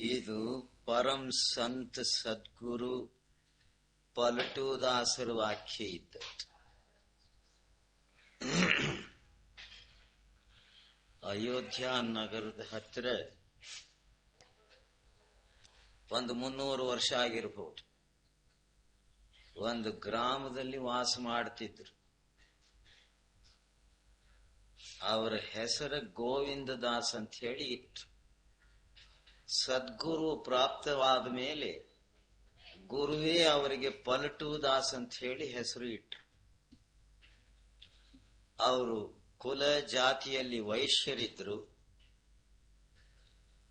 ಇದು ಪರಂ ಸಂತ ಸದ್ಗುರು ಪಲಟುದಾಸರ ವಾಕ್ಯ ಇದ್ದದ್ದು. ಅಯೋಧ್ಯ ನಗರದ ಹತ್ತಿರ ಒಂದು 300 ವರ್ಷ ಆಗಿರಬಹುದು. ಒಂದು ಗ್ರಾಮದಲ್ಲಿ ವಾಸ ಮಾಡ್ತಿದ್ರು. ಅವರ ಹೆಸರು ಗೋವಿಂದ ದಾಸ್ ಅಂತ ಹೇಳಿ ಇತ್ತು. ಸದ್ಗುರು ಪ್ರಾಪ್ತವಾದ ಮೇಲೆ ಗುರುವೇ ಅವರಿಗೆ ಪಲಟು ದಾಸ್ ಅಂತ ಹೇಳಿ ಹೆಸರು ಇಟ್ರು. ಅವರು ಕುಲ ಜಾತಿಯಲ್ಲಿ ವೈಶ್ಯರಿದ್ರು.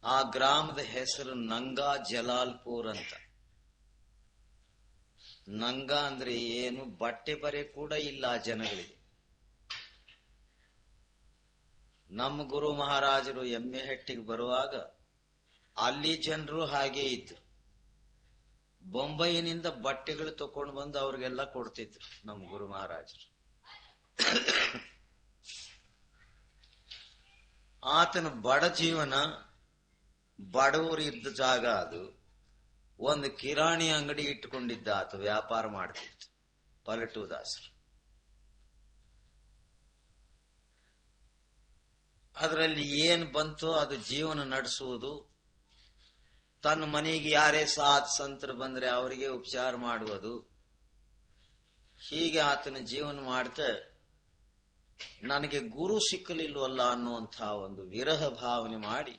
ಆ ಗ್ರಾಮದ ಹೆಸರು ನಂಗಾ ಜಲಾಲ್ಪುರ್ ಅಂತ. ನಂಗ ಅಂದ್ರೆ ಏನು, ಬಟ್ಟೆ ಬರೆ ಕೂಡ ಇಲ್ಲ ಆ ಜನಗಳಿಗೆ. ನಮ್ಮ ಗುರು ಮಹಾರಾಜರು ಎಮ್ಮೆಹಟ್ಟಿಗೆ ಬರುವಾಗ ಅಲ್ಲಿ ಜನರು ಹಾಗೆ ಇದ್ರು. ಬೊಂಬೈನಿಂದ ಬಟ್ಟೆಗಳು ತಕೊಂಡು ಬಂದು ಅವ್ರಿಗೆಲ್ಲ ಕೊಡ್ತಿದ್ರು ನಮ್ಮ ಗುರು ಮಹಾರಾಜರು. ಆತನ ಬಡ ಜೀವನ, ಬಡವರು ಇದ್ದ ಜಾಗ ಅದು. ಒಂದು ಕಿರಾಣಿ ಅಂಗಡಿ ಇಟ್ಟುಕೊಂಡಿದ್ದ ಆತ, ವ್ಯಾಪಾರ ಮಾಡ್ತಿತ್ತು ಪಲಟು ದಾಸರು. ಅದರಲ್ಲಿ ಏನ್ ಬಂತೋ ಅದು ಜೀವನ ನಡೆಸುವುದು. ತನ್ನ ಮನೆಗೆ ಯಾರೇ ಸಾತ್ ಸಂತರು ಬಂದ್ರೆ ಅವರಿಗೆ ಉಪಚಾರ ಮಾಡುವುದು. ಹೀಗೆ ಆತನ ಜೀವನ ಮಾಡ್ತಾ ನನಗೆ ಗುರು ಸಿಕ್ಕಲಿಲ್ವಲ್ಲ ಅನ್ನುವಂಥ ಒಂದು ವಿರಹ ಭಾವನೆ ಮಾಡಿ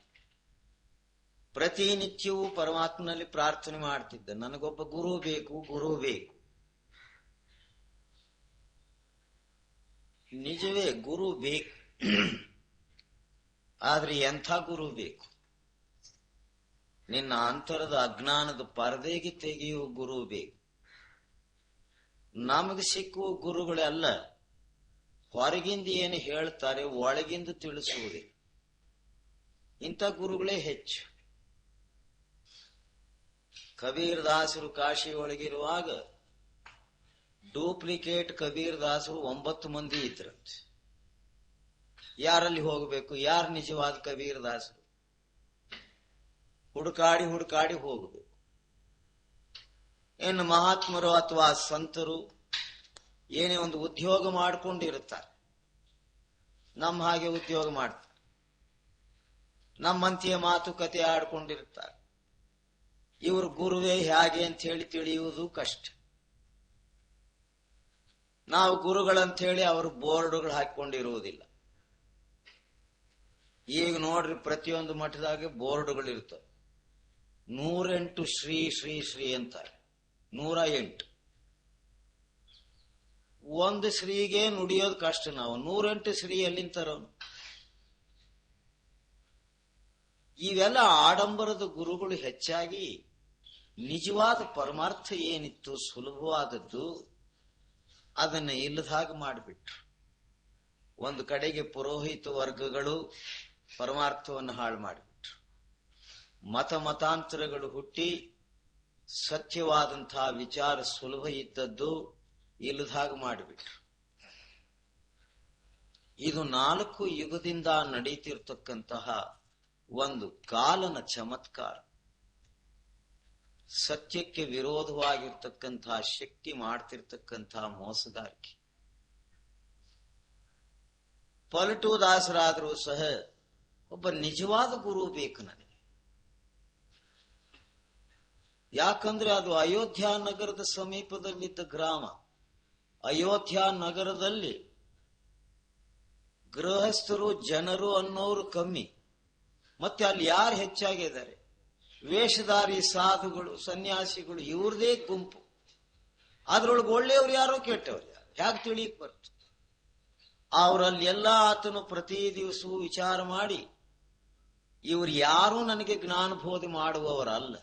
ಪ್ರತಿನಿತ್ಯವೂ ಪರಮಾತ್ಮನಲ್ಲಿ ಪ್ರಾರ್ಥನೆ ಮಾಡ್ತಿದ್ದ. ನನಗೊಬ್ಬ ಗುರು ಬೇಕು, ಗುರು ಬೇಕು. ನಿಜವೇ ಗುರು ಬೇಕು, ಆದ್ರೆ ಎಂಥ ಗುರು ಬೇಕು? ನಿನ್ನ ಅಂತರದ ಅಜ್ಞಾನದ ಪರದೆಗೆ ತೆಗೆಯುವ ಗುರು ಬೇಕು. ನಮಗೆ ಸಿಕ್ಕುವ ಗುರುಗಳೆಲ್ಲ ಹೊರಗಿಂದ ಏನು ಹೇಳ್ತಾರೆ, ಒಳಗಿಂದ ತಿಳಿಸುವುದೇ. ಇಂಥ ಗುರುಗಳೇ ಹೆಚ್ಚು. ಕಬೀರ್ ದಾಸರು ಕಾಶಿ ಒಳಗಿರುವಾಗ ಡೂಪ್ಲಿಕೇಟ್ ಕಬೀರ್ ದಾಸರು 9 ಮಂದಿ ಇದ್ರಂತೆ. ಯಾರಲ್ಲಿ ಹೋಗಬೇಕು? ಯಾರು ನಿಜವಾದ ಕಬೀರ್ ದಾಸರು? ಹುಡುಕಾಡಿ ಹುಡುಕಾಡಿ ಹೋಗಬೇಕು. ಇನ್ನು ಮಹಾತ್ಮರು ಅಥವಾ ಸಂತರು ಏನೇ ಒಂದು ಉದ್ಯೋಗ ಮಾಡಿಕೊಂಡಿರುತ್ತಾರೆ, ನಮ್ಮ ಹಾಗೆ ಉದ್ಯೋಗ ಮಾಡ್ತಾರೆ, ನಮ್ಮಂತೆಯ ಮಾತುಕತೆ ಆಡ್ಕೊಂಡಿರುತ್ತಾರೆ. ಇವರು ಗುರುವೇ ಹೇಗೆ ಅಂತ ಹೇಳಿ ತಿಳಿಯುವುದು ಕಷ್ಟ. ನಾವು ಗುರುಗಳಂತ ಹೇಳಿ ಅವರು ಬೋರ್ಡ್ಗಳು ಹಾಕಿಕೊಂಡಿರುವುದಿಲ್ಲ. ಈಗ ನೋಡ್ರಿ, ಪ್ರತಿಯೊಂದು ಮಠದಾಗ ಬೋರ್ಡ್ಗಳು ಇರ್ತವೆ. 108 ಶ್ರೀ ಶ್ರೀ ಶ್ರೀ ಅಂತಾರೆ. 108 ಒಂದು ಶ್ರೀಗೆ ನುಡಿಯೋದು ಕಷ್ಟ. ನಾವು 108 ಶ್ರೀ ಎಲ್ಲಿಂತಾರವನು? ಇವೆಲ್ಲ ಆಡಂಬರದ ಗುರುಗಳು ಹೆಚ್ಚಾಗಿ ನಿಜವಾದ ಪರಮಾರ್ಥ ಏನಿತ್ತು, ಸುಲಭವಾದದ್ದು, ಅದನ್ನ ಇಲ್ಲದಾಗ ಮಾಡಿಬಿಟ್ರು. ಒಂದು ಕಡೆಗೆ ಪುರೋಹಿತ ವರ್ಗಗಳು ಪರಮಾರ್ಥವನ್ನು ಹಾಳು ಮಾಡಿಬಿಟ್ರು. ಮತಾಂತರಗಳು ಹುಟ್ಟಿ ಸತ್ಯವಾದಂತಹ ವಿಚಾರ ಸುಲಭ ಇದ್ದದ್ದು ಇಲ್ಲದಾಗ ಮಾಡಿಬಿಟ್ರು. ಇದು 4 ಯುಗದಿಂದ ನಡೀತಿರ್ತಕ್ಕಂತಹ ಒಂದು ಕಾಲನ ಚಮತ್ಕಾರ. ಸತ್ಯಕ್ಕೆ ವಿರೋಧವಾಗಿರ್ತಕ್ಕಂತಹ ಶಕ್ತಿ ಮಾಡ್ತಿರ್ತಕ್ಕಂತಹ ಮೋಸಗಾರಿಕೆ. ಪಲಟು ದಾಸರಾದರೂ ಸಹ ಒಬ್ಬ ನಿಜವಾದ ಗುರು ಬೇಕು ನನಗೆ. ಯಾಕಂದ್ರೆ ಅದು ಅಯೋಧ್ಯ ನಗರದ ಸಮೀಪದಲ್ಲಿದ್ದ ಗ್ರಾಮ. ಅಯೋಧ್ಯ ನಗರದಲ್ಲಿ ಗೃಹಸ್ಥರು, ಜನರು ಅನ್ನೋರು ಕಮ್ಮಿ. ಮತ್ತೆ ಅಲ್ಲಿ ಯಾರು ಹೆಚ್ಚಾಗಿದ್ದಾರೆ? ವೇಷಧಾರಿ ಸಾಧುಗಳು, ಸನ್ಯಾಸಿಗಳು, ಇವ್ರದೇ ಗುಂಪು. ಅದ್ರೊಳಗೆ ಒಳ್ಳೆಯವ್ರು ಯಾರೋ, ಕೆಟ್ಟವ್ರು ಯಾರು, ಹೇಗೆ ತಿಳಿಯಕ್ ಬರ್ತದೆ? ಅವರಲ್ಲಿ ಎಲ್ಲ ಆತನು ಪ್ರತಿ ದಿವಸವೂ ವಿಚಾರ ಮಾಡಿ, ಇವ್ರು ಯಾರೂ ನನಗೆ ಜ್ಞಾನಬೋಧೆ ಮಾಡುವವರಲ್ಲ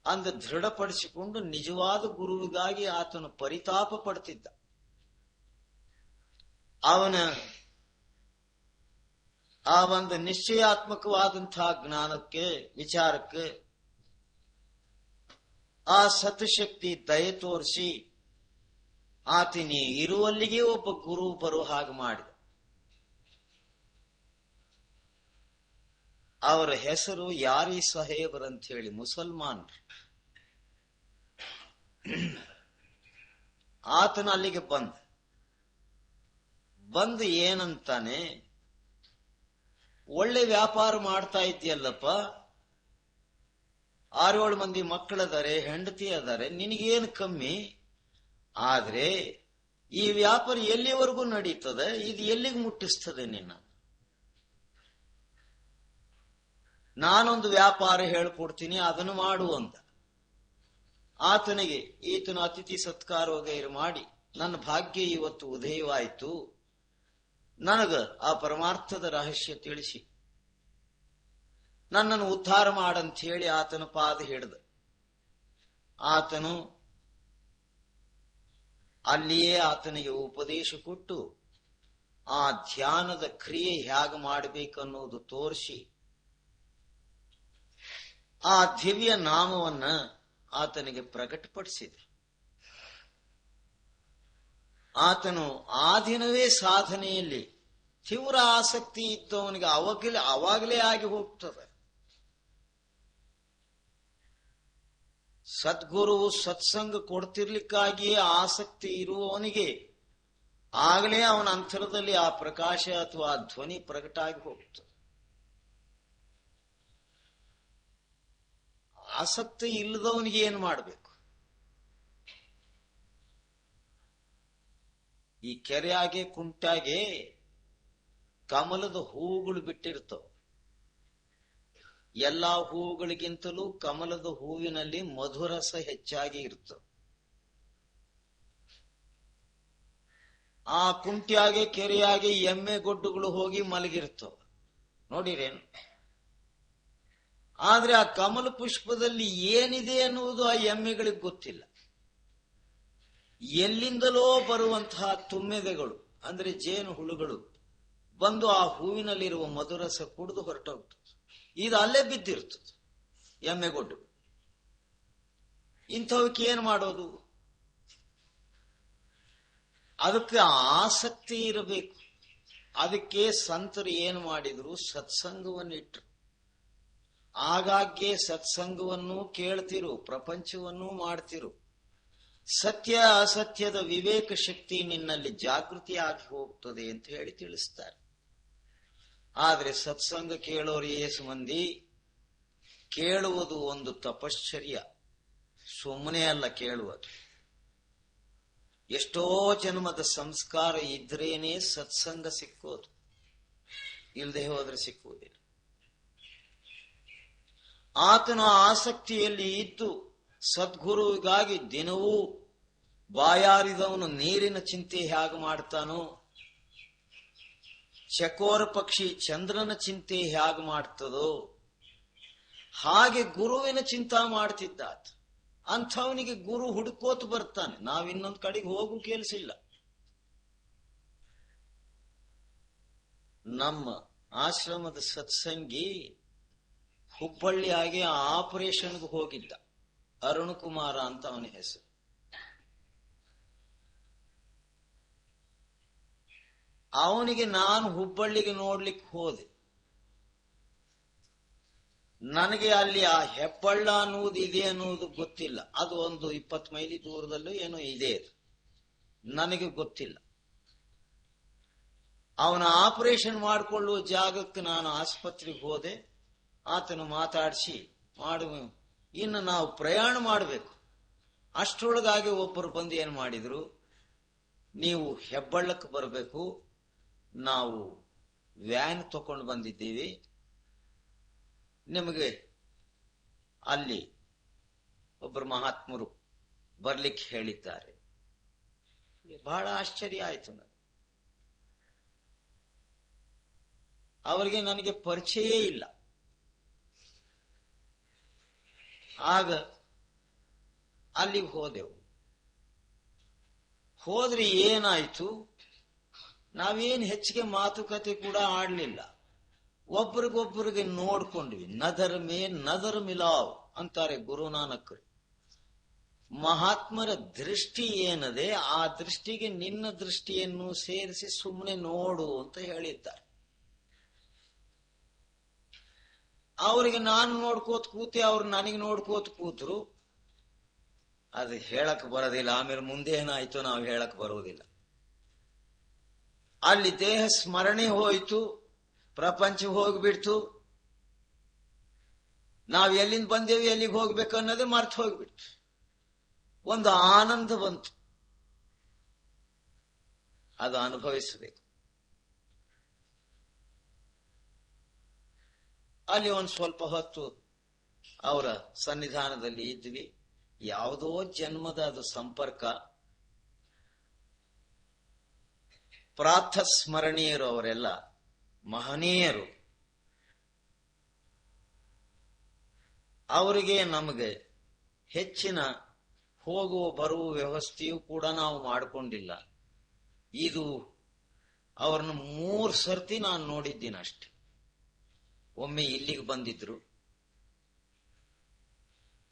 ಅಂದ ದೃಢಪಡಿಸಿಕೊಂಡು ನಿಜವಾದ ಗುರುವಿಗಾಗಿ ಆತನು ಪರಿತಾಪ ಪಡ್ತಿದ್ದ. ಅವನ ಆ ಒಂದು ನಿಶ್ಚಯಾತ್ಮಕವಾದಂತಹ ಜ್ಞಾನಕ್ಕೆ, ವಿಚಾರಕ್ಕೆ ಆ ಸತಶಕ್ತಿ ದಯೆ ತೋರಿಸಿ ಆತನಿ ಇರುವಲ್ಲಿಗೆ ಒಬ್ಬ ಗುರು ಬರೋ ಹಾಗೆ ಮಾಡಿದ. ಅವರ ಹೆಸರು ಯಾರಿ ಸಾಹೇಬರ್ ಅಂತ ಹೇಳಿ, ಮುಸಲ್ಮಾನ್ರು. ಆತನ ಅಲ್ಲಿಗೆ ಬಂದು ಏನಂತಾನೆ, ಒಳ್ಳೆ ವ್ಯಾಪಾರ ಮಾಡ್ತಾ ಇದ್ದೀಯಲ್ಲಪ್ಪ, 6-7 ಮಂದಿ ಮಕ್ಕಳದಾರೆ, ಹೆಂಡತಿ ಅದಾರೆ, ನಿನಗೇನು ಕಮ್ಮಿ? ಆದ್ರೆ ಈ ವ್ಯಾಪಾರ ಎಲ್ಲಿವರೆಗೂ ನಡೀತದೆ, ಇದು ಎಲ್ಲಿಗೆ ಮುಟ್ಟಿಸ್ತದೆ ನಿನ್ನ? ನಾನೊಂದು ವ್ಯಾಪಾರ ಹೇಳ್ಕೊಡ್ತೀನಿ, ಅದನ್ನು ಮಾಡು ಅಂತ. ಆತನಿಗೆ ಈತನು ಅತಿಥಿ ಸತ್ಕಾರ ವಗೈರು ಮಾಡಿ, ನನ್ನ ಭಾಗ್ಯ ಇವತ್ತು ಉದಯವಾಯಿತು, ನನಗ ಆ ಪರಮಾರ್ಥದ ರಹಸ್ಯ ತಿಳಿಸಿ ನನ್ನನ್ನು ಉದ್ಧಾರ ಮಾಡಂತ ಹೇಳಿ ಆತನ ಪಾದ ಹಿಡಿದ. ಆತನು ಅಲ್ಲಿಯೇ ಆತನಿಗೆ ಉಪದೇಶ ಕೊಟ್ಟು ಆ ಧ್ಯಾನದ ಕ್ರಿಯೆ ಹೇಗೆ ಮಾಡಬೇಕನ್ನೋದು ತೋರಿಸಿ ಆ ದಿವ್ಯ ನಾಮವನ್ನ ಆತನಿಗೆ ಪ್ರಕಟಪಡಿಸಿದ. ಆತನು ಆ ದಿನವೇ ಸಾಧನೆಯಲ್ಲಿ ತೀವ್ರ ಆಸಕ್ತಿ ಇದ್ದವನಿಗೆ ಅವಾಗಲೇ ಆಗಿ ಹೋಗ್ತದೆ. ಸದ್ಗುರು ಸತ್ಸಂಗ ಕೊಡ್ತಿರ್ಲಿಕ್ಕಾಗಿಯೇ ಆಸಕ್ತಿ ಇರುವವನಿಗೆ ಆಗಲೇ ಅವನ ಅಂತರದಲ್ಲಿ ಆ ಪ್ರಕಾಶ ಅಥವಾ ಆ ಧ್ವನಿ ಪ್ರಕಟ ಆಗಿ ಹೋಗ್ತದೆ. ಆಸಕ್ತಿ ಇಲ್ಲದವನಿಗೆ ಏನು ಮಾಡಬೇಕು? ಈ ಕೆರೆಯಾಗೆ ಕುಂಟಾಗೆ ಕಮಲದ ಹೂವುಗಳು ಬಿಟ್ಟಿರ್ತವೆ. ಎಲ್ಲಾ ಹೂವುಗಳಿಗಿಂತಲೂ ಕಮಲದ ಹೂವಿನಲ್ಲಿ ಮಧುರಸ ಹೆಚ್ಚಾಗಿ ಇರ್ತವೆ. ಆ ಕುಂಟಿಯಾಗೆ ಕೆರೆಯಾಗೆ ಎಮ್ಮೆ ಗೊಡ್ಡುಗಳು ಹೋಗಿ ಮಲಗಿರ್ತವೆ, ನೋಡಿರೇನು? ಆದ್ರೆ ಆ ಕಮಲ ಪುಷ್ಪದಲ್ಲಿ ಏನಿದೆ ಅನ್ನುವುದು ಆ ಎಮ್ಮೆಗಳಿಗೆ ಗೊತ್ತಿಲ್ಲ. ಎಲ್ಲಿಂದಲೋ ಬರುವಂತಹ ತುಮ್ಮೆದೆಗಳು ಅಂದ್ರೆ ಜೇನು ಹುಳುಗಳು ಬಂದು ಆ ಹೂವಿನಲ್ಲಿರುವ ಮಧುರಸ ಕುಡಿದು ಹೊರಟೋಗ್ತದೆ. ಇದು ಅಲ್ಲೇ ಬಿದ್ದಿರ್ತದೆ ಎಮ್ಮೆಗೊಡ್ಡು. ಇಂಥವಕ್ಕೆ ಏನ್ ಮಾಡೋದು? ಅದಕ್ಕೆ ಆಸಕ್ತಿ ಇರಬೇಕು. ಅದಕ್ಕೆ ಸಂತರು ಏನು ಮಾಡಿದ್ರು? ಸತ್ಸಂಗವನ್ನಿಟ್ರು. ಆಗಾಗ್ಗೆ ಸತ್ಸಂಗವನ್ನು ಕೇಳ್ತಿರು, ಪ್ರಪಂಚವನ್ನೂ ಮಾಡ್ತಿರು. ಸತ್ಯ ಅಸತ್ಯದ ವಿವೇಕ ಶಕ್ತಿ ನಿನ್ನಲ್ಲಿ ಜಾಗೃತಿ ಆಗಿ ಹೋಗ್ತದೆ ಅಂತ ಹೇಳಿ ತಿಳಿಸ್ತಾರೆ. ಆದ್ರೆ ಸತ್ಸಂಗ ಕೇಳೋರು ಏಸು ಮಂದಿ? ಕೇಳುವುದು ಒಂದು ತಪಶ್ಚರ್ಯ, ಸುಮ್ಮನೆ ಅಲ್ಲ ಕೇಳುವುದು. ಎಷ್ಟೋ ಜನ್ಮದ ಸಂಸ್ಕಾರ ಇದ್ರೇನೆ ಸತ್ಸಂಗ ಸಿಕ್ಕೋದು, ಇಲ್ಲದೆ ಹೋದ್ರೆ ಸಿಕ್ಕುವುದಿಲ್ಲ. ಆತನ ಆಸಕ್ತಿಯಲ್ಲಿ ಇದ್ದು ಸದ್ಗುರುವಿಗಾಗಿ ದಿನವೂ ಬಾಯಾರಿದವನು ನೀರಿನ ಚಿಂತೆ ಹೇಗೆ ಮಾಡ್ತಾನೋ, ಚಕೋರ ಪಕ್ಷಿ ಚಂದ್ರನ ಚಿಂತೆ ಹೇಗೆ ಮಾಡ್ತದೋ, ಹಾಗೆ ಗುರುವಿನ ಚಿಂತ ಮಾಡ್ತಿದ್ದಾತ. ಅಂಥವನಿಗೆ ಗುರು ಹುಡುಕೋತು ಬರ್ತಾನೆ. ನಾವಿನ್ನೊಂದು ಕಡೆಗೆ ಹೋಗು ಕೆಲಸಿಲ್ಲ. ನಮ್ಮ ಆಶ್ರಮದ ಸತ್ಸಂಗಿ ಹುಬ್ಬಳ್ಳಿಯಾಗಿ ಆಪರೇಷನ್ಗೆ ಹೋಗಿದ್ದ, ಅರುಣ್ ಕುಮಾರ ಅಂತ ಅವನ ಹೆಸರು. ಅವನಿಗೆ ನಾನು ಹುಬ್ಬಳ್ಳಿಗೆ ನೋಡ್ಲಿಕ್ಕೆ ಹೋದೆ. ನನಗೆ ಅಲ್ಲಿ ಆ ಹೆಬ್ಬಳ್ಳ ಅನ್ನುವುದು ಇದೆ ಅನ್ನುವುದು ಗೊತ್ತಿಲ್ಲ. ಅದು ಒಂದು 20 ಮೈಲಿ ದೂರದಲ್ಲೂ ಏನೋ ಇದೆ, ಅದು ನನಗೆ ಗೊತ್ತಿಲ್ಲ. ಅವನ ಆಪರೇಷನ್ ಮಾಡಿಕೊಳ್ಳುವ ಜಾಗಕ್ಕೆ ನಾನು ಆಸ್ಪತ್ರೆಗೆ ಹೋದೆ. ಆತನು ಮಾತಾಡಿಸಿ ಇನ್ನು ನಾವು ಪ್ರಯಾಣ ಮಾಡಬೇಕು. ಅಷ್ಟರೊಳಗಾಗಿ ಒಬ್ಬರು ಬಂದು ಏನ್ ಮಾಡಿದ್ರು, ನೀವು ಹೆಬ್ಬಳ್ಳಕ್ಕೆ ಬರಬೇಕು, ನಾವು ವ್ಯಾನ್ ತಕೊಂಡು ಬಂದಿದ್ದೀವಿ, ನಿಮಗೆ ಅಲ್ಲಿ ಒಬ್ಬರು ಮಹಾತ್ಮರು ಬರ್ಲಿಕ್ಕೆ ಹೇಳಿದ್ದಾರೆ. ಬಹಳ ಆಶ್ಚರ್ಯ ಆಯ್ತು ನನಗೆ. ಅವರಿಗೆ ನನಗೆ ಪರಿಚಯ ಇಲ್ಲ. ಆಗ ಅಲ್ಲಿಗೆ ಹೋದೆವು. ಹೋದ್ರೆ ಏನಾಯ್ತು, ನಾವೇನು ಹೆಚ್ಚಿಗೆ ಮಾತುಕತೆ ಕೂಡ ಆಡ್ಲಿಲ್ಲ. ಒಬ್ರಿಗೊಬ್ಬರಿಗೆ ನೋಡ್ಕೊಂಡ್ವಿ. ನದರ್ ಮೇ ನದರ್ ಮಿಲಾವ್ ಅಂತಾರೆ ಗುರುನಾನಕರು. ಮಹಾತ್ಮರ ದೃಷ್ಟಿ ಏನದೆ ಆ ದೃಷ್ಟಿಗೆ ನಿನ್ನ ದೃಷ್ಟಿಯನ್ನು ಸೇರಿಸಿ ಸುಮ್ಮನೆ ನೋಡು ಅಂತ ಹೇಳಿದ್ದಾರೆ. ಅವ್ರಿಗೆ ನಾನು ನೋಡ್ಕೋತ ಕೂತಿ, ಅವ್ರು ನನಗೆ ನೋಡ್ಕೋತ ಕೂತರು. ಅದು ಹೇಳಕ್ ಬರೋದಿಲ್ಲ. ಆಮೇಲೆ ಮುಂದೆ ಏನಾಯ್ತು ನಾವು ಹೇಳಕ್ ಬರೋದಿಲ್ಲ. ಅಲ್ಲಿ ದೇಹ ಸ್ಮರಣೆ ಹೋಯ್ತು, ಪ್ರಪಂಚ ಹೋಗ್ಬಿಡ್ತು. ನಾವ್ ಎಲ್ಲಿಂದ ಬಂದೇವಿ, ಎಲ್ಲಿಗೆ ಹೋಗ್ಬೇಕು ಅನ್ನೋದೇ ಮರ್ತು ಹೋಗ್ಬಿಡ್ತು. ಒಂದು ಆನಂದ ಬಂತು, ಅದು ಅನುಭವಿಸಬೇಕು. ಅಲ್ಲಿ ಒಂದು ಸ್ವಲ್ಪ ಹೊತ್ತು ಅವರ ಸನ್ನಿಧಾನದಲ್ಲಿ ಇದ್ವಿ. ಯಾವುದೋ ಜನ್ಮದ ಅದು ಸಂಪರ್ಕ. ಪ್ರಾತಃಸ್ಮರಣೀಯರು ಅವರೆಲ್ಲ, ಮಹನೀಯರು. ಅವರಿಗೆ ನಮಗೆ ಹೆಚ್ಚಿನ ಹೋಗುವ ಬರುವ ವ್ಯವಸ್ಥೆಯೂ ಕೂಡ ನಾವು ಮಾಡಿಕೊಂಡಿಲ್ಲ. ಇದು ಅವ್ರನ್ನ 3 ಸರ್ತಿ ನಾನು ನೋಡಿದ್ದೀನಿ ಅಷ್ಟೆ. ಒಮ್ಮೆ ಇಲ್ಲಿಗೆ ಬಂದಿದ್ರು,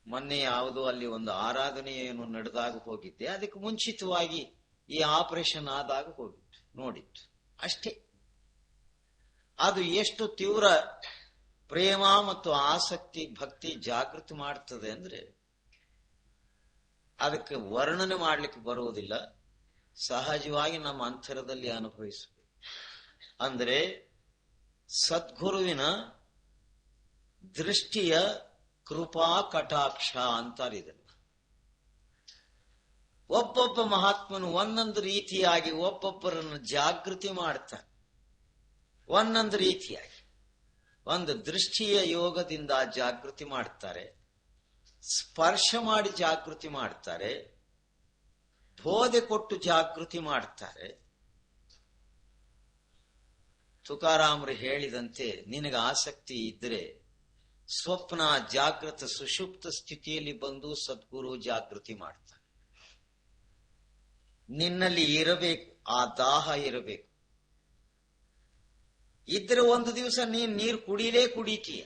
ಮೊನ್ನೆ ಯಾವುದೋ ಅಲ್ಲಿ ಒಂದು ಆರಾಧನೆ ಏನು ನಡೆದಾಗ ಹೋಗಿದ್ದೆ. ಅದಕ್ಕೆ ಮುಂಚಿತವಾಗಿ ಈ ಆಪರೇಷನ್ ಆದಾಗ ಹೋಗಿತ್ತು, ನೋಡಿತ್ತು ಅಷ್ಟೇ. ಅದು ಎಷ್ಟು ತೀವ್ರ ಪ್ರೇಮ ಮತ್ತು ಆಸಕ್ತಿ, ಭಕ್ತಿ ಜಾಗೃತಿ ಮಾಡ್ತದೆ ಅಂದ್ರೆ ಅದಕ್ಕೆ ವರ್ಣನೆ ಮಾಡ್ಲಿಕ್ಕೆ ಬರುವುದಿಲ್ಲ. ಸಹಜವಾಗಿ ನಮ್ಮ ಅಂತರದಲ್ಲಿ ಅನುಭವಿಸಬೇಕು. ಅಂದ್ರೆ ಸದ್ಗುರುವಿನ ದೃಷ್ಟಿಯ ಕೃಪಾ ಕಟಾಕ್ಷ ಅಂತಾರಿದೆ. ಒಬ್ಬೊಬ್ಬ ಮಹಾತ್ಮನು ಒಂದೊಂದು ರೀತಿಯಾಗಿ ಒಬ್ಬೊಬ್ಬರನ್ನು ಜಾಗೃತಿ ಮಾಡ್ತಾನೆ. ಒಂದೊಂದು ರೀತಿಯಾಗಿ ಒಂದು ದೃಷ್ಟಿಯ ಯೋಗದಿಂದ ಜಾಗೃತಿ ಮಾಡ್ತಾರೆ, ಸ್ಪರ್ಶ ಮಾಡಿ ಜಾಗೃತಿ ಮಾಡ್ತಾರೆ, ಬೋಧೆ ಕೊಟ್ಟು ಜಾಗೃತಿ ಮಾಡ್ತಾರೆ. ತುಕಾರಾಮರು ಹೇಳಿದಂತೆ ನಿನಗೆ ಆಸಕ್ತಿ ಇದ್ರೆ ಸ್ವಪ್ನ, ಜಾಗೃತ, ಸುಷುಪ್ತ ಸ್ಥಿತಿಯಲ್ಲಿ ಬಂದು ಸದ್ಗುರು ಜಾಗೃತಿ ಮಾಡ್ತಾರೆ. ನಿನ್ನಲ್ಲಿ ಇರಬೇಕು, ಆ ದಾಹ ಇರಬೇಕು. ಇದ್ರೆ ಒಂದು ದಿವಸ ನೀರು ಕುಡಿತೀಯ.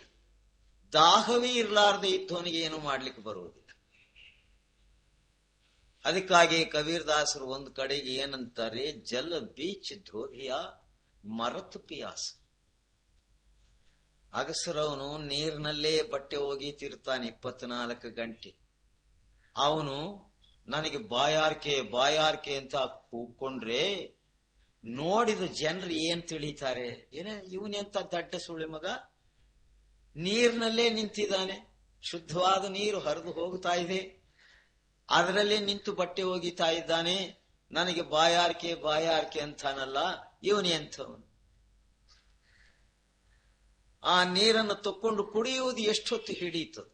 ದಾಹವೇ ಇರಲಾರದೆ ಇದ್ದವನಿಗೆ ಏನು ಮಾಡ್ಲಿಕ್ಕೆ ಬರುವುದಿಲ್ಲ. ಅದಕ್ಕಾಗಿ ಕಬೀರದಾಸರು ಒಂದು ಕಡೆಗೆ ಏನಂತಾರೆ, ಜಲ ಬೀಚ್ ದ್ರೋಹಿಯ ಮರತು ಪಿಯಾಸ. ಅಗಸರವನು ನೀರಿನಲ್ಲೇ ಬಟ್ಟೆ ಒಗೀತಿರ್ತಾನೆ 24 ಗಂಟೆ. ಅವನು ನನಗೆ ಬಾಯಾರ್ಕೆ ಅಂತ ಕೂಕೊಂಡ್ರೆ ನೋಡಿದ ಜನರು ಏನ್ ತಿಳಿತಾರೆ, ಇವನೆಂತ ದಡ್ಡ ಸುಳಿ ಮಗ, ನೀರಿನಲ್ಲೇ ನಿಂತಿದ್ದಾನೆ, ಶುದ್ಧವಾದ ನೀರು ಹರಿದು ಹೋಗ್ತಾ ಇದೆ, ಅದರಲ್ಲೇ ನಿಂತು ಬಟ್ಟೆ ಒಗಿತಾ ಇದ್ದಾನೆ, ನನಗೆ ಬಾಯಾರ್ಕೆ ಅಂತಾನಲ್ಲ, ಇವನು ಎಂಥವನು. ಆ ನೀರನ್ನು ತಕ್ಕೊಂಡು ಕುಡಿಯುವುದು ಎಷ್ಟೊತ್ತು ಹಿಡೀತದೆ.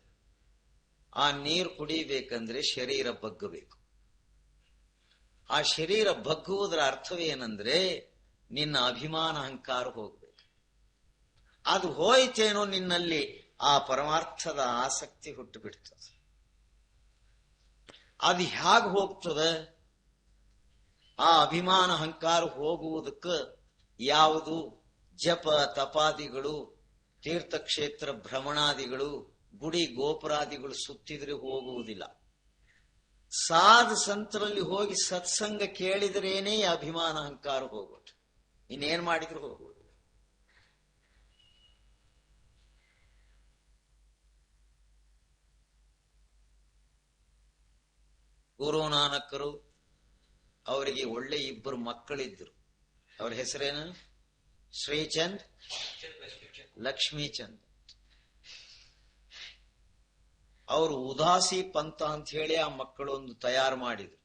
ಆ ನೀರು ಕುಡಿಬೇಕಂದ್ರೆ ಶರೀರ ಬಗ್ಗಬೇಕು. ಆ ಶರೀರ ಬಗ್ಗುವುದರ ಅರ್ಥವೇನೆಂದ್ರೆ ನಿನ್ನ ಅಭಿಮಾನ ಅಹಂಕಾರ ಹೋಗ್ಬೇಕು. ಅದು ಹೋಯ್ತೇನೋ ನಿನ್ನಲ್ಲಿ ಆ ಪರಮಾರ್ಥದ ಆಸಕ್ತಿ ಹುಟ್ಟು ಬಿಡ್ತದೆ. ಅದು ಹೇಗೆ ಹೋಗ್ತದೆ? ಆ ಅಭಿಮಾನ ಅಹಂಕಾರ ಹೋಗುವುದಕ್ಕೆ ಯಾವುದು ಜಪ ತಪಾದಿಗಳು, ತೀರ್ಥಕ್ಷೇತ್ರ ಭ್ರಮಣಾದಿಗಳು, ಗುಡಿ ಗೋಪುರಾದಿಗಳು ಸುತ್ತಿದ್ರೆ ಹೋಗುವುದಿಲ್ಲ. ಸಾಧು ಸಂತರಲ್ಲಿ ಹೋಗಿ ಸತ್ಸಂಗ ಕೇಳಿದ್ರೇನೇ ಅಭಿಮಾನ ಅಹಂಕಾರ ಹೋಗೋದು. ಇನ್ನೇನ್ ಮಾಡಿದ್ರು ಹೋಗುವುದು. ಗುರುನಾನಕರು ಅವರಿಗೆ ಒಳ್ಳೆ 2 ಮಕ್ಕಳಿದ್ರು. ಅವ್ರ ಹೆಸರೇನು? ಶ್ರೀಚಂದ್, ಲಕ್ಷ್ಮೀಚಂದ್. ಅವರು ಉದಾಸಿ ಪಂಥ ಅಂತ ಹೇಳಿ ಆ ಮಕ್ಕಳು ಒಂದು ತಯಾರು ಮಾಡಿದ್ರು.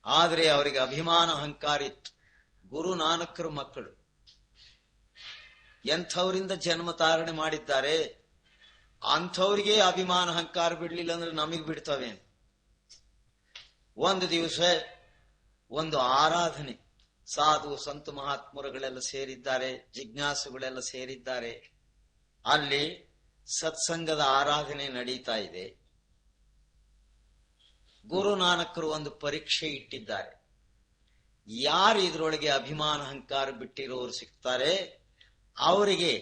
ಆದ್ರೆ ಅವರಿಗೆ ಅಭಿಮಾನ ಅಹಂಕಾರ ಇತ್ತು. ಗುರು ನಾನಕರ ಮಕ್ಕಳು ಎಂಥವರಿಂದ ಜನ್ಮ ತಾರಣೆ ಮಾಡಿದ್ದಾರೆ, ಅಂಥವ್ರಿಗೆ ಅಭಿಮಾನ ಅಹಂಕಾರ ಬಿಡ್ಲಿಲ್ಲ ಅಂದ್ರೆ ನಮಗ್ ಬಿಡ್ತವೆ. ಒಂದು ದಿವಸ ಒಂದು ಆರಾಧನೆ, ಸಾಧು ಸಂತ ಮಹಾತ್ಮರುಗಳೆಲ್ಲ ಸೇರಿದ್ದಾರೆ, ಜಿಜ್ಞಾಸುಗಳೆಲ್ಲ ಸೇರಿದ್ದಾರೆ. ಅಲ್ಲಿ ಸತ್ಸಂಗದ ಆರಾಧನೆ ನಡೀತಾ ಇದೆ. ಗುರುನಾನಕರು ಒಂದು ಪರೀಕ್ಷೆ ಇಟ್ಟಿದ್ದಾರೆ. ಯಾರು ಇದ್ರೊಳಗೆ ಅಭಿಮಾನ ಅಹಂಕಾರ ಬಿಟ್ಟಿರೋರು ಸಿಗ್ತಾರೆ ಅವರಿಗೆ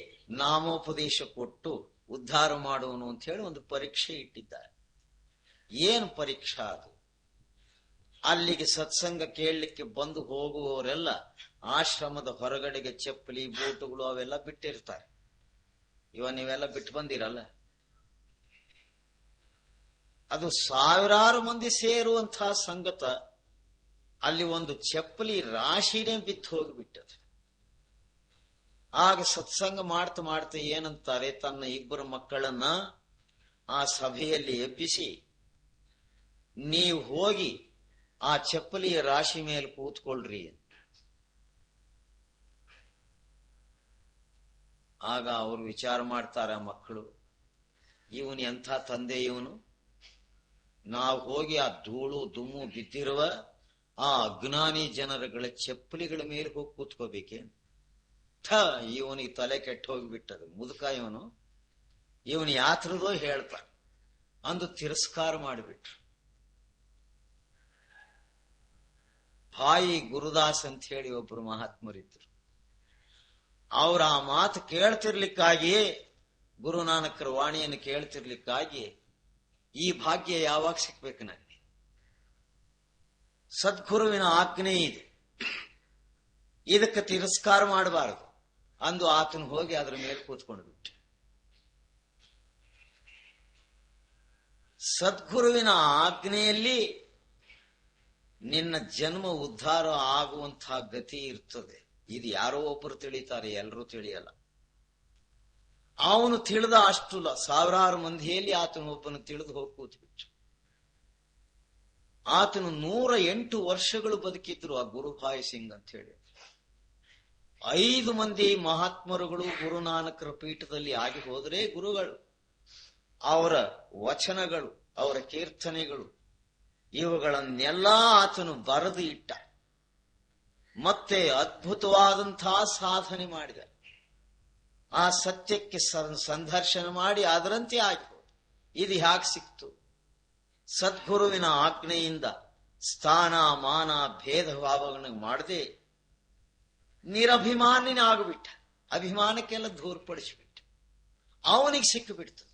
ನಾಮೋಪದೇಶ ಕೊಟ್ಟು ಉದ್ಧಾರ ಮಾಡುವನು ಅಂತ ಹೇಳಿ ಒಂದು ಪರೀಕ್ಷೆ ಇಟ್ಟಿದ್ದಾರೆ. ಏನು ಪರೀಕ್ಷಾ ಅದು? ಅಲ್ಲಿಗೆ ಸತ್ಸಂಗ ಕೇಳಲಿಕ್ಕೆ ಬಂದು ಹೋಗುವವರೆಲ್ಲ ಆಶ್ರಮದ ಹೊರಗಡೆಗೆ ಚಪ್ಪಲಿ ಬೂಟುಗಳು ಅವೆಲ್ಲ ಬಿಟ್ಟಿರ್ತಾರೆ. ನೀವೆಲ್ಲ ಬಿಟ್ಟು ಬಂದಿರಲ್ಲ, ಅದು ಸಾವಿರಾರು ಮಂದಿ ಸೇರುವಂತಹ ಸಂಗತ. ಅಲ್ಲಿ ಒಂದು ಚಪ್ಪಲಿ ರಾಶಿನೇ ಬಿತ್ತು ಹೋಗಿಬಿಟ್ಟದು. ಆಗ ಸತ್ಸಂಗ ಮಾಡ್ತಾ ಏನಂತಾರೆ, ತನ್ನ ಇಬ್ಬರು ಮಕ್ಕಳನ್ನ ಆ ಸಭೆಯಲ್ಲಿ ಎಬ್ಬಿಸಿ, ನೀವು ಹೋಗಿ ಆ ಚಪ್ಪಲಿಯ ರಾಶಿ ಮೇಲೆ ಕೂತ್ಕೊಳ್ರಿ. ಆಗ ಅವರು ವಿಚಾರ ಮಾಡ್ತಾರೆ ಮಕ್ಕಳು, ಇವನು ಎಂಥ ತಂದೆ ಇವನು, ನಾವು ಹೋಗಿ ಆ ಧೂಳು ದುಮ್ಮು ಬಿದ್ದಿರುವ ಆ ಅಜ್ಞಾನಿ ಜನರುಗಳ ಚಪ್ಪಲಿಗಳ ಮೇಲೆ ಹೋಗಿ ಕೂತ್ಕೋಬೇಕೆ? ಇವನಿಗೆ ತಲೆ ಕೆಟ್ಟ ಹೋಗಿಬಿಟ್ಟದು, ಮುದುಕ ಇವನು ಯಾತ್ರದೋ ಹೇಳ್ತಾನೆ ಅಂದು ತಿರಸ್ಕಾರ ಮಾಡಿಬಿಟ್ರು. ಭಾಯಿ ಗುರುದಾಸ್ ಅಂತ ಹೇಳಿ ಒಬ್ರು ಮಹಾತ್ಮರಿದ್ರು. ಅವ್ರ ಆ ಮಾತು ಕೇಳ್ತಿರ್ಲಿಕ್ಕಾಗಿಯೇ, ಗುರುನಾನಕರ ವಾಣಿಯನ್ನು ಕೇಳ್ತಿರ್ಲಿಕ್ಕಾಗಿ ಈ ಭಾಗ್ಯ ಯಾವಾಗ ಸಿಕ್ಬೇಕು ನನಗೆ? ಸದ್ಗುರುವಿನ ಆಜ್ಞೆ ಇದೆ, ಇದಕ್ಕೆ ತಿರಸ್ಕಾರ ಮಾಡಬಾರದು ಅಂದು ಆತನು ಹೋಗಿ ಅದರ ಮೇಲೆ ಕೂತ್ಕೊಂಡು ಬಿಟ್ಟು. ಸದ್ಗುರುವಿನ ಆಜ್ಞೆಯಲ್ಲಿ ನಿನ್ನ ಜನ್ಮ ಉದ್ಧಾರ ಆಗುವಂತಹ ಗತಿ ಇರ್ತದೆ. ಇದು ಯಾರೋ ಒಬ್ಬರು ತಿಳಿತಾರೆ, ಎಲ್ಲರೂ ತಿಳಿಯಲ್ಲ. ಅವನು ತಿಳಿದ ಅಷ್ಟು ಸಾವಿರಾರು ಮಂದಿಯಲ್ಲಿ ಆತನು ಒಬ್ಬನು ತಿಳಿದು ಹೋಗಿ ಕೂತ್ಬಿಟ್ಟು. ಆತನು 108 ವರ್ಷಗಳು ಬದುಕಿದ್ರು, ಆ ಗುರುಭಾಯ್ ಸಿಂಗ್ ಅಂತ ಹೇಳಿ. 5 ಮಂದಿ ಮಹಾತ್ಮರುಗಳು ಗುರುನಾನಕರ ಪೀಠದಲ್ಲಿ ಆಗಿ ಹೋದರೆ ಗುರುಗಳು, ಅವರ ವಚನಗಳು, ಅವರ ಕೀರ್ತನೆಗಳು, ಇವುಗಳನ್ನೆಲ್ಲ ಆತನು ಬರೆದು ಇಟ್ಟ. ಮತ್ತೆ ಅದ್ಭುತವಾದಂತಹ ಸಾಧನೆ ಮಾಡಿದ. ಆ ಸತ್ಯಕ್ಕೆ ಸಂದರ್ಶನ ಮಾಡಿ ಅದರಂತೆ ಆಯ್ತು. ಇದು ಹ್ಯಾಕ್ ಸಿಕ್ತು? ಸದ್ಗುರುವಿನ ಆಜ್ಞೆಯಿಂದ ಸ್ಥಾನ ಮಾನ ಭೇದ ಭಾವಗಳನ್ನು ಮಾಡದೆ ನಿರಭಿಮಾನಿನ ಆಗಿಬಿಟ್ಟ. ಅಭಿಮಾನಕ್ಕೆಲ್ಲ ದೂರ್ಪಡಿಸಿಬಿಟ್ಟ. ಅವನಿಗೆ ಸಿಕ್ಕಿಬಿಡ್ತದೆ.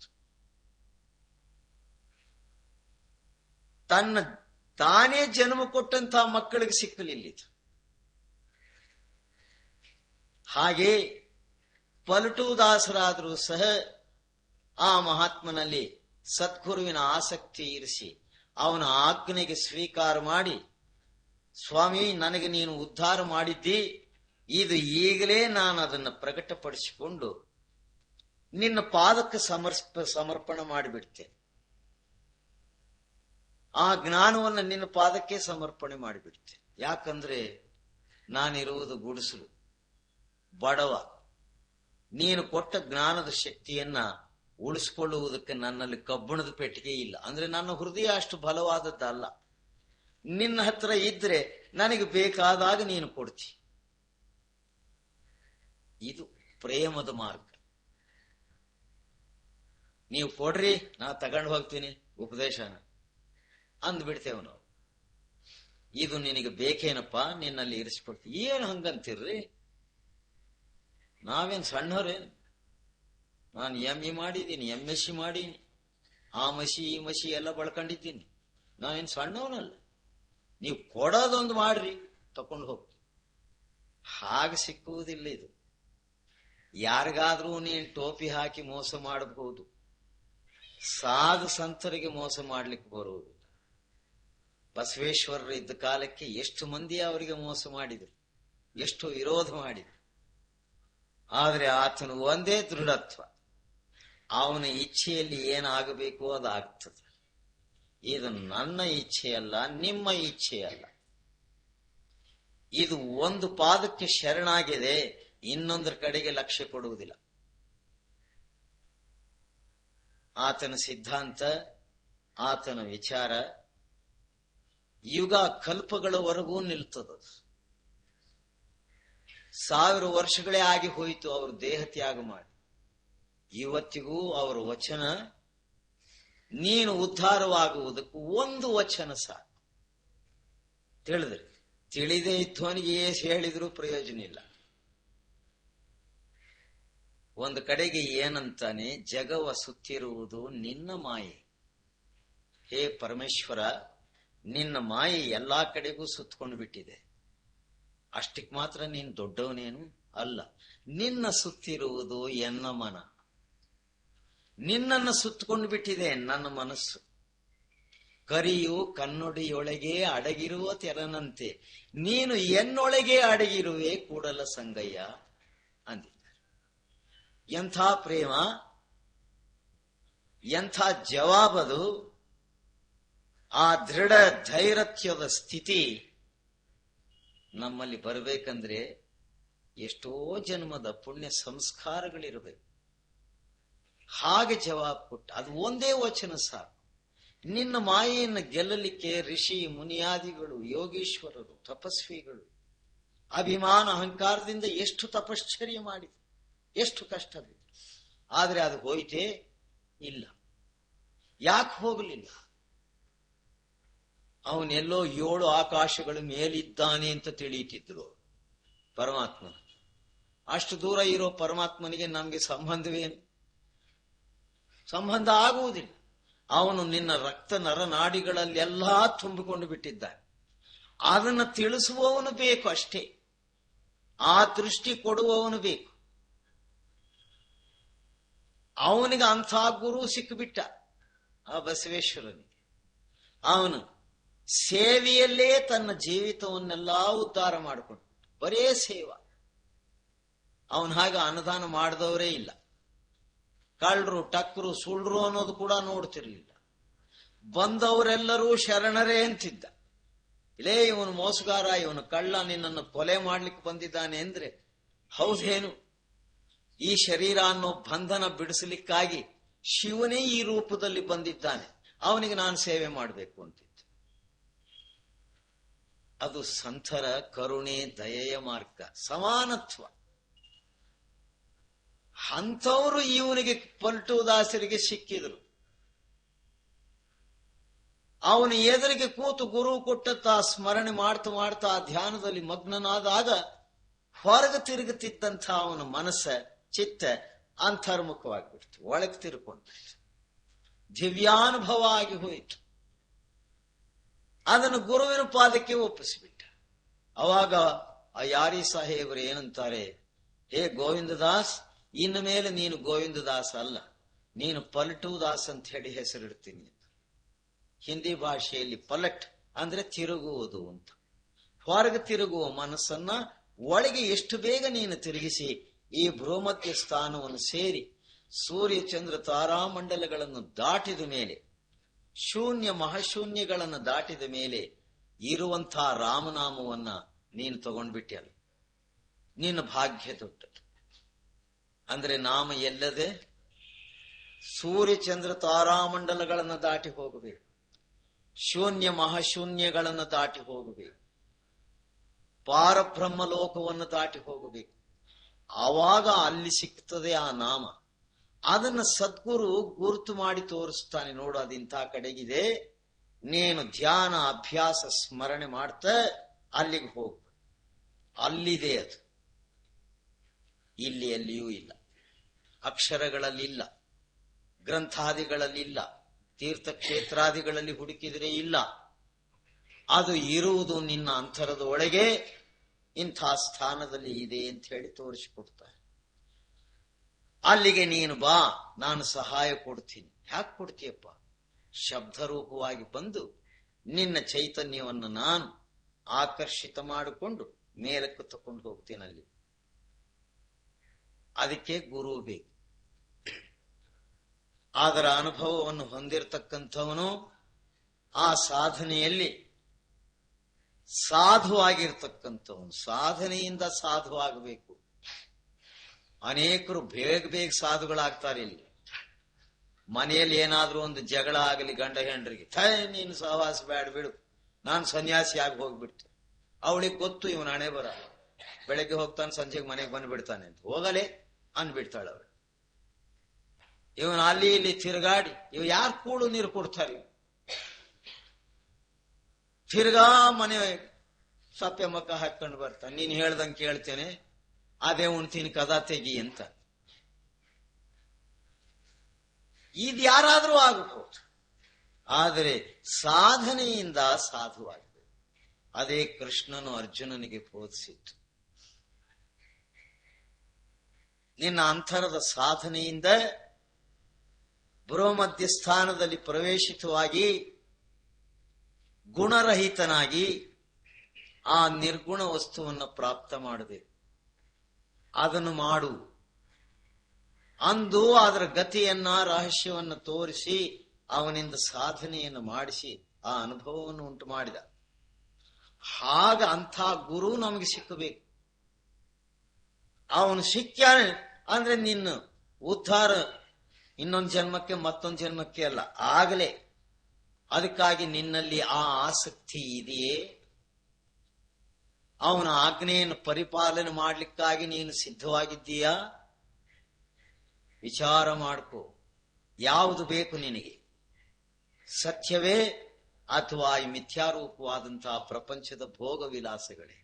ತಾನೇ ಜನ್ಮ ಕೊಟ್ಟಂತಹ ಮಕ್ಕಳಿಗೆ ಸಿಕ್ಕಲಿಲ್ಲಿತು. ಹಾಗೆ ಪಲಟುದಾಸರಾದರೂ ಸಹ ಆ ಮಹಾತ್ಮನಲ್ಲಿ ಸದ್ಗುರುವಿನ ಆಸಕ್ತಿ ಇರಿಸಿ ಅವನ ಆಜ್ಞೆಗೆ ಸ್ವೀಕಾರ ಮಾಡಿ, ಸ್ವಾಮಿ ನನಗೆ ನೀನು ಉದ್ಧಾರ ಮಾಡಿದ್ದಿ, ಇದು ಈಗಲೇ ನಾನು ಅದನ್ನು ಪ್ರಕಟಪಡಿಸಿಕೊಂಡು ನಿನ್ನ ಪಾದಕ್ಕೆ ಸಮರ್ಪಣೆ ಮಾಡಿಬಿಡ್ತೇನೆ. ಆ ಜ್ಞಾನವನ್ನು ನಿನ್ನ ಪಾದಕ್ಕೆ ಸಮರ್ಪಣೆ ಮಾಡಿಬಿಡ್ತೇನೆ. ಯಾಕಂದ್ರೆ ನಾನಿರುವುದು ಗುಡಿಸಲು, ಬಡವ. ನೀನು ಕೊಟ್ಟ ಜ್ಞಾನದ ಶಕ್ತಿಯನ್ನ ಉಳಿಸ್ಕೊಳ್ಳುವುದಕ್ಕೆ ನನ್ನಲ್ಲಿ ಕಬ್ಬಿಣದ ಪೆಟ್ಟಿಗೆ ಇಲ್ಲ. ಅಂದ್ರೆ ನನ್ನ ಹೃದಯ ಅಷ್ಟು ಬಲವಾದದ್ದಲ್ಲ. ನಿನ್ನ ಹತ್ರ ಇದ್ರೆ ನನಗೆ ಬೇಕಾದಾಗ ನೀನು ಕೊಡ್ತಿ. ಇದು ಪ್ರೇಮದ ಮಾರ್ಗ. ನೀವು ಕೊಡ್ರಿ, ನಾ ತಗೊಂಡು ಹೋಗ್ತೀನಿ ಉಪದೇಶನ ಅಂದ್ಬಿಡ್ತೇವೆ ನಾವು. ಇದು ನಿನಗೆ ಬೇಕೇನಪ್ಪ, ನಿನ್ನಲ್ಲಿ ಇರಿಸ್ಕೊಡ್ತೀವಿ. ಏನು ಹಂಗಂತಿರ್ರಿ? ನಾವೇನ್ ಸಣ್ಣವ್ರೇನು? ನಾನು ME ಮಾಡಿದ್ದೀನಿ, MSc ಮಾಡೀನಿ, ಆ ಮಸಿ ಈ ಮಸಿ ಎಲ್ಲ ಬಳಕೊಂಡಿದ್ದೀನಿ. ನಾವೇನು ಸಣ್ಣವನಲ್ಲ. ನೀವು ಕೊಡೋದೊಂದು ಮಾಡ್ರಿ, ತಕೊಂಡು ಹೋಗ್ತೀವಿ. ಹಾಗೆ ಸಿಕ್ಕುವುದಿಲ್ಲ ಇದು. ಯಾರಿಗಾದ್ರೂ ನೀನು ಟೋಪಿ ಹಾಕಿ ಮೋಸ ಮಾಡಬಹುದು, ಸಾಧು ಸಂತರಿಗೆ ಮೋಸ ಮಾಡ್ಲಿಕ್ಕೆ ಬರುವುದಿಲ್ಲ. ಬಸವೇಶ್ವರರು ಇದ್ದ ಕಾಲಕ್ಕೆ ಎಷ್ಟು ಮಂದಿ ಅವರಿಗೆ ಮೋಸ ಮಾಡಿದರು, ಎಷ್ಟು ವಿರೋಧ ಮಾಡಿದರು. ಆದ್ರೆ ಆತನು ಒಂದೇ ದೃಢತ್ವ, ಅವನ ಇಚ್ಛೆಯಲ್ಲಿ ಏನಾಗಬೇಕು ಅದಾಗ್ತದೆ. ಇದು ನನ್ನ ಇಚ್ಛೆಯಲ್ಲ, ನಿಮ್ಮ ಇಚ್ಛೆಯಲ್ಲ. ಇದು ಒಂದು ಪಾದಕ್ಕೆ ಶರಣಾಗಿದೆ, ಇನ್ನೊಂದರ ಕಡೆಗೆ ಲಕ್ಷ್ಯ ಕೊಡುವುದಿಲ್ಲ. ಆತನ ಸಿದ್ಧಾಂತ, ಆತನ ವಿಚಾರ ಯುಗ ಕಲ್ಪಗಳವರೆಗೂ ನಿಲ್ತದ. 1000 ವರ್ಷಗಳೇ ಆಗಿ ಹೋಯಿತು ಅವರು ದೇಹ ತ್ಯಾಗ ಮಾಡಿ. ಇವತ್ತಿಗೂ ಅವರ ವಚನ, ನೀನು ಉದ್ಧಾರವಾಗುವುದಕ್ಕೂ ಒಂದು ವಚನ ಸಾಕು. ತಿಳಿದ್ರಿ? ತಿಳಿದೇ ಇದ್ದವನಿಗೆ ಹೇಳಿದ್ರು ಪ್ರಯೋಜನ ಇಲ್ಲ. ಒಂದು ಕಡೆಗೆ ಏನಂತಾನೆ, ಜಗವ ಸುತ್ತಿರುವುದು ನಿನ್ನ ಮಾಯೆ. ಹೇ ಪರಮೇಶ್ವರ, ನಿನ್ನ ಮಾಯೆ ಎಲ್ಲಾ ಕಡೆಗೂ ಸುತ್ತಕೊಂಡು ಬಿಟ್ಟಿದೆ. ಅಷ್ಟಕ್ಕೆ ಮಾತ್ರ ನೀನು ದೊಡ್ಡವನೇನು ಅಲ್ಲ. ನಿನ್ನ ಸುತ್ತಿರುವುದು ಎನ್ನ ಮನ. ನಿನ್ನನ್ನು ಸುತ್ತಕೊಂಡು ಬಿಟ್ಟಿದೆ ನನ್ನ ಮನಸ್ಸು. ಕರಿಯು ಕನ್ನಡಿಯೊಳಗೆ ಅಡಗಿರುವ ತೆರನಂತೆ ನೀನು ಎನ್ನೊಳಗೆ ಅಡಗಿರುವೆ ಕೂಡಲ ಸಂಗಯ್ಯ ಅಂದಿದ್ದಾರೆ. ಎಂಥ ಪ್ರೇಮ, ಎಂಥ ಜವಾಬದು. ಆ ದೃಢ ಧೈರ್ಯದ ಸ್ಥಿತಿ ನಮ್ಮಲ್ಲಿ ಬರಬೇಕಂದ್ರೆ ಎಷ್ಟೋ ಜನ್ಮದ ಪುಣ್ಯ ಸಂಸ್ಕಾರಗಳಿರಬೇಕು. ಹಾಗೆ ಜವಾಬ್ ಕೊಟ್ಟ. ಅದು ಒಂದೇ ವಚನ ಸಾಕು. ನಿನ್ನ ಮಾಯೆಯನ್ನು ಗೆಲ್ಲಲಿಕ್ಕೆ ಋಷಿ ಮುನಿಯಾದಿಗಳು, ಯೋಗೀಶ್ವರರು, ತಪಸ್ವಿಗಳು ಅಭಿಮಾನ ಅಹಂಕಾರದಿಂದ ಎಷ್ಟು ತಪಶ್ಚರ್ಯ ಮಾಡಿದ್ರು, ಎಷ್ಟು ಕಷ್ಟ ಬಿತ್ತು. ಆದ್ರೆ ಅದು ಹೋಯ್ತೇ ಇಲ್ಲ. ಯಾಕೆ ಹೋಗಲಿಲ್ಲ? ಅವನೆಲ್ಲೋ 7 ಆಕಾಶಗಳ ಮೇಲಿದ್ದಾನೆ ಅಂತ ತಿಳಿಯುತ್ತಿದ್ರು ಪರಮಾತ್ಮ. ಅಷ್ಟು ದೂರ ಇರೋ ಪರಮಾತ್ಮನಿಗೆ ನಮ್ಗೆ ಸಂಬಂಧವೇನು? ಸಂಬಂಧ ಆಗುವುದಿಲ್ಲ. ಅವನು ನಿನ್ನ ರಕ್ತ ನರನಾಡಿಗಳಲ್ಲೆಲ್ಲಾ ತುಂಬಿಕೊಂಡು ಬಿಟ್ಟಿದ್ದಾನೆ. ಅದನ್ನು ತಿಳಿಸುವವನು ಬೇಕು ಅಷ್ಟೇ. ಆ ದೃಷ್ಟಿ ಕೊಡುವವನು ಬೇಕು. ಅವನಿಗೆ ಅಂಥ ಗುರು ಸಿಕ್ಕಿಬಿಟ್ಟ ಆ ಬಸವೇಶ್ವರನಿಗೆ. ಅವನು ಸೇವೆಯಲ್ಲೇ ತನ್ನ ಜೀವಿತವನ್ನೆಲ್ಲಾ ಉದ್ಧಾರ ಮಾಡಿಕೊಂಡು ಬರೇ ಸೇವಾ. ಅವನ ಹಾಗೆ ಅನುದಾನ ಮಾಡಿದವರೇ ಇಲ್ಲ. ಕಳ್ಳರು, ಟಕ್ಕರು, ಸುಳ್ರು ಅನ್ನೋದು ಕೂಡ ನೋಡ್ತಿರ್ಲಿಲ್ಲ. ಬಂದವರೆಲ್ಲರೂ ಶರಣರೇ ಅಂತಿದ್ದ. ಇಲ್ಲೇ ಇವನು ಮೋಸಗಾರ, ಇವನು ಕಳ್ಳ, ನಿನ್ನನ್ನು ಕೊಲೆ ಮಾಡ್ಲಿಕ್ಕೆ ಬಂದಿದ್ದಾನೆ ಅಂದ್ರೆ ಹೌದೇನು? ಈ ಶರೀರ ಅನ್ನೋ ಬಂಧನ ಬಿಡಿಸಲಿಕ್ಕಾಗಿ ಶಿವನೇ ಈ ರೂಪದಲ್ಲಿ ಬಂದಿದ್ದಾನೆ, ಅವನಿಗೆ ನಾನು ಸೇವೆ ಮಾಡಬೇಕು ಅಂತಿದ್ದ. ಅದು ಸಂತರ ಕರುಣೆ ದಯೆಯ ಮಾರ್ಗ, ಸಮಾನತ್ವ. ಅಂಥವರು ಇವನಿಗೆ ಪಲ್ಟುದಾಸರಿಗೆ ಸಿಕ್ಕಿದ್ರು. ಅವನು ಎದುರಿಗೆ ಕೂತು ಗುರು ಕೊಟ್ಟಂತ ಸ್ಮರಣೆ ಮಾಡ್ತಾ ಮಾಡ್ತಾ ಆ ಧ್ಯಾನದಲ್ಲಿ ಮಗ್ನನಾದಾಗ ಹೊರಗೆ ತಿರುಗುತ್ತಿದ್ದಂಥ ಅವನ ಮನಸ್ಸ ಚಿತ್ತ ಅಂತರ್ಮುಖವಾಗಿಬಿಡ್ತು, ಒಳಗೆ ತಿರುಕೊಂಡ್ಬಿಡ್ತು, ದಿವ್ಯಾನುಭವ ಆಗಿ ಹೋಯಿತು. ಅದನ್ನು ಗುರುವಿನ ಪಾದಕ್ಕೆ ಒಪ್ಪಿಸಿಬಿಟ್ಟ. ಅವಾಗ ಆ ಯಾರಿ ಸಾಹೇಬರು ಏನಂತಾರೆ, ಹೇ ಗೋವಿಂದದಾಸ್, ಇನ್ನು ಮೇಲೆ ನೀನು ಗೋವಿಂದದಾಸ್ ಅಲ್ಲ, ನೀನು ಪಲ್ಟುದಾಸ್ ಅಂತ ಹೇಳಿ ಹೆಸರಿಡ್ತೀನಿ. ಹಿಂದಿ ಭಾಷೆಯಲ್ಲಿ ಪಲಟ್ ಅಂದ್ರೆ ತಿರುಗುವುದು ಅಂತ. ಹೊರಗೆ ತಿರುಗುವ ಮನಸ್ಸನ್ನ ಒಳಗೆ ಎಷ್ಟು ಬೇಗ ನೀನು ತಿರುಗಿಸಿ ಈ ಭ್ರೂಮಧ್ಯ ಸ್ಥಾನವನ್ನು ಸೇರಿ ಸೂರ್ಯ ಚಂದ್ರ ತಾರಾಮಂಡಲಗಳನ್ನು ದಾಟಿದ ಮೇಲೆ, ಶೂನ್ಯ ಮಹಾಶೂನ್ಯಗಳನ್ನು ದಾಟಿದ ಮೇಲೆ ಇರುವಂತಹ ರಾಮನಾಮವನ್ನ ನೀನು ತಗೊಂಡ್ಬಿಟ್ಟಿಯಲ್ಲ, ನಿನ್ನ ಭಾಗ್ಯ ದೊಡ್ಡದು. ಅಂದ್ರೆ ನಾಮ ಎಲ್ಲದೆ ಸೂರ್ಯ ಚಂದ್ರ ತಾರಾಮಂಡಲಗಳನ್ನು ದಾಟಿ ಹೋಗಬೇಕು, ಶೂನ್ಯ ಮಹಾಶೂನ್ಯಗಳನ್ನು ದಾಟಿ ಹೋಗಬೇಕು, ಪಾರಬ್ರಹ್ಮ ಲೋಕವನ್ನು ದಾಟಿ ಹೋಗಬೇಕು. ಆವಾಗ ಅಲ್ಲಿ ಸಿಗ್ತದೆ ಆ ನಾಮ. ಅದನ್ನ ಸದ್ಗುರು ಗುರುತು ಮಾಡಿ ತೋರಿಸ್ತಾನೆ. ನೋಡು, ಅದಿಂಥ ಕಡೆಗಿದೆ, ನೀನು ಧ್ಯಾನ ಅಭ್ಯಾಸ ಸ್ಮರಣೆ ಮಾಡ್ತಾ ಅಲ್ಲಿಗೆ ಹೋಗು. ಅಲ್ಲಿದೆ ಅದು, ಇಲ್ಲಿ ಎಲ್ಲಿಯೂ ಇಲ್ಲ. ಅಕ್ಷರಗಳಲ್ಲಿಲ್ಲ, ಗ್ರಂಥಾದಿಗಳಲ್ಲಿಲ್ಲ, ತೀರ್ಥಕ್ಷೇತ್ರಾದಿಗಳಲ್ಲಿ ಹುಡುಕಿದರೆ ಇಲ್ಲ. ಅದು ಇರುವುದು ನಿನ್ನ ಅಂತರದ ಒಳಗೆ ಇಂಥ ಸ್ಥಾನದಲ್ಲಿ ಇದೆ ಅಂತ ಹೇಳಿ ತೋರಿಸಿಕೊಡ್ತಾರೆ. ಅಲ್ಲಿಗೆ ನೀನು ಬಾ, ನಾನು ಸಹಾಯ ಕೊಡ್ತೀನಿ. ಯಾಕೆ ಕೊಡ್ತೀಯಪ್ಪ? ಶಬ್ದರೂಪವಾಗಿ ಬಂದು ನಿನ್ನ ಚೈತನ್ಯವನ್ನು ನಾನು ಆಕರ್ಷಿತ ಮಾಡಿಕೊಂಡು ಮೇಲಕ್ಕೆ ತಕೊಂಡು ಹೋಗ್ತೀನಿ. ಅಲ್ಲಿ ಅದಕ್ಕೆ ಗುರು ಬೇಕು. ಅದರ ಅನುಭವವನ್ನು ಹೊಂದಿರತಕ್ಕಂಥವನು ಆ ಸಾಧನೆಯಲ್ಲಿ ಸಾಧುವಾಗಿರ್ತಕ್ಕಂಥವನು. ಸಾಧನೆಯಿಂದ ಸಾಧು ಆಗಬೇಕು. ಅನೇಕರು ಬೇಗ ಬೇಗ ಸಾಧುಗಳಾಗ್ತಾರೆ. ಇಲ್ಲಿ ಮನೆಯಲ್ಲಿ ಏನಾದ್ರೂ ಒಂದು ಜಗಳ ಆಗಲಿ ಗಂಡ ಹೆಂಡ್ರಿಗೆ, ನೀನು ಸಹವಾಸ ಬೇಡ ಬಿಡು, ನಾನು ಸನ್ಯಾಸಿ ಆಗಿ ಹೋಗ್ಬಿಡ್ತೇನೆ. ಅವಳಿಗೆ ಗೊತ್ತು ಇವನ ಹಣೆ ಬರ, ಬೆಳಗ್ಗೆ ಹೋಗ್ತಾನೆ ಸಂಜೆಗೆ ಮನೆಗೆ ಬಂದ್ಬಿಡ್ತಾನೆ ಅಂತ. ಹೋಗಲೇ ಅಂದ್ಬಿಡ್ತಾಳ ಅವಳು. ಇವನು ಅಲ್ಲಿ ಇಲ್ಲಿ ತಿರುಗಾಡಿ, ಇವ್ ಯಾರು ಕೂಳು ನೀರು ಕೊಡ್ತಾರೆ? ತಿರ್ಗಾ ಮನೆ ಸಪ್ಪೆ ಮಕ್ಕ ಹಾಕೊಂಡು ಬರ್ತಾನೆ. ನೀನ್ ಹೇಳ್ದಂಗೆ ಕೇಳ್ತೇನೆ, ಅದೇ ಉಣ್ತೀನಿ, ಕದ ತೆಗಿ ಅಂತ. ಇದು ಯಾರಾದ್ರೂ ಆಗಬಹುದು, ಆದರೆ ಸಾಧನೆಯಿಂದ ಸಾಧುವಾಗಬೇಕು. ಅದೇ ಕೃಷ್ಣನು ಅರ್ಜುನನಿಗೆ ಬೋಧಿಸಿತ್ತು. ನಿನ್ನ ಅಂತರದ ಸಾಧನೆಯಿಂದ ಬೃಹಮಧ್ಯ ಸ್ಥಾನದಲ್ಲಿ ಪ್ರವೇಶಿತವಾಗಿ ಗುಣರಹಿತನಾಗಿ ಆ ನಿರ್ಗುಣ ವಸ್ತುವನ್ನು ಪ್ರಾಪ್ತ ಮಾಡಬೇಕು. ಅದನ್ನು ಮಾಡು ಅಂದು ಅದರ ಗತಿಯನ್ನ ರಹಸ್ಯವನ್ನ ತೋರಿಸಿ ಅವನಿಂದ ಸಾಧನೆಯನ್ನು ಮಾಡಿಸಿ ಆ ಅನುಭವವನ್ನು ಉಂಟು ಮಾಡಿದ. ಆಗ ಅಂಥ ಗುರು ನಮಗೆ ಸಿಕ್ಕಬೇಕು. ಅವನು ಸಿಕ್ಕಾನೆ ಅಂದ್ರೆ ನಿನ್ನ ಉದ್ಧಾರ ಇನ್ನೊಂದು ಜನ್ಮಕ್ಕೆ ಮತ್ತೊಂದು ಜನ್ಮಕ್ಕೆ ಅಲ್ಲ, ಆಗಲೇ. ಅದಕ್ಕಾಗಿ ನಿನ್ನಲ್ಲಿ ಆ ಆಸಕ್ತಿ ಇದೆಯೇ? ಅವನ ಆಜ್ಞೆಯನ್ನು ಪರಿಪಾಲನೆ ಮಾಡಲಿಕ್ಕಾಗಿ ನೀನು ಸಿದ್ಧವಾಗಿದ್ದೀಯಾ? ವಿಚಾರ ಮಾಡ್ಕೋ. ಯಾವುದು ಬೇಕು ನಿನಗೆ? ಸತ್ಯವೇ ಅಥವಾ ಈ ಮಿಥ್ಯಾರೂಪವಾದಂತಹ ಪ್ರಪಂಚದ ಭೋಗ ವಿಲಾಸಗಳೇ?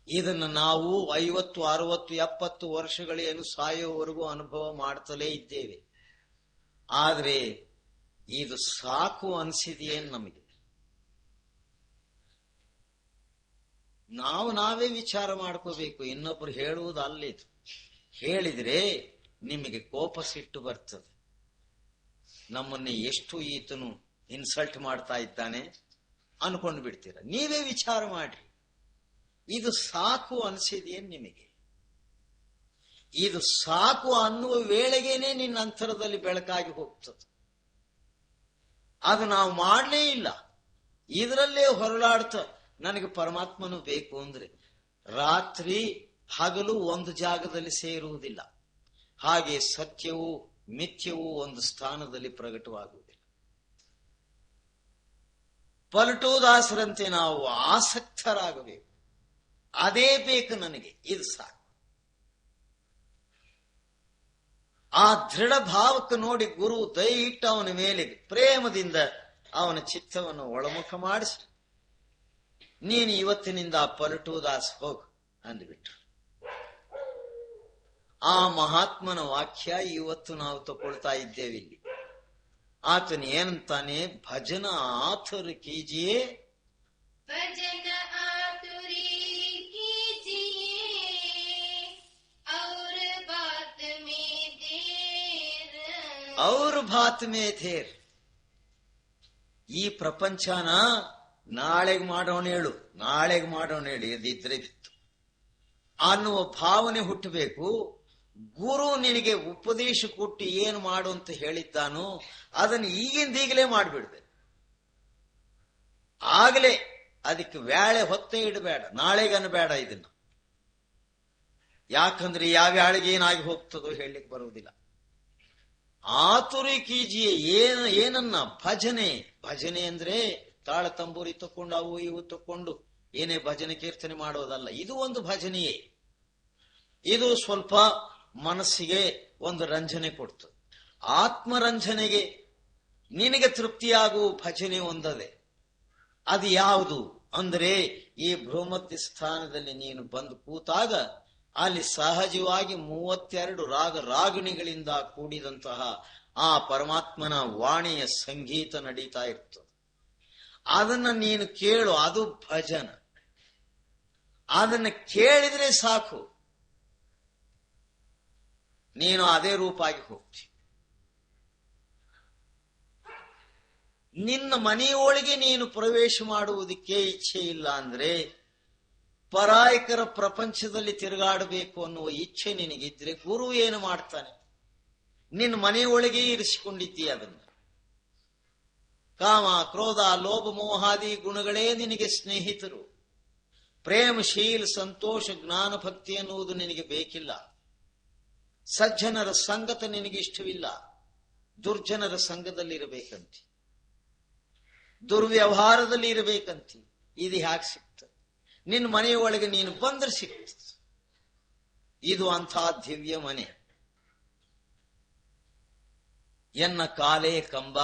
ಇದನ್ನು ನಾವು 50, 60, 70 ವರ್ಷಗಳೇನು ಸಾಯೋವರೆಗೂ ಅನುಭವ ಮಾಡ್ತಲೇ ಇದ್ದೇವೆ. ಆದ್ರೆ ಇದು ಸಾಕು ಅನಿಸಿದೆಯೇನು ನಮಗೆ? ನಾವೇ ವಿಚಾರ ಮಾಡ್ಕೋಬೇಕು. ಇನ್ನೊಬ್ರು ಹೇಳುವುದು ಅಲ್ಲಿದು. ಹೇಳಿದ್ರೆ ನಿಮಗೆ ಕೋಪ ಸಿಟ್ಟು ಬರ್ತದೆ. ನಮ್ಮನ್ನೇ ಎಷ್ಟು ಈತನು ಇನ್ಸಲ್ಟ್ ಮಾಡ್ತಾ ಇದ್ದಾನೆ ಅನ್ಕೊಂಡು ಬಿಡ್ತೀರ. ನೀವೇ ವಿಚಾರ ಮಾಡ್ರಿ. ಇದು ಸಾಕು ಅನಿಸಿದೆಯೇನು ನಿಮಗೆ? ಇದು ಸಾಕು ಅನ್ನುವ ವೇಳೆಗೇನೆ ನಿನ್ನ ಅಂತರದಲ್ಲಿ ಬೆಳಕಾಗಿ ಹೋಗ್ತದೆ. ಅದು ನಾವು ಮಾಡಲೇ ಇಲ್ಲ. ಇದರಲ್ಲೇ ಹೊರಳಾಡ್ತ ನನಗೆ ಪರಮಾತ್ಮನು ಬೇಕು ಅಂದ್ರೆ ರಾತ್ರಿ ಹಗಲು ಒಂದು ಜಾಗದಲ್ಲಿ ಸೇರುವುದಿಲ್ಲ. ಹಾಗೆ ಸತ್ಯವೂ ಮಿಥ್ಯವೂ ಒಂದು ಸ್ಥಾನದಲ್ಲಿ ಪ್ರಕಟವಾಗುವುದಿಲ್ಲ. ಪಲಟೋದಾಸರಂತೆ ನಾವು ಆಸಕ್ತರಾಗಬೇಕು. ಅದೇ ಬೇಕು ನನಗೆ, ಇದು ಸಾಕು. ಆ ದೃಢ ಭಾವಕ್ಕೆ ನೋಡಿ ಗುರು ದಯವಿಟ್ಟು ಅವನ ಮೇಲೆ ಪ್ರೇಮದಿಂದ ಅವನ ಚಿತ್ತವನ್ನು ಒಳಮುಖ ಮಾಡಿಸಿ, ನೀನು ಇವತ್ತಿನಿಂದ ಪಲಟೋದಾಸ್ ಹೋಗು ಅಂದ್ಬಿಟ್ರು. ಆ ಮಹಾತ್ಮನ ವಾಕ್ಯ ಇವತ್ತು ನಾವು ತಗೊಳ್ತಾ ಇದ್ದೇವೆ ಇಲ್ಲಿ. ಆತನು ಏನಂತಾನೆ? ಭಜನ ಆತುರ ಕೀಜಿಯೇ, ಭಜನ ಆತುರಿ ಕೀಜಿಯೇ, ಔರ್ ಬಾತ್ ಮೇ ದೇರ್, ಔರ್ ಬಾತ್ ಮೇ ದೇರ್. ಈ ಪ್ರಪಂಚನ ನಾಳೆಗೆ ಮಾಡೋಣ ಹೇಳು, ನಾಳೆಗೆ ಮಾಡೋಣ ಹೇಳಿ, ಇದಿದ್ರೆ ಬಿತ್ತು ಅನ್ನುವ ಭಾವನೆ ಹುಟ್ಟಬೇಕು. ಗುರು ನಿನಗೆ ಉಪದೇಶ ಕೊಟ್ಟು ಏನು ಮಾಡು ಅಂತ ಹೇಳಿದ್ದಾನೋ ಅದನ್ನು ಈಗಿಂದೀಗಲೇ ಮಾಡಿಬಿಡ್ದೆ. ಆಗಲೇ ಅದಕ್ಕೆ ವ್ಯಾಳೆ ಹೊತ್ತೇ ಇಡಬೇಡ, ನಾಳೆಗನ್ನಬೇಡ ಇದನ್ನ. ಯಾಕಂದ್ರೆ ಯಾವ ವ್ಯಾಳೆಗೆ ಏನಾಗಿ ಹೋಗ್ತದೋ ಹೇಳಲಿಕ್ಕೆ ಬರುವುದಿಲ್ಲ. ಆತುರಿ ಕೀಜಿಯೇ, ಏನನ್ನ? ಭಜನೆ. ಭಜನೆ ಅಂದ್ರೆ ತಾಳ ತಂಬೂರಿ ತಕೊಂಡು ಅವು ಇವು ತಕೊಂಡು ಏನೇ ಭಜನೆ ಕೀರ್ತನೆ ಮಾಡೋದಲ್ಲ. ಇದು ಒಂದು ಭಜನೆಯೇ. ಇದು ಸ್ವಲ್ಪ ಮನಸ್ಸಿಗೆ ಒಂದು ರಂಜನೆ ಕೊಡ್ತು. ಆತ್ಮರಂಜನೆಗೆ ನಿನಗೆ ತೃಪ್ತಿಯಾಗುವ ಭಜನೆ ಒಂದದೆ. ಅದು ಯಾವುದು ಅಂದ್ರೆ ಈ ಬೃಹಮಧ್ಯ ಸ್ಥಾನದಲ್ಲಿ ನೀನು ಬಂದು ಕೂತಾಗ ಅಲ್ಲಿ ಸಹಜವಾಗಿ 32 ರಾಗಿಣಿಗಳಿಂದ ಕೂಡಿದಂತಹ ಆ ಪರಮಾತ್ಮನ ವಾಣಿಯ ಸಂಗೀತ ನಡೀತಾ ಇರ್ತದೆ. ಅದನ್ನ ನೀನು ಕೇಳು, ಅದು ಭಜನ. ಅದನ್ನ ಕೇಳಿದ್ರೆ ಸಾಕು, ನೀನು ಅದೇ ರೂಪಾಗಿ ಹೋಗ್ತಿ. ನಿನ್ನ ಮನೆಯೊಳಗೆ ನೀನು ಪ್ರವೇಶ ಮಾಡುವುದಕ್ಕೆ ಇಚ್ಛೆ ಇಲ್ಲ ಅಂದ್ರೆ, ಪರಾಯಕರ ಪ್ರಪಂಚದಲ್ಲಿ ತಿರುಗಾಡಬೇಕು ಅನ್ನುವ ಇಚ್ಛೆ ನಿನಗಿದ್ರೆ ಗುರು ಏನು ಮಾಡ್ತಾನೆ? ನಿನ್ನ ಮನೆಯೊಳಗೆ ಇರಿಸಿಕೊಂಡಿದ್ದೀಯ. ಅದನ್ನ ಕಾಮ, ಕ್ರೋಧ, ಲೋಭ, ಮೋಹಾದಿ ಗುಣಗಳೇ ನಿನಗೆ ಸ್ನೇಹಿತರು. ಪ್ರೇಮಶೀಲ, ಸಂತೋಷ, ಜ್ಞಾನ, ಭಕ್ತಿ ಎನ್ನುವುದು ನಿನಗೆ ಬೇಕಿಲ್ಲ. ಸಜ್ಜನರ ಸಂಗತ ನಿನಗೆ ಇಷ್ಟವಿಲ್ಲ. ದುರ್ಜನರ ಸಂಘದಲ್ಲಿ ಇರಬೇಕಂತಿ, ದುರ್ವ್ಯವಹಾರದಲ್ಲಿ ಇರಬೇಕಂತಿ. ಇದು ಹ್ಯಾಕ್ ಸಿಕ್ತ? ನಿನ್ನ ಮನೆಯೊಳಗೆ ನೀನು ಬಂದ್ರೆ ಸಿಕ್ತ. ಇದು ಅಂಥ ದಿವ್ಯ ಮನೆ. ಎನ್ನ ಕಾಲೇ ಕಂಬ,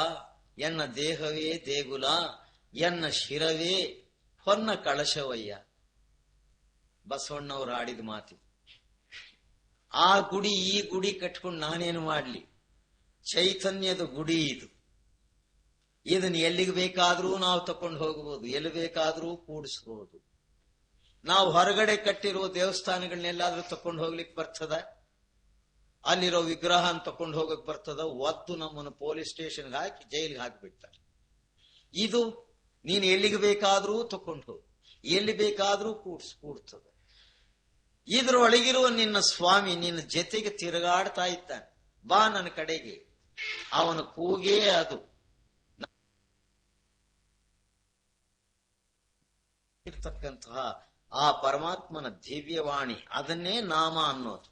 ಎನ್ನ ದೇಹವೇ ದೇಗುಲ, ಎನ್ನ ಶಿರವೇ ಹೊನ್ನ ಕಳಶವಯ್ಯ. ಬಸವಣ್ಣವರು ಆಡಿದ ಮಾತು. ಆ ಗುಡಿ ಈ ಗುಡಿ ಕಟ್ಕೊಂಡು ನಾನೇನು ಮಾಡ್ಲಿ? ಚೈತನ್ಯದ ಗುಡಿ ಇದು. ಇದನ್ನು ಎಲ್ಲಿಗೆ ಬೇಕಾದ್ರೂ ನಾವು ತಕೊಂಡು ಹೋಗಬಹುದು, ಎಲ್ಲಿ ಬೇಕಾದ್ರೂ ಕೂಡಿಸಬಹುದು. ನಾವು ಹೊರಗಡೆ ಕಟ್ಟಿರುವ ದೇವಸ್ಥಾನಗಳನ್ನೆಲ್ಲಾದ್ರೂ ತಕೊಂಡು ಹೋಗ್ಲಿಕ್ಕೆ ಬರ್ತದ? ಅಲ್ಲಿರೋ ವಿಗ್ರಹ ತಕೊಂಡು ಹೋಗಕ್ ಬರ್ತದ, ಒತ್ತು ನಮ್ಮನ್ನು ಪೊಲೀಸ್ ಸ್ಟೇಷನ್ಗೆ ಹಾಕಿ ಜೈಲಿಗೆ ಹಾಕಿಬಿಡ್ತಾರೆ. ಇದು ನೀನು ಎಲ್ಲಿಗೆ ಬೇಕಾದ್ರೂ ತಕೊಂಡು ಹೋಗು, ಎಲ್ಲಿ ಬೇಕಾದ್ರೂ ಕೂಡ್ತದೆ. ಇದ್ರೊಳಗಿರುವ ನಿನ್ನ ಸ್ವಾಮಿ ನಿನ್ನ ಜೊತೆಗೆ ತಿರುಗಾಡ್ತಾ ಇದ್ದಾನೆ, ಬಾ ನನ್ನ ಕಡೆಗೆ. ಅವನ ಕೂಗೇ ಅದು ಇರ್ತಕ್ಕಂತಹ ಆ ಪರಮಾತ್ಮನ ದಿವ್ಯವಾಣಿ, ಅದನ್ನೇ ನಾಮ ಅನ್ನೋದು.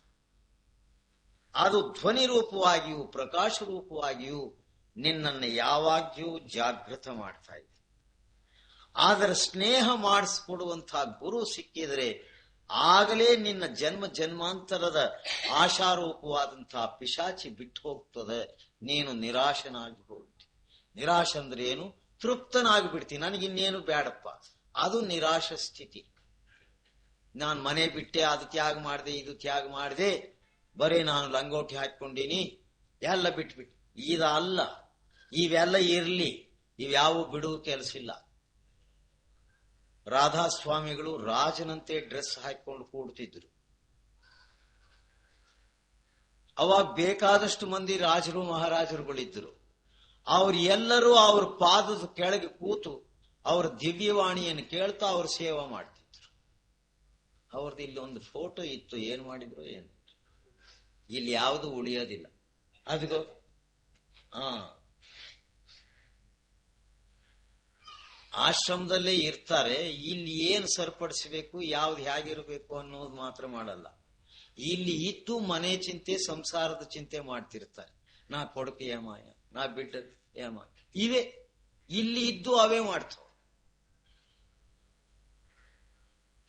ಅದು ಧ್ವನಿ ರೂಪವಾಗಿಯೂ ಪ್ರಕಾಶ ರೂಪವಾಗಿಯೂ ನಿನ್ನನ್ನು ಯಾವಾಗ್ಯೂ ಜಾಗೃತ ಮಾಡ್ತಾ ಇದೆ. ಆದರೆ ಸ್ನೇಹ ಮಾಡಿಸ್ಕೊಡುವಂತಹ ಗುರು ಸಿಕ್ಕಿದರೆ ಆಗಲೇ ನಿನ್ನ ಜನ್ಮ ಜನ್ಮಾಂತರದ ಆಶಾರೂಪವಾದಂತಹ ಪಿಶಾಚಿ ಬಿಟ್ಟು ಹೋಗ್ತದೆ. ನೀನು ನಿರಾಶನಾಗಿ ಹೋಗ್ತಿ. ನಿರಾಶ ಅಂದ್ರೆ ಏನು? ತೃಪ್ತನಾಗಿ ಬಿಡ್ತೀನಿ, ನನಗಿನ್ನೇನು ಬೇಡಪ್ಪ. ಅದು ನಿರಾಶ ಸ್ಥಿತಿ. ನಾನು ಮನೆ ಬಿಟ್ಟೆ, ಅದು ತ್ಯಾಗ ಮಾಡಿದೆ, ಇದು ತ್ಯಾಗ ಮಾಡಿದೆ, ಬರೀ ನಾನು ಲಂಗೋಟಿ ಹಾಕೊಂಡೀನಿ, ಎಲ್ಲ ಬಿಟ್ಬಿಟ್ಟು. ಇದಲ್ಲ, ಇವೆಲ್ಲ ಇರ್ಲಿ, ಇವ್ಯಾವು ಬಿಡುವ ಕೆಲಸ ಇಲ್ಲ. ರಾಧಾಸ್ವಾಮಿಗಳು ರಾಜನಂತೆ ಡ್ರೆಸ್ ಹಾಕೊಂಡು ಕೂಡ್ತಿದ್ರು. ಅವಾಗ ಬೇಕಾದಷ್ಟು ಮಂದಿ ರಾಜರು ಮಹಾರಾಜರುಗಳಿದ್ರು. ಅವ್ರು ಎಲ್ಲರೂ ಅವ್ರ ಪಾದದ ಕೆಳಗೆ ಕೂತು ಅವ್ರ ದಿವ್ಯವಾಣಿಯನ್ನು ಕೇಳ್ತಾ ಅವ್ರ ಸೇವಾ ಮಾಡ್ತಿದ್ರು. ಅವ್ರದ್ದು ಇಲ್ಲಿ ಒಂದು ಫೋಟೋ ಇತ್ತು, ಏನ್ ಮಾಡಿದ್ರು ಏನು, ಇಲ್ಲಿ ಯಾವುದು ಉಳಿಯೋದಿಲ್ಲ. ಅದಕ್ಕೂ ಆಶ್ರಮದಲ್ಲೇ ಇರ್ತಾರೆ. ಇಲ್ಲಿ ಏನ್ ಸರಿಪಡಿಸಬೇಕು, ಯಾವ್ದು ಹೇಗಿರ್ಬೇಕು ಅನ್ನೋದು ಮಾತ್ರ ಮಾಡಲ್ಲ. ಇಲ್ಲಿ ಇದ್ದು ಮನೆ ಚಿಂತೆ ಸಂಸಾರದ ಚಿಂತೆ ಮಾಡ್ತಿರ್ತಾರೆ. ನಾ ಕೊಡಕೆ ಏಮಾಯ, ನಾ ಬಿಟ್ಟ ಏಮಾಯ, ಇವೇ ಇಲ್ಲಿ ಇದ್ದು ಅವೇ ಮಾಡ್ತಾವ.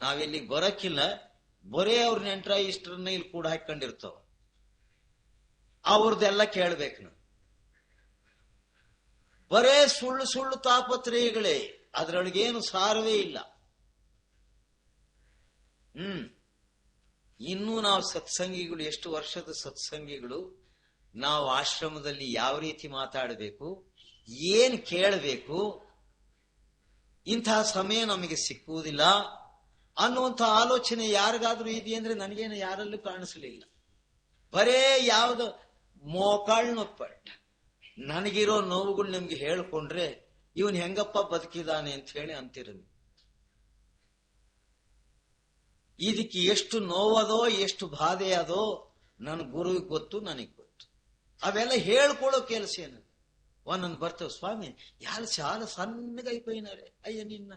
ನಾವಿಲ್ಲಿ ಬರಕ್ಕಿಲ್ಲ, ಬರೇ ಅವ್ರ ನೆಂಟ್ರ ಇಷ್ಟರನ್ನ ಇಲ್ಲಿ ಕೂಡ ಹಾಕೊಂಡಿರ್ತಾವ. ಅವ್ರದ್ದೆಲ್ಲ ಕೇಳ್ಬೇಕು ನಾವು. ಬರೇ ಸುಳ್ಳು ಸುಳ್ಳು ತಾಪತ್ರಯಗಳೇ, ಅದರೊಳಗೇನು ಸಾರವೇ ಇಲ್ಲ. ಇನ್ನೂ ನಾವು ಸತ್ಸಂಗಿಗಳು, ಎಷ್ಟು ವರ್ಷದ ಸತ್ಸಂಗಿಗಳು, ನಾವು ಆಶ್ರಮದಲ್ಲಿ ಯಾವ ರೀತಿ ಮಾತಾಡಬೇಕು, ಏನ್ ಕೇಳಬೇಕು, ಇಂತಹ ಸಮಯ ನಮಗೆ ಸಿಕ್ಕುವುದಿಲ್ಲ ಅನ್ನುವಂಥ ಆಲೋಚನೆ ಯಾರಿಗಾದ್ರೂ ಇದೆಯಂದ್ರೆ ನನಗೇನು ಯಾರಲ್ಲೂ ಕಾಣಿಸಲಿಲ್ಲ. ಬರೇ ಯಾವ್ದು ಮೋಕಾಳ್ನೊಪ್ಪಟ್ಟ ನನಗಿರೋ ನೋವುಗಳು ನಿಮ್ಗೆ ಹೇಳ್ಕೊಂಡ್ರೆ ಇವನ್ ಹೆಂಗಪ್ಪ ಬದುಕಿದಾನೆ ಅಂತ ಹೇಳಿ ಅಂತೀರ. ಇದಕ್ಕೆ ಎಷ್ಟು ನೋವದೋ ಎಷ್ಟು ಬಾಧೆ ಅದೋ ನನ್ನ ಗುರುವಿಗೆ ಗೊತ್ತು, ನನಗೆ ಗೊತ್ತು. ಅವೆಲ್ಲ ಹೇಳ್ಕೊಳ್ಳೋ ಕೆಲಸ ಏನು. ಒಂದೊಂದು ಬರ್ತೇವೆ, ಸ್ವಾಮಿ ಯಾರು ಸಾಲ ಸಣ್ಣಗೈಪೈನಾರೆ, ಅಯ್ಯ ನಿನ್ನ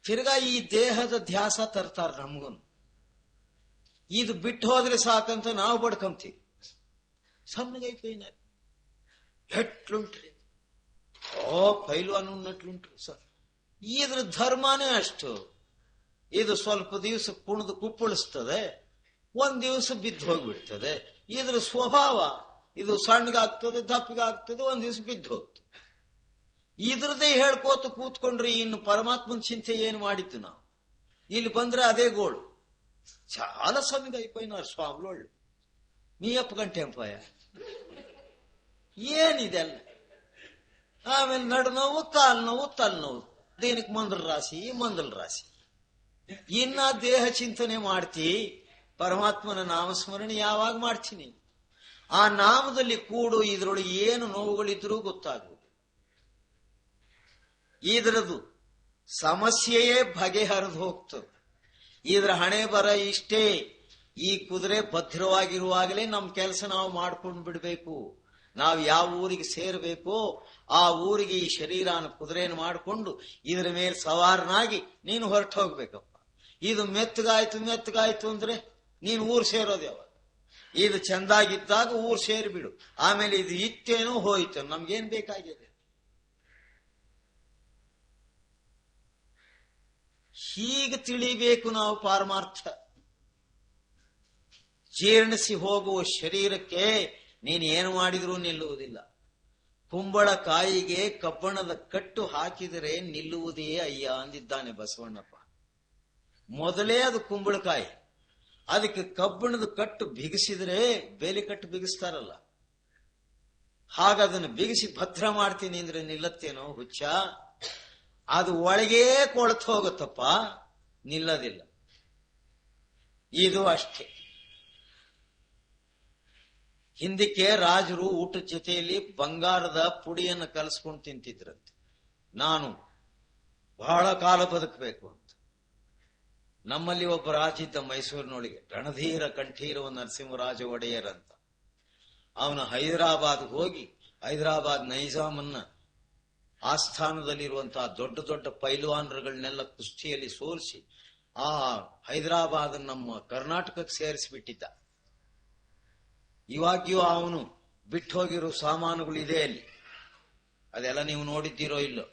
ತಿರ್ಗಾ ಈ ದೇಹದ ಧ್ಯಾಸ ತರ್ತಾರ ನಮ್ಗೂ. ಇದು ಬಿಟ್ಟು ಹೋದ್ರೆ ಸಾಕಂತ ನಾವು ಬಡ್ಕೊಂತೀವಿ. ಸಣ್ಣಗೈಪೈನಾರೆ ಎಟ್ಲುಂಟ್ರಿ, ಪೈಲ್ವಾನ್ ಉಣ್ಣಟ್ಲುಂಟ್ರಿ ಸರ್. ಇದ್ರ ಧರ್ಮನೇ ಅಷ್ಟು. ಇದು ಸ್ವಲ್ಪ ದಿವಸ ಕುಣಿದು ಕುಪ್ಪಳಿಸ್ತದೆ, ಒಂದ್ ದಿವಸ ಬಿದ್ದು ಹೋಗ್ಬಿಡ್ತದೆ. ಇದ್ರ ಸ್ವಭಾವ ಇದು ಸಣ್ಣಗಾಗ್ತದೆ, ದಪ್ಪಗಾಗ್ತದೆ, ಒಂದ್ ದಿವಸ ಬಿದ್ದು ಹೋಗ್ತದೆ. ಇದ್ರದೇ ಹೇಳ್ಕೋತ ಕೂತ್ಕೊಂಡ್ರೆ ಇನ್ನು ಪರಮಾತ್ಮನ ಚಿಂತೆ ಏನು ಮಾಡಿತ್ತು ನಾವು. ಇಲ್ಲಿ ಬಂದ್ರೆ ಅದೇ ಗೋಳು. చాలా ಸಣ್ಣಗೈಪೈನಾರು ಸ್ವಾಮಿಗಳು, ನೀ 10 ಗಂಟೆ ಅಂಪಾಯ ಏನಿದೆಲ್ಲ. ಆಮೇಲೆ ನಡು ನೋವು, ಕಾಲು ನೋವು, ತಲೆನೋವು, ದೇನಕ್ಕೆ ಮಂದಲ್ ರಾಶಿ. ಇನ್ನ ದೇಹ ಚಿಂತನೆ ಮಾಡ್ತಿ, ಪರಮಾತ್ಮನ ನಾಮಸ್ಮರಣೆ ಯಾವಾಗ ಮಾಡ್ತೀನಿ. ಆ ನಾಮದಲ್ಲಿ ಕೂಡು, ಇದ್ರೊಳಗೆ ಏನು ನೋವುಗಳಿದ್ರೂ ಗೊತ್ತಾಗುವುದು. ಇದ್ರದ್ದು ಸಮಸ್ಯೆಯೇ ಬಗೆಹರಿದು ಹೋಗ್ತದೆ. ಇದ್ರ ಹಣೆ ಬರ ಇಷ್ಟೇ. ಈ ಕುದುರೆ ಭದ್ರವಾಗಿರುವಾಗಲೇ ನಮ್ಮ ಕೆಲಸ ನಾವು ಮಾಡ್ಕೊಂಡು ಬಿಡ್ಬೇಕು. ನಾವು ಯಾವ ಊರಿಗೆ ಸೇರ್ಬೇಕೋ ಆ ಊರಿಗೆ ಈ ಶರೀರನ ಕುದುರೆಯನ್ನು ಮಾಡಿಕೊಂಡು ಇದ್ರ ಮೇಲೆ ಸವಾರನಾಗಿ ನೀನು ಹೊರಟು ಹೋಗ್ಬೇಕಪ್ಪ. ಇದು ಮೆತ್ತಗಾಯ್ತು ಅಂದ್ರೆ ನೀನು ಊರು ಸೇರೋದು ಯಾವಾಗ? ಇದು ಚಂದಾಗಿದ್ದಾಗ ಊರು ಸೇರಿಬಿಡು. ಆಮೇಲೆ ಇದು ಇತ್ತೇನೋ ಹೋಯ್ತು, ನಮ್ಗೇನ್ ಬೇಕಾಗಿದೆ. ಹೀಗೆ ತಿಳಿಬೇಕು ನಾವು ಪಾರಮಾರ್ಥ. ಜೀರ್ಣಿಸಿ ಹೋಗುವ ಶರೀರಕ್ಕೆ ನೀನು ಏನು ಮಾಡಿದ್ರೂ ನಿಲ್ಲುವುದಿಲ್ಲ. ಕುಂಬಳಕಾಯಿಗೆ ಕಬ್ಬಣದ ಕಟ್ಟು ಹಾಕಿದರೆ ನಿಲ್ಲುವುದೇ ಅಯ್ಯ ಅಂದಿದ್ದಾನೆ ಬಸವಣ್ಣಪ್ಪ. ಮೊದಲೇ ಅದು ಕುಂಬಳಕಾಯಿ, ಅದಕ್ಕೆ ಕಬ್ಬಣದ ಕಟ್ಟು ಬಿಗಿಸಿದ್ರೆ ಬೇಲಿ ಕಟ್ಟು ಬಿಗಿಸ್ತಾರಲ್ಲ, ಹಾಗದನ್ನು ಬಿಗಿಸಿ ಭದ್ರ ಮಾಡ್ತೀನಿ ಅಂದ್ರೆ ನಿಲ್ಲತ್ತೇನೋ ಹುಚ್ಚ? ಅದು ಒಳಗೇ ಕೊಳತು ಹೋಗುತ್ತಪ್ಪ, ನಿಲ್ಲದಿಲ್ಲ. ಇದು ಅಷ್ಟೇ. ಹಿಂದಕ್ಕೆ ರಾಜರು ಊಟದ ಜೊತೆಯಲ್ಲಿ ಬಂಗಾರದ ಪುಡಿಯನ್ನು ಕಲಸ್ಕೊಂಡು ತಿಂತಿದ್ರಂತೆ. ನಾನು ಬಹಳ ಕಾಲ ಬದುಕಬೇಕು ಅಂತ. ನಮ್ಮಲ್ಲಿ ಒಬ್ಬ ರಾಜ ಇದ್ದ ಮೈಸೂರಿನೊಳಗೆ, ರಣಧೀರ ಕಂಠೀರವ ನರಸಿಂಹರಾಜ ಒಡೆಯರ್ ಅಂತ. ಅವನು ಹೈದರಾಬಾದ್ ಹೋಗಿ ಹೈದರಾಬಾದ್ ನೈಜಾಮನ್ನ ಆಸ್ಥಾನದಲ್ಲಿರುವಂತಹ ದೊಡ್ಡ ದೊಡ್ಡ ಪೈಲ್ವಾನರುಗಳನ್ನೆಲ್ಲ ಕುಸ್ತಿಯಲ್ಲಿ ಸೋಲಿಸಿ ಆ ಹೈದರಾಬಾದ್ ನಮ್ಮ ಕರ್ನಾಟಕಕ್ಕೆ ಸೇರಿಸಿಬಿಟ್ಟಿದ್ದ. ಇವಾಗಿಯೂ ಅವನು ಬಿಟ್ಟು ಹೋಗಿರೋ ಸಾಮಾನುಗಳಿದೆ ಅಲ್ಲಿ, ಅದೆಲ್ಲ ನೀವು ನೋಡಿದ್ದೀರೋ ಇಲ್ಲೋ.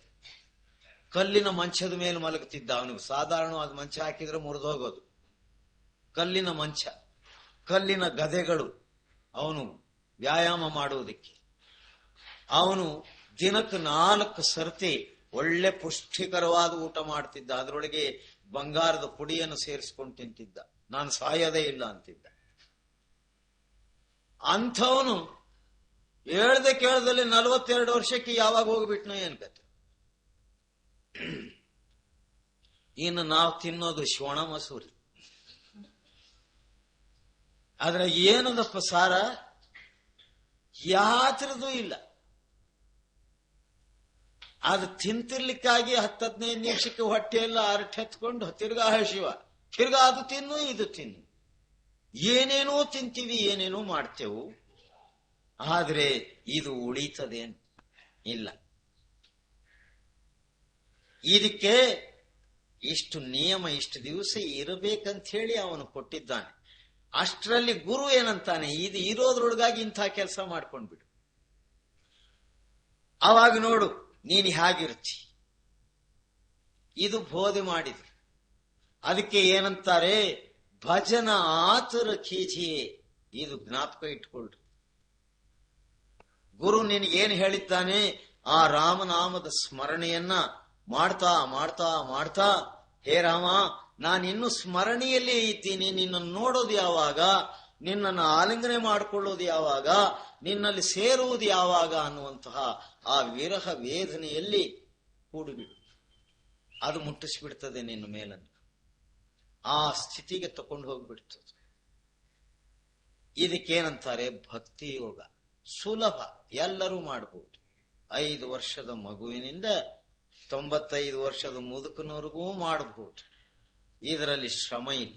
ಕಲ್ಲಿನ ಮಂಚದ ಮೇಲೆ ಮಲಗುತ್ತಿದ್ದ. ಅವನಿಗೆ ಸಾಧಾರಣವಾದ ಮಂಚ ಹಾಕಿದ್ರೆ ಮುರಿದೋಗೋದು. ಕಲ್ಲಿನ ಮಂಚ, ಕಲ್ಲಿನ ಗದೆಗಳು ಅವನು ವ್ಯಾಯಾಮ ಮಾಡುವುದಕ್ಕೆ. ಅವನು ದಿನಕ್ಕೆ 4 ಸರ್ತಿ ಒಳ್ಳೆ ಪುಷ್ಟಿಕರವಾದ ಊಟ ಮಾಡ್ತಿದ್ದ. ಅದರೊಳಗೆ ಬಂಗಾರದ ಪುಡಿಯನ್ನು ಸೇರಿಸ್ಕೊಂಡು ತಿಂತಿದ್ದ. ನಾನು ಸಾಯೋದೇ ಇಲ್ಲ ಅಂತಿದ್ದ. ಅಂಥವನು ಹೇಳ್ದೆ ಕೇಳದಲ್ಲಿ 42 ವರ್ಷಕ್ಕೆ ಯಾವಾಗ ಹೋಗ್ಬಿಟ್ನೋ ಏನ್ ಕತೆ. ಇನ್ನು ನಾವು ತಿನ್ನೋದು ಶ್ವಣ ಮಸೂರಿ. ಆದ್ರೆ ಏನದಪ್ಪ ಸಾರ, ಯಾತ್ರದೂ ಇಲ್ಲ. ಅದು ತಿಂತಿರ್ಲಿಕ್ಕಾಗಿ 10-15 ನಿಮಿಷಕ್ಕೆ ಹೊಟ್ಟೆಯೆಲ್ಲ ಅರಟೆತ್ಕೊಂಡು ತಿರ್ಗಾ ಹಸಿವ, ತಿರ್ಗಾ ಅದು ತಿನ್ನು ಇದು ತಿನ್ನು, ಏನೇನೋ ತಿಂತೀವಿ, ಏನೇನೋ ಮಾಡ್ತೇವು. ಆದ್ರೆ ಇದು ಉಳಿತದೇನು ಇಲ್ಲ. ಇದಕ್ಕೆ ಇಷ್ಟು ನಿಯಮ, ಇಷ್ಟು ದಿವಸ ಇರಬೇಕಂತ ಹೇಳಿ ಅವನು ಕೊಟ್ಟಿದ್ದಾನೆ. ಅಷ್ಟರಲ್ಲಿ ಗುರು ಏನಂತಾನೆ, ಇದು ಇರೋದ್ರೊಳಗಾಗಿ ಇಂಥ ಕೆಲಸ ಮಾಡ್ಕೊಂಡ್ಬಿಡು, ಅವಾಗ ನೋಡು ನೀನು ಹೇಗಿರ್ತಿ. ಇದು ಬೋಧೆ ಮಾಡಿದ್ರು. ಅದಕ್ಕೆ ಏನಂತಾರೆ, ಭಜನ ಆತುರ ಕೀಜಿಯೇ. ಇದು ಜ್ಞಾಪಕ ಇಟ್ಕೊಳ್ರಿ. ಗುರು ನಿನಗೇನು ಹೇಳಿದ್ದಾನೆ, ಆ ರಾಮನಾಮದ ಸ್ಮರಣೆಯನ್ನ ಮಾಡ್ತಾ ಮಾಡ್ತಾ ಮಾಡ್ತಾ, ಹೇ ರಾಮ, ನಾನಿನ್ನು ಸ್ಮರಣೆಯಲ್ಲೇ ಇದ್ದೀನಿ, ನಿನ್ನನ್ನು ನೋಡೋದು ಯಾವಾಗ, ನಿನ್ನನ್ನು ಆಲಿಂಗನೆ ಮಾಡಿಕೊಳ್ಳೋದು ಯಾವಾಗ, ನಿನ್ನಲ್ಲಿ ಸೇರುವುದು ಯಾವಾಗ ಅನ್ನುವಂತಹ ಆ ವಿರಹ ವೇದನೆಯಲ್ಲಿ ಕೂಡಿಬಿಡು. ಅದು ಮುಟ್ಟಿಸ್ಬಿಡ್ತದೆ ನಿನ್ನ ಮೇಲನ್ನು, ಆ ಸ್ಥಿತಿಗೆ ತಕೊಂಡು ಹೋಗ್ಬಿಡ್ತದೆ. ಇದಕ್ಕೇನಂತಾರೆ, ಭಕ್ತಿ ಯೋಗ. ಸುಲಭ, ಎಲ್ಲರೂ ಮಾಡಬಹುದು. 5 ವರ್ಷದ ಮಗುವಿನಿಂದ 95 ವರ್ಷದ ಮುದುಕನವರೆಗೂ ಮಾಡಬಹುದು. ಇದರಲ್ಲಿ ಶ್ರಮ ಇಲ್ಲ.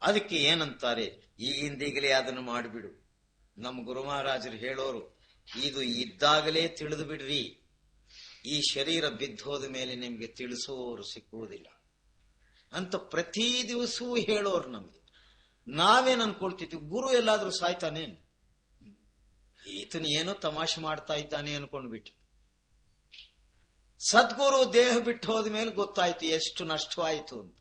ಅದಕ್ಕೆ ಏನಂತಾರೆ, ಈಗಿಂದೀಗಲೇ ಅದನ್ನು ಮಾಡಿಬಿಡು. ನಮ್ಮ ಗುರು ಮಹಾರಾಜರು ಹೇಳೋರು, ಇದು ಇದ್ದಾಗಲೇ ತಿಳಿದು ಬಿಡ್ರಿ, ಈ ಶರೀರ ಬಿದ್ದೋದ ಮೇಲೆ ನಿಮ್ಗೆ ತಿಳಿಸೋರು ಸಿಕ್ಕುವುದಿಲ್ಲ ಅಂತ ಪ್ರತಿ ದಿವಸವೂ ಹೇಳೋರು ನಮ್ಗೆ. ನಾವೇನ್ ಅನ್ಕೊಳ್ತಿದ್ವಿ, ಗುರು ಎಲ್ಲಾದ್ರೂ ಸಾಯ್ತಾನೇನು, ಈತನ ಏನೋ ತಮಾಷೆ ಮಾಡ್ತಾ ಇದ್ದಾನೆ ಅನ್ಕೊಂಡ್ಬಿಟ್ಟು. ಸದ್ಗುರು ದೇಹ ಬಿಟ್ಟು ಹೋದ ಮೇಲೆ ಗೊತ್ತಾಯ್ತು ಎಷ್ಟು ನಷ್ಟವಾಯಿತು ಅಂತ.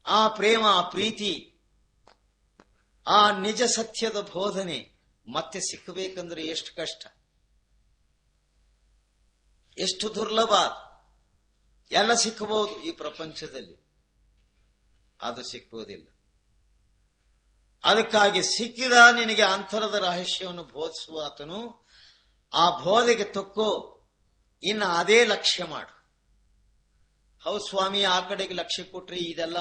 ಆ ಪ್ರೇಮ, ಆ ಪ್ರೀತಿ, ಆ ನಿಜ ಸತ್ಯದ ಬೋಧನೆ ಮತ್ತೆ ಸಿಕ್ಕಬೇಕಂದ್ರೆ ಎಷ್ಟು ಕಷ್ಟ, ಎಷ್ಟು ದುರ್ಲಭ. ಎಲ್ಲ ಸಿಕ್ಕಬಹುದು ಈ ಪ್ರಪಂಚದಲ್ಲಿ, ಅದು ಸಿಕ್ಕುವುದಿಲ್ಲ. ಅದಕ್ಕಾಗಿ ಸಿಕ್ಕಿದ ನಿನಗೆ ಅಂತರದ ರಹಸ್ಯವನ್ನು ಬೋಧಿಸುವ ಆತನು, ಆ ಬೋಧೆಗೆ ತಕ್ಕೋ ಇನ್ನು ಅದೇ ಲಕ್ಷ್ಯ ಮಾಡು. ಹೌದು ಸ್ವಾಮಿ, ಆ ಕಡೆಗೆ ಲಕ್ಷ್ಯ ಕೊಟ್ರೆ ಇದೆಲ್ಲ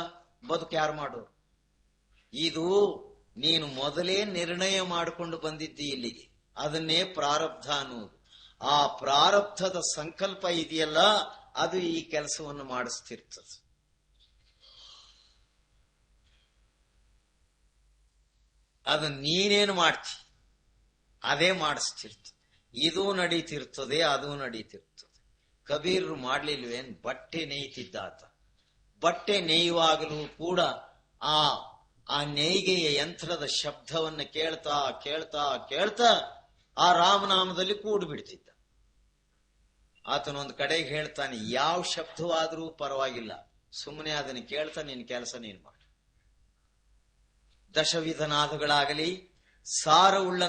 ಬದುಕು ಯಾರು ಮಾಡೋರು? ಇದು ನೀನು ಮೊದಲೇ ನಿರ್ಣಯ ಮಾಡಿಕೊಂಡು ಬಂದಿದ್ದಿ ಇಲ್ಲಿಗೆ, ಅದನ್ನೇ ಪ್ರಾರಬ್ಧ ಅನ್ನುವುದು. ಆ ಪ್ರಾರಬ್ಧದ ಸಂಕಲ್ಪ ಇದೆಯಲ್ಲ, ಅದು ಈ ಕೆಲಸವನ್ನು ಮಾಡಿಸ್ತಿರ್ತದೆ. ಅದು ನೀನೇನು ಮಾಡ್ತಿ ಅದೇ ಮಾಡಿಸ್ತಿರ್ತದೆ. ಇದು ನಡೀತಿರ್ತದೆ, ಅದು ನಡೀತಿರ್ತದೆ. ಕಬೀರರು ಮಾಡ್ಲಿಲ್ವೇನ್? ಬಟ್ಟೆ ನೇಯ್ತಿದ್ದಾತ. ಬಟ್ಟೆ ನೇಯುವಾಗಲೂ ಕೂಡ ಆ ನೇಯ್ಗೆಯ ಯಂತ್ರದ ಶಬ್ದವನ್ನು ಕೇಳ್ತಾ ಕೇಳ್ತಾ ಕೇಳ್ತಾ ಆ ರಾಮನಾಮದಲ್ಲಿ ಕೂಡು ಬಿಡ್ತಿದ್ದ. ಆತನೊಂದು ಕಡೆಗೆ ಹೇಳ್ತಾನೆ, ಯಾವ ಶಬ್ದವಾದ್ರೂ ಪರವಾಗಿಲ್ಲ, ಸುಮ್ಮನೆ ಅದನ್ನು ಕೇಳ್ತಾ ನಿನ್ನ ಕೆಲಸ ನೀನು ಮಾಡು. ದಶವಿಧ ನಾದಗಳಾಗಲಿ, ಸಾರವುಳ್ಳ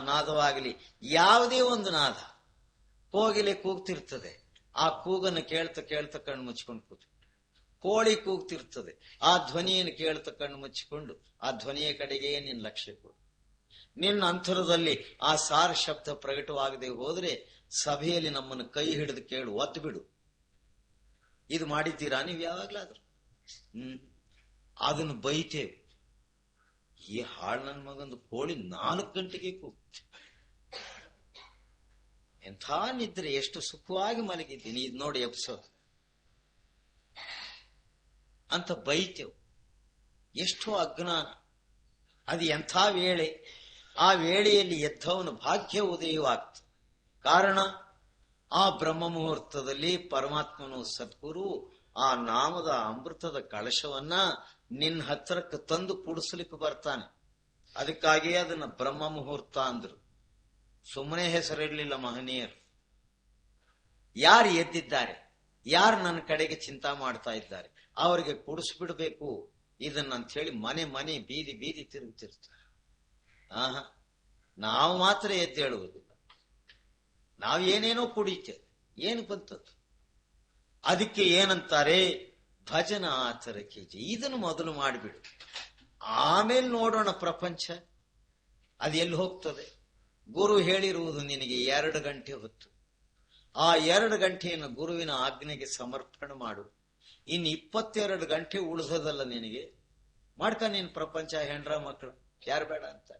ನಾದವಾಗಲಿ, ಯಾವುದೇ ಒಂದು ನಾದ ಕೋಗಿಲೆ ಕೂಗ್ತಿರ್ತದೆ, ಆ ಕೂಗನ್ನು ಕೇಳ್ತಾ ಕೇಳ್ತಾ ಕಣ್ಣು ಮುಚ್ಕೊಂಡು ಕೂತು. ಕೋಳಿ ಕೂಗ್ತಿರ್ತದೆ, ಆ ಧ್ವನಿಯನ್ನು ಕೇಳ್ತಾ ಕಣ್ಣು ಮುಚ್ಚಿಕೊಂಡು ಆ ಧ್ವನಿಯ ಕಡೆಗೆ ನಿನ್ನ ಲಕ್ಷ್ಯ ಕೊಡು. ನಿನ್ನ ಅಂತರದಲ್ಲಿ ಆ ಸಾರ ಶಬ್ದ ಪ್ರಕಟವಾಗದೆ ಹೋದ್ರೆ ಸಭೆಯಲ್ಲಿ ನಮ್ಮನ್ನು ಕೈ ಹಿಡಿದು ಕೇಳು, ಒತ್ತು ಬಿಡು. ಇದು ಮಾಡಿದ್ದೀರಾ ನೀವು ಯಾವಾಗ್ಲಾದ್ರು? ಅದನ್ನು ಬೈತೇವೆ. ಈ ಹಾಳು ನನ್ನ ಮಗಂದು ಕೋಳಿ 4 ಗಂಟೆಗೆ ಕೂಗ್ತು. ಎಂಥ ನಿದ್ರೆ, ಎಷ್ಟು ಸುಖವಾಗಿ ಮಲಗಿದ್ದೀನಿ, ಇದು ನೋಡಿ ಎಬ್ಸೋದು ಅಂತ ಬೈತೇವು. ಎಷ್ಟೋ ಅಜ್ಞಾನ. ಅದು ಎಂಥ ವೇಳೆ, ಆ ವೇಳೆಯಲ್ಲಿ ಎದ್ದವನು ಭಾಗ್ಯ ಉದಯವಾಗ್ತದೆ. ಕಾರಣ, ಆ ಬ್ರಹ್ಮ ಮುಹೂರ್ತದಲ್ಲಿ ಪರಮಾತ್ಮನು ಸದ್ಗುರು ಆ ನಾಮದ ಅಮೃತದ ಕಳಶವನ್ನ ನಿನ್ನ ಹತ್ರಕ್ಕೆ ತಂದು ಕುಡಿಸ್ಲಿಕ್ಕೆ ಬರ್ತಾನೆ. ಅದಕ್ಕಾಗಿಯೇ ಅದನ್ನ ಬ್ರಹ್ಮ ಮುಹೂರ್ತ ಅಂದ್ರು. ಸುಮ್ಮನೆ ಹೆಸರಿಡ್ಲಿಲ್ಲ ಮಹನೀಯರು. ಯಾರು ಎದ್ದಿದ್ದಾರೆ, ಯಾರು ನನ್ನ ಕಡೆಗೆ ಚಿಂತಾ ಮಾಡ್ತಾ ಇದ್ದಾರೆ, ಅವರಿಗೆ ಕುಡಿಸ್ಬಿಡ್ಬೇಕು ಇದನ್ನಂತ ಹೇಳಿ ಮನೆ ಮನೆ ಬೀದಿ ಬೀದಿ ತಿರುಗ್ತಿರ್ತಾರೆ. ನಾವು ಮಾತ್ರ ಎದ್ದೇಳುವುದಿಲ್ಲ. ನಾವು ಏನೇನೋ ಕುಡಿತೇವೆ, ಏನು ಬಂತದ್ದು. ಅದಕ್ಕೆ ಏನಂತಾರೆ, ಭಜನ ಆಚರ ಕೆಜಿ. ಇದನ್ನು ಮೊದಲು ಮಾಡಿಬಿಡು, ಆಮೇಲೆ ನೋಡೋಣ ಪ್ರಪಂಚ ಅದು ಎಲ್ಲಿ ಹೋಗ್ತದೆ. ಗುರು ಹೇಳಿರುವುದು ನಿನಗೆ 2 ಗಂಟೆ ಹೊತ್ತು. ಆ 2 ಗಂಟೆಯನ್ನು ಗುರುವಿನ ಆಜ್ಞೆಗೆ ಸಮರ್ಪಣೆ ಮಾಡು. ಇನ್ನು 22 ಗಂಟೆ ಉಳಿಸೋದಲ್ಲ ನಿನಗೆ. ಮಾಡ್ಕ ನೀನ್ ಪ್ರಪಂಚ, ಹೆಂಡ್ರ ಮಕ್ಕಳು, ಯಾರು ಬೇಡ ಅಂತ.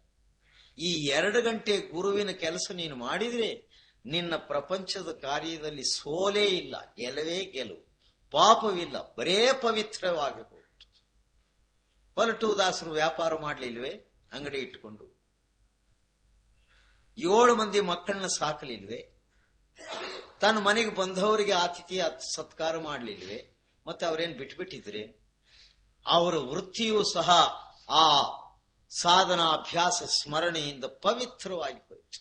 ಈ 2 ಗಂಟೆ ಗುರುವಿನ ಕೆಲಸ ನೀನು ಮಾಡಿದ್ರೆ ನಿನ್ನ ಪ್ರಪಂಚದ ಕಾರ್ಯದಲ್ಲಿ ಸೋಲೇ ಇಲ್ಲ, ಗೆಲುವೇ ಗೆಲುವು, ಪಾಪವಿಲ್ಲ, ಬರೇ ಪವಿತ್ರವಾಗಬಹುದು. ಹೊರಟು ದಾಸರು ವ್ಯಾಪಾರ ಮಾಡ್ಲಿಲ್ವೇ, ಅಂಗಡಿ ಇಟ್ಟುಕೊಂಡು 7 ಮಂದಿ ಮಕ್ಕಳನ್ನ ಸಾಕಲಿಲ್ವೇ, ತನ್ನ ಮನೆಗೆ ಬಂದವರಿಗೆ ಆತಿಥ್ಯ ಸತ್ಕಾರ ಮಾಡ್ಲಿಲ್ವೇ, ಮತ್ತೆ ಅವರೇನ್ ಬಿಟ್ಬಿಟ್ಟಿದ್ರೆ. ಅವರ ವೃತ್ತಿಯೂ ಸಹ ಆ ಸಾಧನ ಅಭ್ಯಾಸ ಸ್ಮರಣೆಯಿಂದ ಪವಿತ್ರವಾಗಿ ಹೋಯಿತು.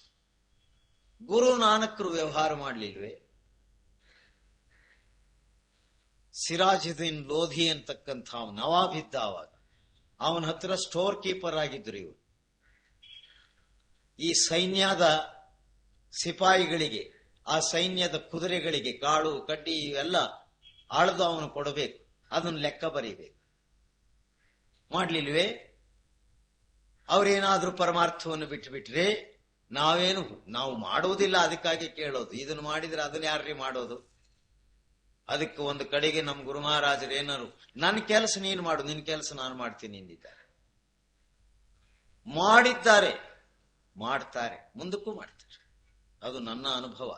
ಗುರು ನಾನಕರು ವ್ಯವಹಾರ ಮಾಡ್ಲಿಲ್ವೇ. ಸಿರಾಜುದ್ದೀನ್ ಲೋಧಿ ಅಂತಕ್ಕಂಥ ನವಾಬಿದ್ದ. ಅವಾಗ ಅವನ ಹತ್ರ ಸ್ಟೋರ್ ಕೀಪರ್ ಆಗಿದ್ರು ಇವರು. ಈ ಸೈನ್ಯದ ಸಿಪಾಯಿಗಳಿಗೆ, ಆ ಸೈನ್ಯದ ಕುದುರೆಗಳಿಗೆ ಕಾಳು ಕಡ್ಡಿ ಇವೆಲ್ಲ ಆಳ್ದು ಅವನು ಕೊಡಬೇಕು, ಅದನ್ನು ಲೆಕ್ಕ ಬರೀಬೇಕು. ಮಾಡ್ಲಿಲ್ವೇ. ಅವ್ರೇನಾದ್ರೂ ಪರಮಾರ್ಥವನ್ನು ಬಿಟ್ಟುಬಿಟ್ರೆ ನಾವು ಮಾಡುವುದಿಲ್ಲ, ಅದಕ್ಕಾಗಿ ಕೇಳೋದು. ಇದನ್ನು ಮಾಡಿದ್ರೆ ಅದನ್ನ ಯಾರ್ರೀ ಮಾಡೋದು. ಅದಕ್ಕೆ ಒಂದು ಕಡೆಗೆ ನಮ್ ಗುರು ಮಹಾರಾಜರು ಏನಾರು, ನನ್ನ ಕೆಲಸ ನೀನು ಮಾಡು, ನಿನ್ ಕೆಲಸ ನಾನು ಮಾಡ್ತೀನಿ ಎಂದಿದ್ದಾರೆ. ಮಾಡಿದ್ದಾರೆ, ಮಾಡ್ತಾರೆ, ಮುಂದಕ್ಕೂ ಮಾಡ್ತಾರೆ. ಅದು ನನ್ನ ಅನುಭವ.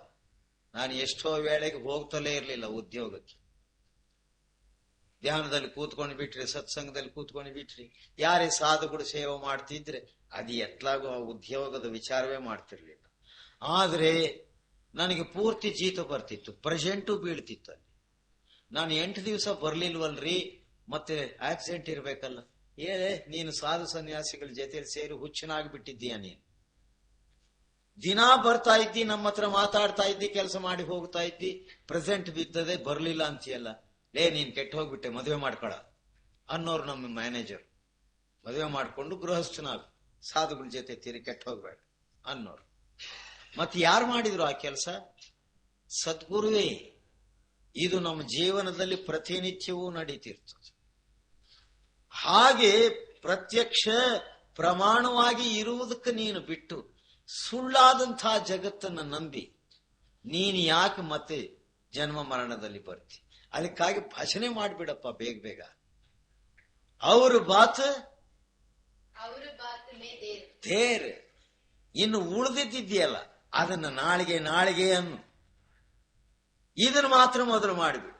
ನಾನು ಎಷ್ಟೋ ವೇಳೆಗೆ ಹೋಗ್ತಲೇ ಇರಲಿಲ್ಲ ಉದ್ಯೋಗಕ್ಕೆ. ಧ್ಯಾನದಲ್ಲಿ ಕೂತ್ಕೊಂಡು ಬಿಟ್ರಿ, ಸತ್ಸಂಗದಲ್ಲಿ ಕೂತ್ಕೊಂಡು ಬಿಟ್ರಿ, ಯಾರೇ ಸಾಧುಗಳು ಸೇವೆ ಮಾಡ್ತಿದ್ರೆ ಅದು ಎತ್ಲಾಗೋ ಆ ಉದ್ಯೋಗದ ವಿಚಾರವೇ ಮಾಡ್ತಿರ್ಲಿಲ್ಲ. ಆದ್ರೆ ನನಗೆ ಪೂರ್ತಿ ಜೀತ ಬರ್ತಿತ್ತು, ಪ್ರೆಸೆಂಟು ಬೀಳ್ತಿತ್ತು. ಅಲ್ಲಿ ನಾನು 8 ದಿವಸ ಬರ್ಲಿಲ್ವಲ್ರಿ, ಮತ್ತೆ ಆಕ್ಸಿಡೆಂಟ್ ಇರ್ಬೇಕಲ್ಲ. ನೀನು ಸಾಧು ಸನ್ಯಾಸಿಗಳ ಜೊತೆಲಿ ಸೇರಿ ಹುಚ್ಚನಾಗಿ ಬಿಟ್ಟಿದ್ದೀಯ. ನೀನು ದಿನಾ ಬರ್ತಾ ಇದ್ದಿ, ನಮ್ಮ ಹತ್ರ ಮಾತಾಡ್ತಾ ಇದ್ದಿ, ಕೆಲಸ ಮಾಡಿ ಹೋಗ್ತಾ ಇದ್ದಿ, ಪ್ರೆಸೆಂಟ್ ಬಿದ್ದದೆ, ಬರ್ಲಿಲ್ಲ ಅಂತೀಯಲ್ಲ. ನೀನ್ ಕೆಟ್ಟ ಹೋಗ್ಬಿಟ್ಟೆ, ಮದುವೆ ಮಾಡ್ಕೊಳ ಅನ್ನೋರು ನಮ್ಮ ಮ್ಯಾನೇಜರ್. ಮದುವೆ ಮಾಡ್ಕೊಂಡು ಗೃಹಸ್ಥನಾಗ ಸಾಧುಗಳ ಜೊತೆ ತೀರಿ ಕೆಟ್ಟ ಹೋಗ್ಬೇಡ ಅನ್ನೋರು. ಮತ್ತೆ ಯಾರು ಮಾಡಿದ್ರು ಆ ಕೆಲಸ? ಸದ್ಗುರುವೇ. ಇದು ನಮ್ಮ ಜೀವನದಲ್ಲಿ ಪ್ರತಿನಿತ್ಯವೂ ನಡೀತಿರ್ತದೆ. ಹಾಗೆ ಪ್ರತ್ಯಕ್ಷ ಪ್ರಮಾಣವಾಗಿ ಇರುವುದಕ್ಕೆ ನೀನು ಬಿಟ್ಟು ಸುಳ್ಳಾದಂತಹ ಜಗತ್ತನ್ನು ನಂಬಿ ನೀನು ಯಾಕೆ ಮತ್ತೆ ಜನ್ಮ ಮರಣದಲ್ಲಿ ಬರ್ತಿ? ಅದಕ್ಕಾಗಿ ಭಜನೆ ಮಾಡ್ಬಿಡಪ್ಪ ಬೇಗ ಬೇಗ. ಅವ್ರ ಬಾತ್ ತೇರ್. ಇನ್ನು ಉಳಿದಿದ್ದಿದೆಯಲ್ಲ ಅದನ್ನ ನಾಳೆಗೆ ಅನ್ನು. ಇದನ್ನು ಮಾತ್ರ ಮೊದಲು ಮಾಡಿಬಿಡು.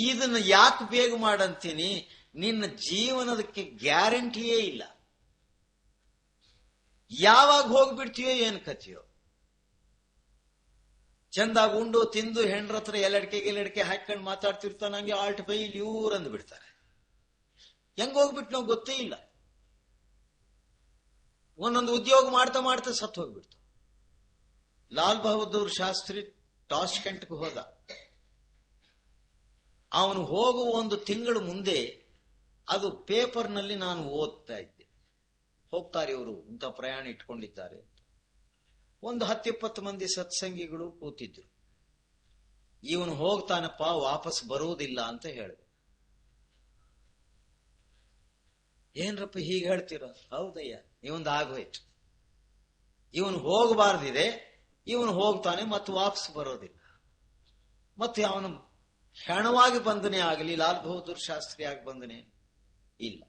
ಇದನ್ನ ಯಾಕೆ ಬೇಗ ಮಾಡಂತೀನಿ? ನಿನ್ನ ಜೀವನದಕ್ಕೆ ಗ್ಯಾರಂಟಿಯೇ ಇಲ್ಲ. ಯಾವಾಗ ಹೋಗ್ಬಿಡ್ತೀಯೋ ಏನ್ ಕಥೆಯೋ. ಚಂದಾಗಿ ಉಂಡು ತಿಂದು ಹೆಂಡ್ರ ಹತ್ರ ಎಲ್ಲಡಿಕೆ ಹಾಕೊಂಡು ಮಾತಾಡ್ತಿರ್ತಾನ, ನಂಗೆ ಆಲ್ಟ್ ಬೈ ಇವ್ರು ಅಂದು ಬಿಡ್ತಾರೆ. ಹೆಂಗ್ ಹೋಗ್ಬಿಟ್ಟು ನಾವು ಗೊತ್ತೇ ಇಲ್ಲ. ಒಂದೊಂದು ಉದ್ಯೋಗ ಮಾಡ್ತಾ ಮಾಡ್ತಾ ಸತ್ತು ಹೋಗ್ಬಿಡ್ತು. ಲಾಲ್ ಬಹದ್ದೂರ್ ಶಾಸ್ತ್ರಿ ಟಾಷ್ಕೆಂಟ್ಗೆ ಹೋದ. ಅವನು ಹೋಗುವ 1 ತಿಂಗಳು ಮುಂದೆ ಅದು ಪೇಪರ್ನಲ್ಲಿ ನಾನು ಓದ್ತಾ ಇದ್ದೆ. ಹೋಗ್ತಾರೆ ಇವರು, ಇಂಥ ಪ್ರಯಾಣ ಇಟ್ಕೊಂಡಿದ್ದಾರೆ. ಒಂದು 10-20 ಮಂದಿ ಸತ್ಸಂಗಿಗಳು ಕೂತಿದ್ರು. ಇವನು ಹೋಗ್ತಾನಪ್ಪ, ವಾಪಸ್ ಬರುವುದಿಲ್ಲ ಅಂತ ಹೇಳಿದೆ. ಏನ್ರಪ್ಪ ಹೀಗೆ ಹೇಳ್ತೀರ? ಹೌದಯ್ಯ, ಇವಂದು ಆಗೋಯ್ತು. ಇವನು ಹೋಗಬಾರ್ದಿದೆ, ಇವನು ಹೋಗ್ತಾನೆ ಮತ್ತು ವಾಪಸ್ ಬರೋದಿಲ್ಲ. ಮತ್ತೆ ಅವನು ಹೆಣವಾಗಿ ಬಂಧನೆ ಆಗಲಿ, ಲಾಲ್ ಬಹದ್ದೂರ್ ಶಾಸ್ತ್ರಿ ಆಗಿ ಬಂಧನೆ ಇಲ್ಲ.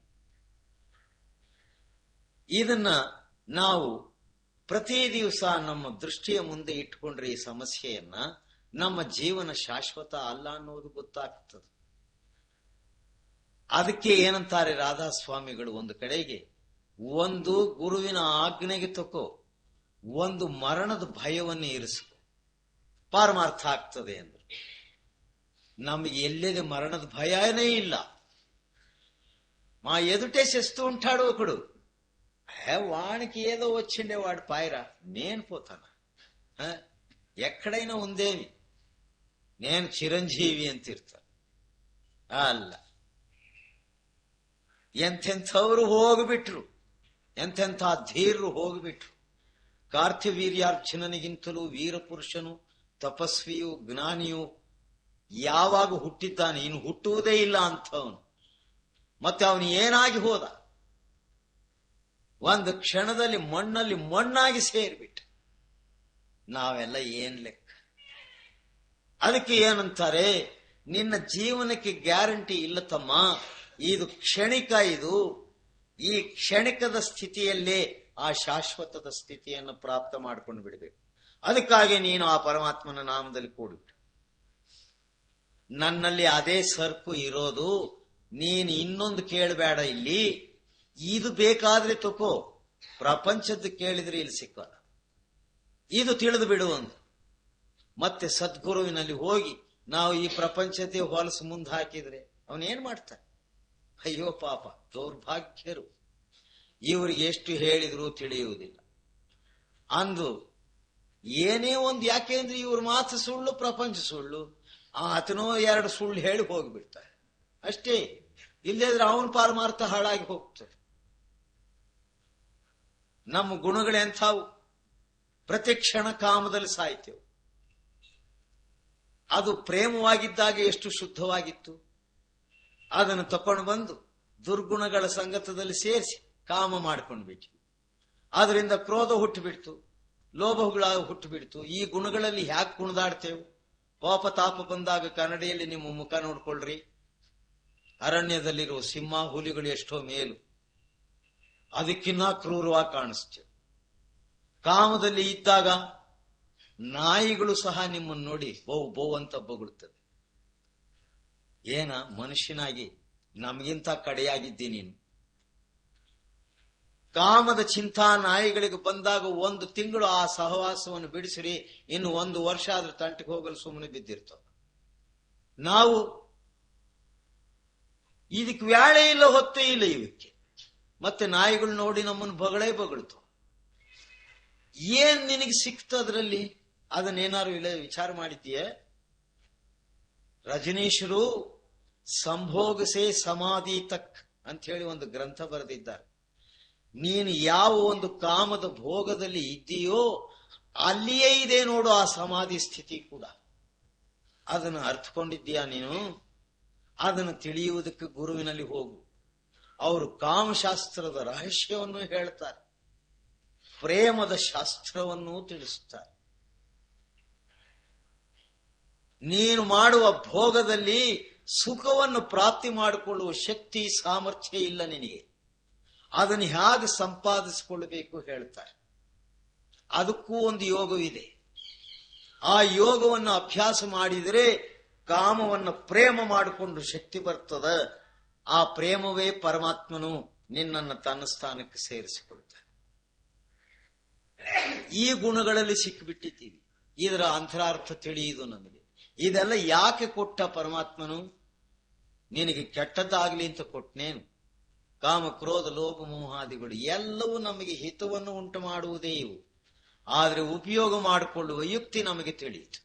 ಇದನ್ನ ನಾವು ಪ್ರತಿ ದಿವಸ ನಮ್ಮ ದೃಷ್ಟಿಯ ಮುಂದೆ ಇಟ್ಕೊಂಡ್ರೆ ಈ ಸಮಸ್ಯೆಯನ್ನ, ನಮ್ಮ ಜೀವನ ಶಾಶ್ವತ ಅಲ್ಲ ಅನ್ನೋದು ಗೊತ್ತಾಗ್ತದೆ. ಅದಕ್ಕೆ ಏನಂತಾರೆ ರಾಧಾಸ್ವಾಮಿಗಳು, ಒಂದು ಕಡೆಗೆ ಒಂದು ಗುರುವಿನ ಆಜ್ಞೆಗೆ ತಕೋ, ಒಂದು ಮರಣದ ಭಯವನ್ನು ಇರಿಸ್ಕೊ, ಪಾರಮಾರ್ಥ ಆಗ್ತದೆ ಅಂದ್ರು. ನಮಗೆ ಎಲ್ಲೆದೆ మరణದ భయనే ಇಲ್ಲ. మా ఎదుటే చేస్తూ ఉంటాడు ఒకడు, వానికి ఏదో వచ్చిండే వాడు పాయరా, నేను పోతాను, ఎక్కడైనా ఉందేమి, నేను చిరంజీవి ಅಂತಿರ್ತಾನೆ. ಅಲ್ಲ, ಎಂತೆಂಥವ್ರು ಹೋಗ್ಬಿಟ್ರು, ಎಂತೆಂಥ ಧೀರರು ಹೋಗ್ಬಿಟ್ರು. ಕಾರ್ತ್ಯವೀರ್ಯಾರ್ಜುನನಿಗಿಂತಲೂ ವೀರಪುರುಷನು, ತಪಸ್ವಿಯು, ಜ್ಞಾನಿಯು ಯಾವಾಗ ಹುಟ್ಟಿದ್ದಾನೆ, ಇನ್ನು ಹುಟ್ಟುವುದೇ ಇಲ್ಲ ಅಂಥವನು. ಮತ್ತೆ ಅವನು ಏನಾಗಿ ಹೋದ, ಒಂದು ಕ್ಷಣದಲ್ಲಿ ಮಣ್ಣಲ್ಲಿ ಮಣ್ಣಾಗಿ ಸೇರ್ಬಿಟ್ಟ. ನಾವೆಲ್ಲ ಏನ್ ಲೆಕ್ಕ? ಅದಕ್ಕೆ ಏನಂತಾರೆ, ನಿನ್ನ ಜೀವನಕ್ಕೆ ಗ್ಯಾರಂಟಿ ಇಲ್ಲ ತಮ್ಮ, ಇದು ಕ್ಷಣಿಕ. ಇದು ಈ ಕ್ಷಣಿಕದ ಸ್ಥಿತಿಯಲ್ಲೇ ಆ ಶಾಶ್ವತದ ಸ್ಥಿತಿಯನ್ನು ಪ್ರಾಪ್ತ ಮಾಡ್ಕೊಂಡು ಬಿಡಬೇಕು. ಅದಕ್ಕಾಗಿ ನೀನು ಆ ಪರಮಾತ್ಮನ ನಾಮದಲ್ಲಿ ಕೂಡಿಬಿಟ್ಟು, ನನ್ನಲ್ಲಿ ಅದೇ ಸರ್ಪು ಇರೋದು, ನೀನು ಇನ್ನೊಂದು ಕೇಳಬೇಡ, ಇಲ್ಲಿ ಇದು ಬೇಕಾದ್ರೆ ತಕೋ, ಪ್ರಪಂಚದ್ದು ಕೇಳಿದ್ರೆ ಇಲ್ಲಿ ಸಿಕ್ಕಲ್ಲ, ಇದು ತಿಳಿದು ಬಿಡುವಂತ. ಮತ್ತೆ ಸದ್ಗುರುವಿನಲ್ಲಿ ಹೋಗಿ ನಾವು ಈ ಪ್ರಪಂಚತೆ ಹೊಲಸು ಮುಂದೆ ಹಾಕಿದ್ರೆ ಅವನೇನ್ ಮಾಡ್ತಾನೆ? ಅಯ್ಯೋ ಪಾಪ, ದೌರ್ಭಾಗ್ಯರು, ಇವರಿಗೆ ಎಷ್ಟು ಹೇಳಿದ್ರು ತಿಳಿಯುವುದಿಲ್ಲ ಅಂದು ಏನೇ ಒಂದು. ಯಾಕೆಂದ್ರೆ ಇವ್ರ ಮಾತು ಸುಳ್ಳು, ಪ್ರಪಂಚ ಸುಳ್ಳು, ಆತನೋ ಎರಡು ಸುಳ್ಳು ಹೇಳಿ ಹೋಗ್ಬಿಡ್ತಾರೆ ಅಷ್ಟೇ. ಇಲ್ಲದ್ರೆ ಅವನ ಪಾರಮಾರ್ಥ ಹಾಳಾಗಿ ಹೋಗ್ತದೆ. ನಮ್ಮ ಗುಣಗಳೆಂಥವು, ಪ್ರತಿ ಕ್ಷಣ ಕಾಮದಲ್ಲಿ ಸಾಯ್ತೇವೆ. ಅದು ಪ್ರೇಮವಾಗಿದ್ದಾಗ ಎಷ್ಟು ಶುದ್ಧವಾಗಿತ್ತು, ಅದನ್ನು ತಕೊಂಡು ಬಂದು ದುರ್ಗುಣಗಳ ಸಂಗತದಲ್ಲಿ ಸೇರಿಸಿ ಕಾಮ ಮಾಡ್ಕೊಂಡು ಬಿಟ್ವಿ. ಆದ್ರಿಂದ ಕ್ರೋಧ ಹುಟ್ಟುಬಿಡ್ತು, ಲೋಭಗಳ ಹುಟ್ಟುಬಿಡ್ತು. ಈ ಗುಣಗಳಲ್ಲಿ ಹ್ಯಾಕ್ ಕುಣಿದಾಡ್ತೇವೆ? ಕೋಪ ತಾಪ ಬಂದಾಗ ಕನ್ನಡಿಯಲ್ಲಿ ನಿಮ್ಮ ಮುಖ ನೋಡ್ಕೊಳ್ರಿ. ಅರಣ್ಯದಲ್ಲಿರುವ ಸಿಂಹ ಹುಲಿಗಳು ಎಷ್ಟೋ ಮೇಲು, ಅದಕ್ಕಿನ್ನ ಕ್ರೂರವಾಗಿ ಕಾಣಿಸ್ತೇವೆ. ಕಾಮದಲ್ಲಿ ಇದ್ದಾಗ ನಾಯಿಗಳು ಸಹ ನಿಮ್ಮನ್ನು ನೋಡಿ ಬೌ ಬೌ ಅಂತ ಬೊಗಳುತ್ತದೆ. ಏನ ಮನುಷ್ಯನಾಗಿ ನಮಗಿಂತ ಕಡೆಯಾಗಿದ್ದಿ ನೀನು. ಕಾಮದ ಚಿಂತಾ ನಾಯಿಗಳಿಗೆ ಬಂದಾಗ 1 ತಿಂಗಳು ಆ ಸಹವಾಸವನ್ನು ಬಿಡಿಸಿರಿ, ಇನ್ನು 1 ವರ್ಷ ಆದ್ರೆ ತಂಟಿಗೆ ಹೋಗಲು ಸುಮ್ಮನೆ ಬಿದ್ದಿರ್ತಾವ. ನಾವು ಇದಕ್ಕೆ ವ್ಯಾಳೆ ಇಲ್ಲ, ಹೊತ್ತೇ ಇಲ್ಲ ಇವಕ್ಕೆ. ಮತ್ತೆ ನಾಯಿಗಳು ನೋಡಿ ನಮ್ಮನ್ನು ಬೊಗಳ್ತಾವ. ಏನ್ ನಿನಗೆ ಸಿಕ್ತದ್ರಲ್ಲಿ? ಅದನ್ನೇನಾರು ಇಲ್ಲ ವಿಚಾರ ಮಾಡಿದ್ದೀಯೇ? ರಜನೀಶರು ಸಂಭೋಗಸೆ ಸಮಾಧಿ ತಕ್ ಅಂತ ಹೇಳಿ ಒಂದು ಗ್ರಂಥ ಬರೆದಿದ್ದಾರೆ. ನೀನು ಯಾವ ಒಂದು ಕಾಮದ ಭೋಗದಲ್ಲಿ ಇದ್ದೀಯೋ ಅಲ್ಲಿಯೇ ಇದೆ ನೋಡು ಆ ಸಮಾಧಿ ಸ್ಥಿತಿ ಕೂಡ. ಅದನ್ನು ಅರ್ಥಕೊಂಡಿದ್ದೀಯಾ ನೀನು? ಅದನ್ನು ತಿಳಿಯುವುದಕ್ಕೆ ಗುರುವಿನಲ್ಲಿ ಹೋಗು. ಅವರು ಕಾಮಶಾಸ್ತ್ರದ ರಹಸ್ಯವನ್ನು ಹೇಳ್ತಾರೆ, ಪ್ರೇಮದ ಶಾಸ್ತ್ರವನ್ನು ತಿಳಿಸುತ್ತಾರೆ. ನೀನು ಮಾಡುವ ಭೋಗದಲ್ಲಿ ಸುಖವನ್ನು ಪ್ರಾಪ್ತಿ ಮಾಡಿಕೊಳ್ಳುವ ಶಕ್ತಿ ಸಾಮರ್ಥ್ಯ ಇಲ್ಲ ನಿನಗೆ. ಅದನ್ನು ಹೇಗೆ ಸಂಪಾದಿಸಿಕೊಳ್ಳಬೇಕು ಹೇಳ್ತಾರೆ. ಅದಕ್ಕೂ ಒಂದು ಯೋಗವಿದೆ. ಆ ಯೋಗವನ್ನು ಅಭ್ಯಾಸ ಮಾಡಿದರೆ ಕಾಮವನ್ನು ಪ್ರೇಮ ಮಾಡಿಕೊಂಡು ಶಕ್ತಿ ಬರ್ತದ. ಆ ಪ್ರೇಮವೇ ಪರಮಾತ್ಮನು ನಿನ್ನನ್ನು ತನ್ನ ಸ್ಥಾನಕ್ಕೆ ಸೇರಿಸಿಕೊಳ್ತಾನೆ. ಈ ಗುಣಗಳಲ್ಲಿ ಸಿಕ್ಕಿಬಿಟ್ಟಿದ್ದೀವಿ. ಇದರ ಅಂತರಾರ್ಥ ತಿಳಿಯುವುದು ನಮಗೆ. ಇದೆಲ್ಲ ಯಾಕೆ ಕೊಟ್ಟ ಪರಮಾತ್ಮನು? ನಿನಗೆ ಕೆಟ್ಟದ್ದಾಗ್ಲಿ ಅಂತ ಕೊಟ್ಟನೇನು? ಕಾಮ ಕ್ರೋಧ ಲೋಭ ಮೋಹಾದಿಗಳು ಎಲ್ಲವೂ ನಮಗೆ ಹಿತವನ್ನು ಉಂಟು ಮಾಡುವುದೇ ಇವು. ಆದ್ರೆ ಉಪಯೋಗ ಮಾಡಿಕೊಳ್ಳುವ ಯುಕ್ತಿ ನಮಗೆ ತಿಳಿಯಿತು.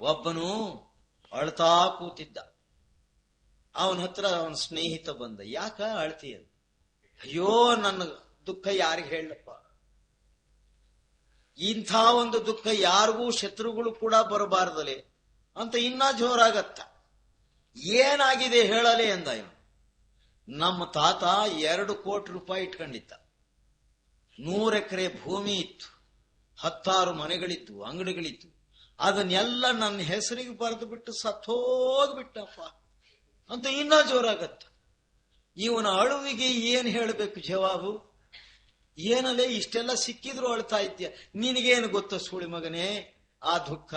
ಒಬ್ಬನು ಅಳ್ತಾ ಕೂತಿದ್ದ. ಅವನ ಹತ್ರ ಅವನ ಸ್ನೇಹಿತ ಬಂದ. ಯಾಕ ಅಳ್ತೀಯ? ಅಯ್ಯೋ, ನನ್ನ ದುಃಖ ಯಾರಿಗೆ ಹೇಳಪ್ಪ? ಇಂಥ ಒಂದು ದುಃಖ ಯಾರಿಗೂ ಶತ್ರುಗಳು ಕೂಡ ಬರಬಾರ್ದಲೆ ಅಂತ ಇನ್ನ ಜೋರಾಗತ್ತ. ಏನಾಗಿದೆ ಹೇಳಲೆ ಅಂದ ಇವನು. ನಮ್ಮ ತಾತ 2 ಕೋಟಿ ರೂಪಾಯಿ ಇಟ್ಕೊಂಡಿದ್ದ. 100 ಎಕರೆ ಭೂಮಿ ಇತ್ತು, 10 ಮನೆಗಳಿತ್ತು, ಅಂಗಡಿಗಳಿತ್ತು. ಅದನ್ನೆಲ್ಲ ನನ್ನ ಹೆಸರಿಗೆ ಬರೆದು ಬಿಟ್ಟು ಸತ್ತೋಗ್ಬಿಟ್ಟಪ್ಪ ಅಂತ ಇನ್ನೂ ಜೋರಾಗತ್ತ. ಇವನ ಅಳುವಿಗೆ ಏನ್ ಹೇಳಬೇಕು ಜವಾಬು? ಏನಲ್ಲೇ ಇಷ್ಟೆಲ್ಲ ಸಿಕ್ಕಿದ್ರು ಅಳ್ತಾ ಇದ್ಯ, ನಿನಗೇನು ಗೊತ್ತ ಸುಳಿ ಮಗನೇ ಆ ದುಃಖ?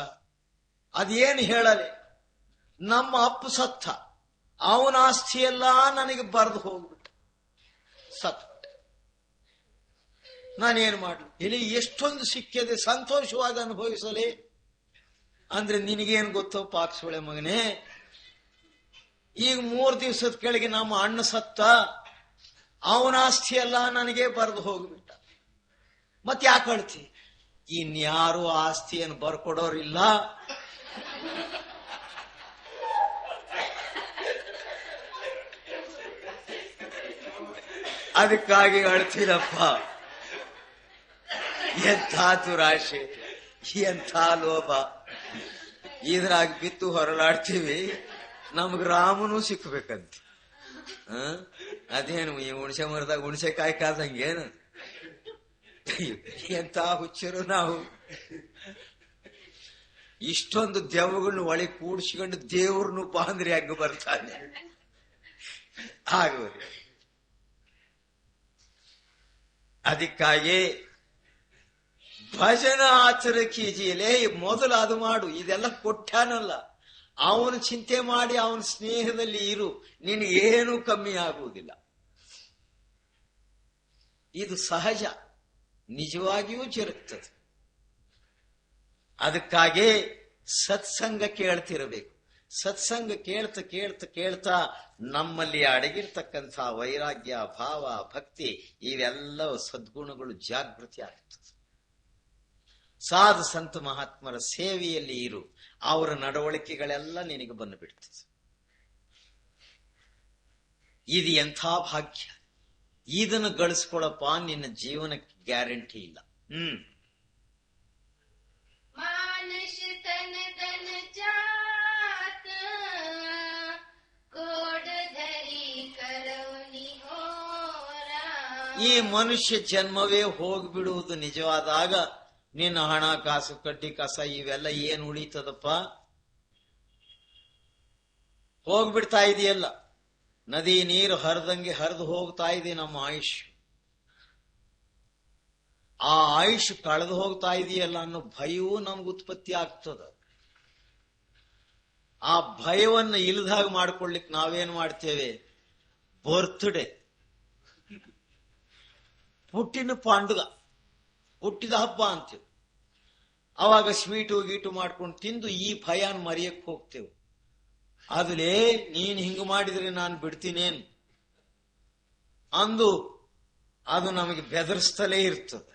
ಅದೇನು ಹೇಳಲೆ? ನಮ್ಮ ಅಪ್ಪ ಸತ್ತ, ಅವನ ಆಸ್ತಿ ಎಲ್ಲ ನನಗೆ ಬರೆದು ಹೋಗ್ಬಿಟ್ಟ, ಸತ್ತ. ನಾನೇನು ಮಾಡ್ಲಿ? ಇಲ್ಲಿ ಎಷ್ಟೊಂದು ಸಿಕ್ಕಿದೆ, ಸಂತೋಷವಾಗಿ ಅನುಭವಿಸಲಿ ಅಂದ್ರೆ ನಿನಗೇನು ಗೊತ್ತೋ ಪಾಕ್ ಸುಳೆ ಮಗನೇ? ಈಗ 3 ದಿವಸದ ಕೆಳಗೆ ನಮ್ಮ ಅಣ್ಣ ಸತ್ತ, ಅವನ ಆಸ್ತಿ ಎಲ್ಲ ನನಗೆ ಬರೆದು ಹೋಗ್ಬಿಟ್ಟ. ಮತ್ತೆ ಯಾಕೆ ಅಳ್ತಿ? ಇನ್ಯಾರು ಆಸ್ತಿಯನ್ನು ಬರ್ಕೊಡೋರಿಲ್ಲ, ಅದಕ್ಕಾಗಿ ಅಳ್ತೀರಪ್ಪ. ಎಂಥ ದುರಾಶೆ, ಎಂಥ ಲೋಭ, ಇದ್ರಾಗ ಬಿತ್ತು ಹೊರಲಾಡ್ತೀವಿ. ನಮ್ಗ ರಾಮನೂ ಸಿಕ್ಬೇಕಂತ. ಅದೇನು ಈ ಹುಣಸೆ ಮರದಾಗ ಹುಣಸೆಕಾಯಿ ಕಾದಂಗೇನು? ಎಂತ ಹುಚ್ಚರು ನಾವು! ಇಷ್ಟೊಂದು ದೆವ್ವಗಳನ್ನ ಒಳಗೆ ಕೂಡಿಸ್ಕೊಂಡು ದೇವ್ರನ್ನು ಪಾಂದ್ರೆ ಹಂಗ ಬರ್ತಾನೆ ಆಗುವುದು. ಅದಕ್ಕಾಗಿ ಭಜನ ಆಚರ ಕೀಜಿಯಲೇ ಮೊದಲು ಅದು ಮಾಡು. ಇದೆಲ್ಲ ಕೊಟ್ಟಾನಲ್ಲ, ಅವನ ಚಿಂತೆ ಮಾಡಿ ಅವನ ಸ್ನೇಹದಲ್ಲಿ ಇರು, ನಿನಗೇನು ಕಮ್ಮಿ ಆಗುವುದಿಲ್ಲ. ಇದು ಸಹಜ, ನಿಜವಾಗಿಯೂ ಜರುಗ್ತದೆ. ಅದಕ್ಕಾಗಿ ಸತ್ಸಂಗ ಕೇಳ್ತಿರಬೇಕು. ಸತ್ಸಂಗ ಕೇಳ್ತಾ ಕೇಳ್ತಾ ಕೇಳ್ತಾ ನಮ್ಮಲ್ಲಿ ಅಡಗಿರ್ತಕ್ಕಂಥ ವೈರಾಗ್ಯ, ಭಾವ, ಭಕ್ತಿ ಇವೆಲ್ಲ ಸದ್ಗುಣಗಳು ಜಾಗೃತಿ ಆಗ್ತದೆ. ಸಾಧು ಸಂತ ಮಹಾತ್ಮರ ಸೇವೆಯಲ್ಲಿ ಇರು, ಅವರ ನಡವಳಿಕೆಗಳೆಲ್ಲ ನಿನಗೆ ಬಂದು ಬಿಡ್ತದೆ. ಇದು ಎಂಥ ಭಾಗ್ಯ! ಇದನ್ನು ಗಳಿಸ್ಕೊಳಪ್ಪ, ನಿನ್ನ ಜೀವನಕ್ಕೆ ಗ್ಯಾರಂಟಿ ಇಲ್ಲ. ಮಾನುಷ ತನ ತನ ಜಾತ ಕೋಡ ಧರಿ ಕರವನಿ ಹೋರ. ಈ ಮನುಷ್ಯ ಜನ್ಮವೇ ಹೋಗ್ಬಿಡುವುದು ನಿಜವಾದಾಗ ನಿನ್ನ ಹಣ, ಕಾಸು, ಕಡ್ಡಿ, ಕಸ ಇವೆಲ್ಲ ಏನ್ ಉಳಿತದಪ್ಪ? ಹೋಗ್ಬಿಡ್ತಾ ಇದೆಯಲ್ಲ. ನದಿ ನೀರು ಹರಿದಂಗೆ ಹರಿದು ಹೋಗ್ತಾ ಇದೆ ನಮ್ಮ ಆಯುಷ್. ಆ ಆಯುಷ್ ಕಳೆದು ಹೋಗ್ತಾ ಇದೆಯಲ್ಲ ಅನ್ನೋ ಭಯವೂ ನಮ್ಗೆ ಉತ್ಪತ್ತಿ ಆಗ್ತದ. ಆ ಭಯವನ್ನು ಇಲ್ದಾಗ ಮಾಡ್ಕೊಳ್ಲಿಕ್ಕೆ ನಾವೇನ್ ಮಾಡ್ತೇವೆ? ಬರ್ತ್ಡೇ, ಹುಟ್ಟಿನ ಪಾಂಡುಗ, ಹುಟ್ಟಿದ ಹಬ್ಬ ಅಂತೇವೆ. ಅವಾಗ ಸ್ವೀಟು ಗೀಟು ಮಾಡ್ಕೊಂಡು ತಿಂದು ಈ ಭಯನ ಮರೆಯಕ್ ಹೋಗ್ತೇವೆ. ಅದ್ಲೇ ನೀನ್ ಹಿಂಗ ಮಾಡಿದ್ರೆ ನಾನು ಬಿಡ್ತೀನೇನು ಅಂದು ಅದು ನಮಗೆ ಬೆದರಿಸ್ತಲೇ ಇರ್ತದೆ.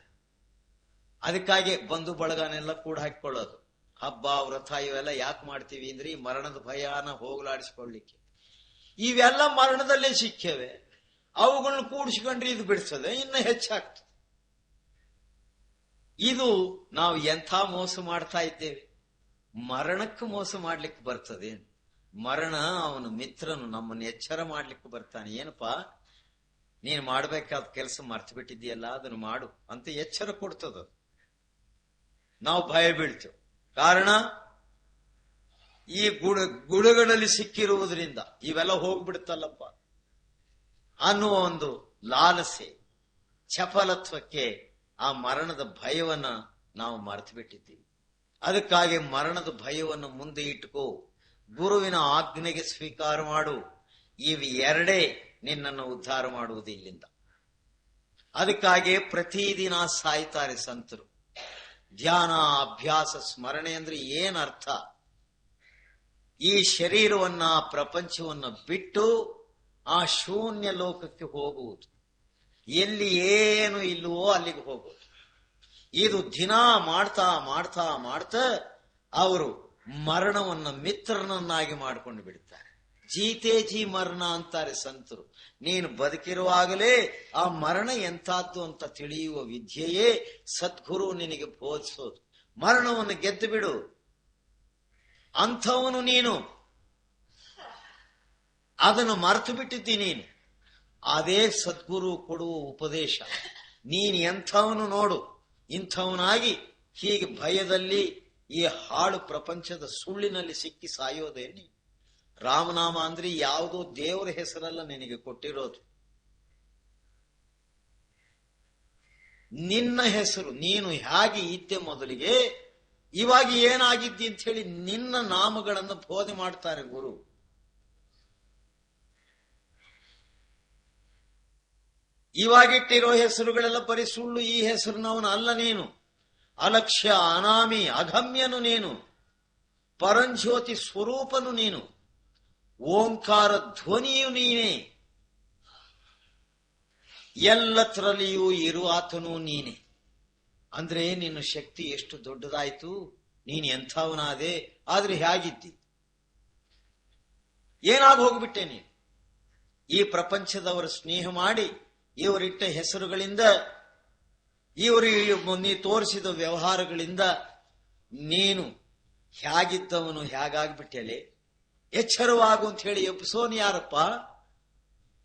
ಅದಕ್ಕಾಗಿ ಬಂಧು ಬಳಗನೆಲ್ಲ ಕೂಡ ಹಾಕಿಕೊಳ್ಳೋದು. ಹಬ್ಬ, ವ್ರತ ಇವೆಲ್ಲ ಯಾಕೆ ಮಾಡ್ತೀವಿ ಅಂದ್ರೆ ಈ ಮರಣದ ಭಯಾನ ಹೋಗಲಾಡಿಸ್ಕೊಳ್ಳಿಕ್ಕೆ. ಇವೆಲ್ಲ ಮರಣದಲ್ಲೇ ಸಿಕ್ಕೇವೆ, ಅವುಗಳನ್ನ ಕೂಡಿಸ್ಕೊಂಡ್ರೆ ಇದು ಬಿಡಿಸ್ತದೆ, ಇನ್ನು ಹೆಚ್ಚಾಗ್ತದೆ. ಇದು ನಾವು ಎಂಥ ಮೋಸ ಮಾಡ್ತಾ ಇದ್ದೇವೆ. ಮರಣಕ್ಕೆ ಮೋಸ ಮಾಡ್ಲಿಕ್ಕೆ ಬರ್ತದೆ. ಮರಣ ಅವನ ಮಿತ್ರನು, ನಮ್ಮನ್ನು ಎಚ್ಚರ ಮಾಡ್ಲಿಕ್ಕೆ ಬರ್ತಾನೆ. ಏನಪ್ಪಾ ನೀನು ಮಾಡ್ಬೇಕಾದ ಕೆಲಸ ಮರ್ತು ಬಿಟ್ಟಿದ್ದೀಯಲ್ಲ, ಅದನ್ನು ಮಾಡು ಅಂತ ಎಚ್ಚರ ಕೊಡ್ತದ. ನಾವು ಭಯ ಬೀಳ್ತೇವೆ. ಕಾರಣ ಈ ಗುಡುಗಳಲ್ಲಿ ಸಿಕ್ಕಿರುವುದರಿಂದ ಇವೆಲ್ಲ ಹೋಗ್ಬಿಡುತ್ತಲ್ಲಪ್ಪ ಅನ್ನುವ ಒಂದು ಲಾಲಸೆ, ಚಪಲತ್ವಕ್ಕೆ ಆ ಮರಣದ ಭಯವನ್ನ ನಾವು ಮರೆತು ಬಿಟ್ಟಿದ್ದೀವಿ. ಅದಕ್ಕಾಗಿ ಮರಣದ ಭಯವನ್ನು ಮುಂದೆ ಇಟ್ಟುಕೋ, ಗುರುವಿನ ಆಜ್ಞೆಗೆ ಸ್ವೀಕಾರ ಮಾಡು. ಇವೆರಡೇ ನಿನ್ನನ್ನು ಉದ್ಧಾರ ಮಾಡುವುದು ಇಲ್ಲಿಂದ. ಅದಕ್ಕಾಗಿ ಪ್ರತಿದಿನ ಸಾಯ್ತಾರೆ ಸಂತರು. ಧ್ಯಾನ, ಅಭ್ಯಾಸ, ಸ್ಮರಣೆ ಅಂದ್ರೆ ಏನರ್ಥ? ಈ ಶರೀರವನ್ನ, ಪ್ರಪಂಚವನ್ನ ಬಿಟ್ಟು ಆ ಶೂನ್ಯ ಲೋಕಕ್ಕೆ ಹೋಗುವುದು. ಎಲ್ಲಿ ಏನು ಇಲ್ಲವೋ ಅಲ್ಲಿಗೆ ಹೋಗುವುದು. ಇದು ದಿನ ಮಾಡ್ತಾ ಮಾಡ್ತಾ ಮಾಡ್ತಾ ಅವರು ಮರಣವನ್ನ ಮಿತ್ರನನ್ನಾಗಿ ಮಾಡಿಕೊಂಡು ಬಿಡ್ತಾರೆ. ಜೀತೆ ಜೀ ಮರಣ ಅಂತಾರೆ ಸಂತರು. ನೀನು ಬದುಕಿರುವಾಗಲೇ ಆ ಮರಣ ಎಂಥದ್ದು ಅಂತ ತಿಳಿಯುವ ವಿದ್ಯೆಯೇ ಸದ್ಗುರು ನಿನಗೆ ಬೋಧಿಸೋದು. ಮರಣವನ್ನು ಗೆದ್ದು ಬಿಡು, ಅಂಥವನು ನೀನು. ಅದನ್ನು ಮರೆತು ಬಿಟ್ಟಿದ್ದೀನಿ ನೀನು. ಅದೇ ಸದ್ಗುರು ಕೊಡುವ ಉಪದೇಶ. ನೀನ್ ಎಂಥವನು ನೋಡು, ಇಂಥವನಾಗಿ ಹೀಗೆ ಭಯದಲ್ಲಿ ಈ ಹಾಳು ಪ್ರಪಂಚದ ಸುಳ್ಳಿನಲ್ಲಿ ಸಿಕ್ಕಿ ಸಾಯೋದೇನಿ? ರಾಮನಾಮ ಅಂದ್ರೆ ಯಾವುದೋ ದೇವರ ಹೆಸರಲ್ಲ ನಿನಗೆ ಕೊಟ್ಟಿರೋದು, ನಿನ್ನ ಹೆಸರು. ನೀನು ಹೇಗೆ ಇದ್ದೆ ಮೊದಲಿಗೆ, ಇವಾಗ ಏನಾಗಿದ್ದಿ ಅಂತ ಹೇಳಿ ನಿನ್ನ ನಾಮಗಳನ್ನು ಬೋಧನೆ ಮಾಡ್ತಾರೆ ಗುರು. ಇವಾಗಿಟ್ಟಿರೋ ಹೆಸರುಗಳೆಲ್ಲ ಬರೀ ಸುಳ್ಳು. ಈ ಹೆಸರಿನವನು ಅಲ್ಲ ನೀನು. ಅಲಕ್ಷ್ಯ, ಅನಾಮಿ, ಅಗಮ್ಯನು ನೀನು. ಪರಂಜ್ಯೋತಿ ಸ್ವರೂಪನು ನೀನು. ಓಂಕಾರ ಧ್ವನಿಯು ನೀನೇ. ಎಲ್ಲತ್ರಲ್ಲಿಯೂ ಇರುವಾತನು ನೀನೆ. ಅಂದ್ರೆ ನಿನ್ನ ಶಕ್ತಿ ಎಷ್ಟು ದೊಡ್ಡದಾಯ್ತು, ನೀನು ಎಂಥವನಾದೆ. ಆದ್ರೆ ಹೇಗಿದ್ದಿ, ಏನಾಗ ಹೋಗ್ಬಿಟ್ಟೆ ನೀನು. ಈ ಪ್ರಪಂಚದವರು ಸ್ನೇಹ ಮಾಡಿ ಇವರಿಟ್ಟ ಹೆಸರುಗಳಿಂದ, ಇವರು ನೀ ತೋರಿಸಿದ ವ್ಯವಹಾರಗಳಿಂದ ನೀನು ಹೇಗಿದ್ದವನು ಹೇಗಾಗ್ಬಿಟ್ಟೆಲೆ. ಎಚ್ಚರವಾಗು ಅಂತ ಹೇಳಿ ಎಬ್ಬಿಸೋನು ಯಾರಪ್ಪ?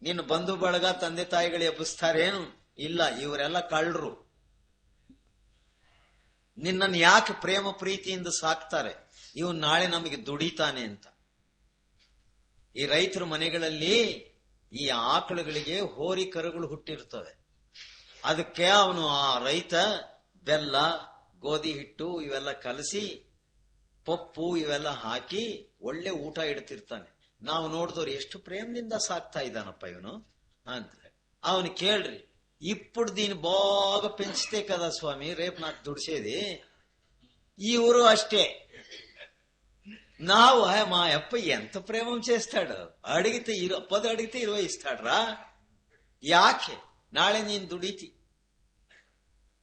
ನಿನ್ನ ಬಂಧು ಬಳಗ, ತಂದೆ ತಾಯಿಗಳು ಎಬ್ಬಿಸ್ತಾರೇನು? ಇಲ್ಲ, ಇವರೆಲ್ಲ ಕಳ್ಳರು. ನಿನ್ನನ್ನು ಯಾಕೆ ಪ್ರೇಮ ಪ್ರೀತಿಯಿಂದ ಸಾಕ್ತಾರೆ? ಇವನು ನಾಳೆ ನಮಗೆ ದುಡಿತಾನೆ ಅಂತ. ಈ ರೈತರ ಮನೆಗಳಲ್ಲಿ ಈ ಆಕಳುಗಳಿಗೆ ಹೋರಿ ಕರುಗಳು ಹುಟ್ಟಿರ್ತವೆ. ಅದಕ್ಕೆ ಅವನು ಆ ರೈತ ಬೆಲ್ಲ, ಗೋಧಿ ಹಿಟ್ಟು ಇವೆಲ್ಲ ಕಲಸಿ, ಪಪ್ಪು ಇವೆಲ್ಲ ಹಾಕಿ ಒಳ್ಳೆ ಊಟ ಇಡ್ತಿರ್ತಾನೆ. ನಾವು ನೋಡಿದವ್ರು ಎಷ್ಟು ಪ್ರೇಮದಿಂದ ಸಾಕ್ತಾ ಇದ್ದಾನಪ್ಪ ಇವನು ಅಂತ. ಅವನು ಕೇಳ್ರಿ, ఇప్పుడు దీని బాగా పెంచితే కదా స్వామి రేపు నాకు దుడిసేది. ఈ ఊరు అష్టే. ನಾವು మా అప్ప ఎంత ప్రేమం చేస్తాడు, అడిగితే 10 అడిగితే 20 ఇస్తాడ్రా. ಯಾಕೆ? ನಾಳೆ ನೀನ್ ದುಡಿತಿ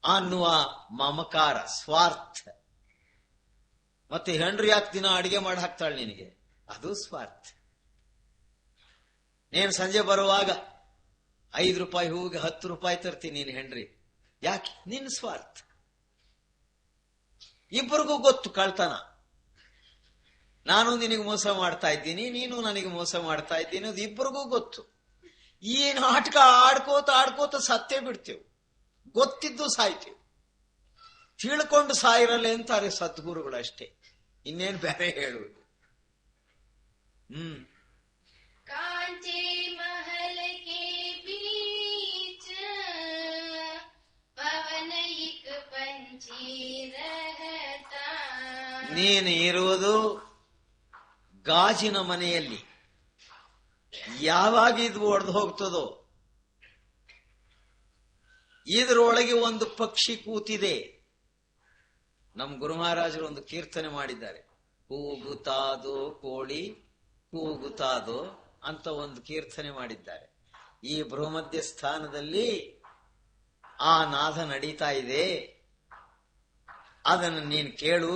ಅನ್ನುವ ಮಮಕಾರ, ಸ್ವಾರ್ಥ. ಮತ್ತೆ ಹೆಂಡ್ರು ಯಾಕೆ ದಿನ ಅಡಿಗೆ ಮಾಡಿ ಹಾಕ್ತಾಳೆ ನಿನಗೆ, ಅದು ಸ್ವಾರ್ಥ. ನೀನು ಸಂಜೆ ಬರುವಾಗ 5 ರೂಪಾಯಿ ಹೂವಿಗೆ 10 ರೂಪಾಯಿ ತರ್ತೀನಿ ನೀನು ಹೆಂಡ್ರಿ. ಯಾಕೆ? ನಿನ್ನ ಸ್ವಾರ್ಥ. ಇಬ್ಬರಿಗೂ ಗೊತ್ತು ಕಳ್ತನ. ನಾನು ನಿನಗೆ ಮೋಸ ಮಾಡ್ತಾ ಇದ್ದೀನಿ, ನೀನು ನನಗೆ ಮೋಸ ಮಾಡ್ತಾ ಇದ್ದೀನಿ, ಅದು ಇಬ್ಬರಿಗೂ ಗೊತ್ತು. ಈ ನಾಟಕ ಆಡ್ಕೋತ ಆಡ್ಕೋತ ಸತ್ತೇ ಬಿಡ್ತೇವೆ, ಗೊತ್ತಿದ್ದು ಸಾಯ್ತೇವೆ. ತಿಳ್ಕೊಂಡು ಸಾಯಿರಲ್ಲ ಅಂತಾರೆ ಸದ್ಗುರುಗಳು, ಅಷ್ಟೇ, ಇನ್ನೇನು ಬೇರೆ ಹೇಳುವುದು. कांचे महल के बीच पवन एक पंछी रहता. ನೀನು ಇರುವುದು ಗಾಜಿನ ಮನೆಯಲ್ಲಿ. ಯಾವಾಗ ಇದು ಒಡೆದು ಹೋಗ್ತದೋ, ಇದರೊಳಗೆ ಒಂದು ಪಕ್ಷಿ ಕೂತಿದೆ. ನಮ್ಮ ಗುರು ಮಹಾರಾಜರು ಒಂದು ಕೀರ್ತನೆ ಮಾಡಿದ್ದಾರೆ, ಕೂಗುತ್ತಾದೋ ಕೋಳಿ ಕೂಗುತ್ತಾದೋ ಅಂತ ಒಂದು ಕೀರ್ತನೆ ಮಾಡಿದ್ದಾರೆ. ಈ ಭ್ರೂಮಧ್ಯ ಸ್ಥಾನದಲ್ಲಿ ಆ ನಾದ ನಡೀತಾ ಇದೆ, ಅದನ್ನು ನೀನು ಕೇಳು,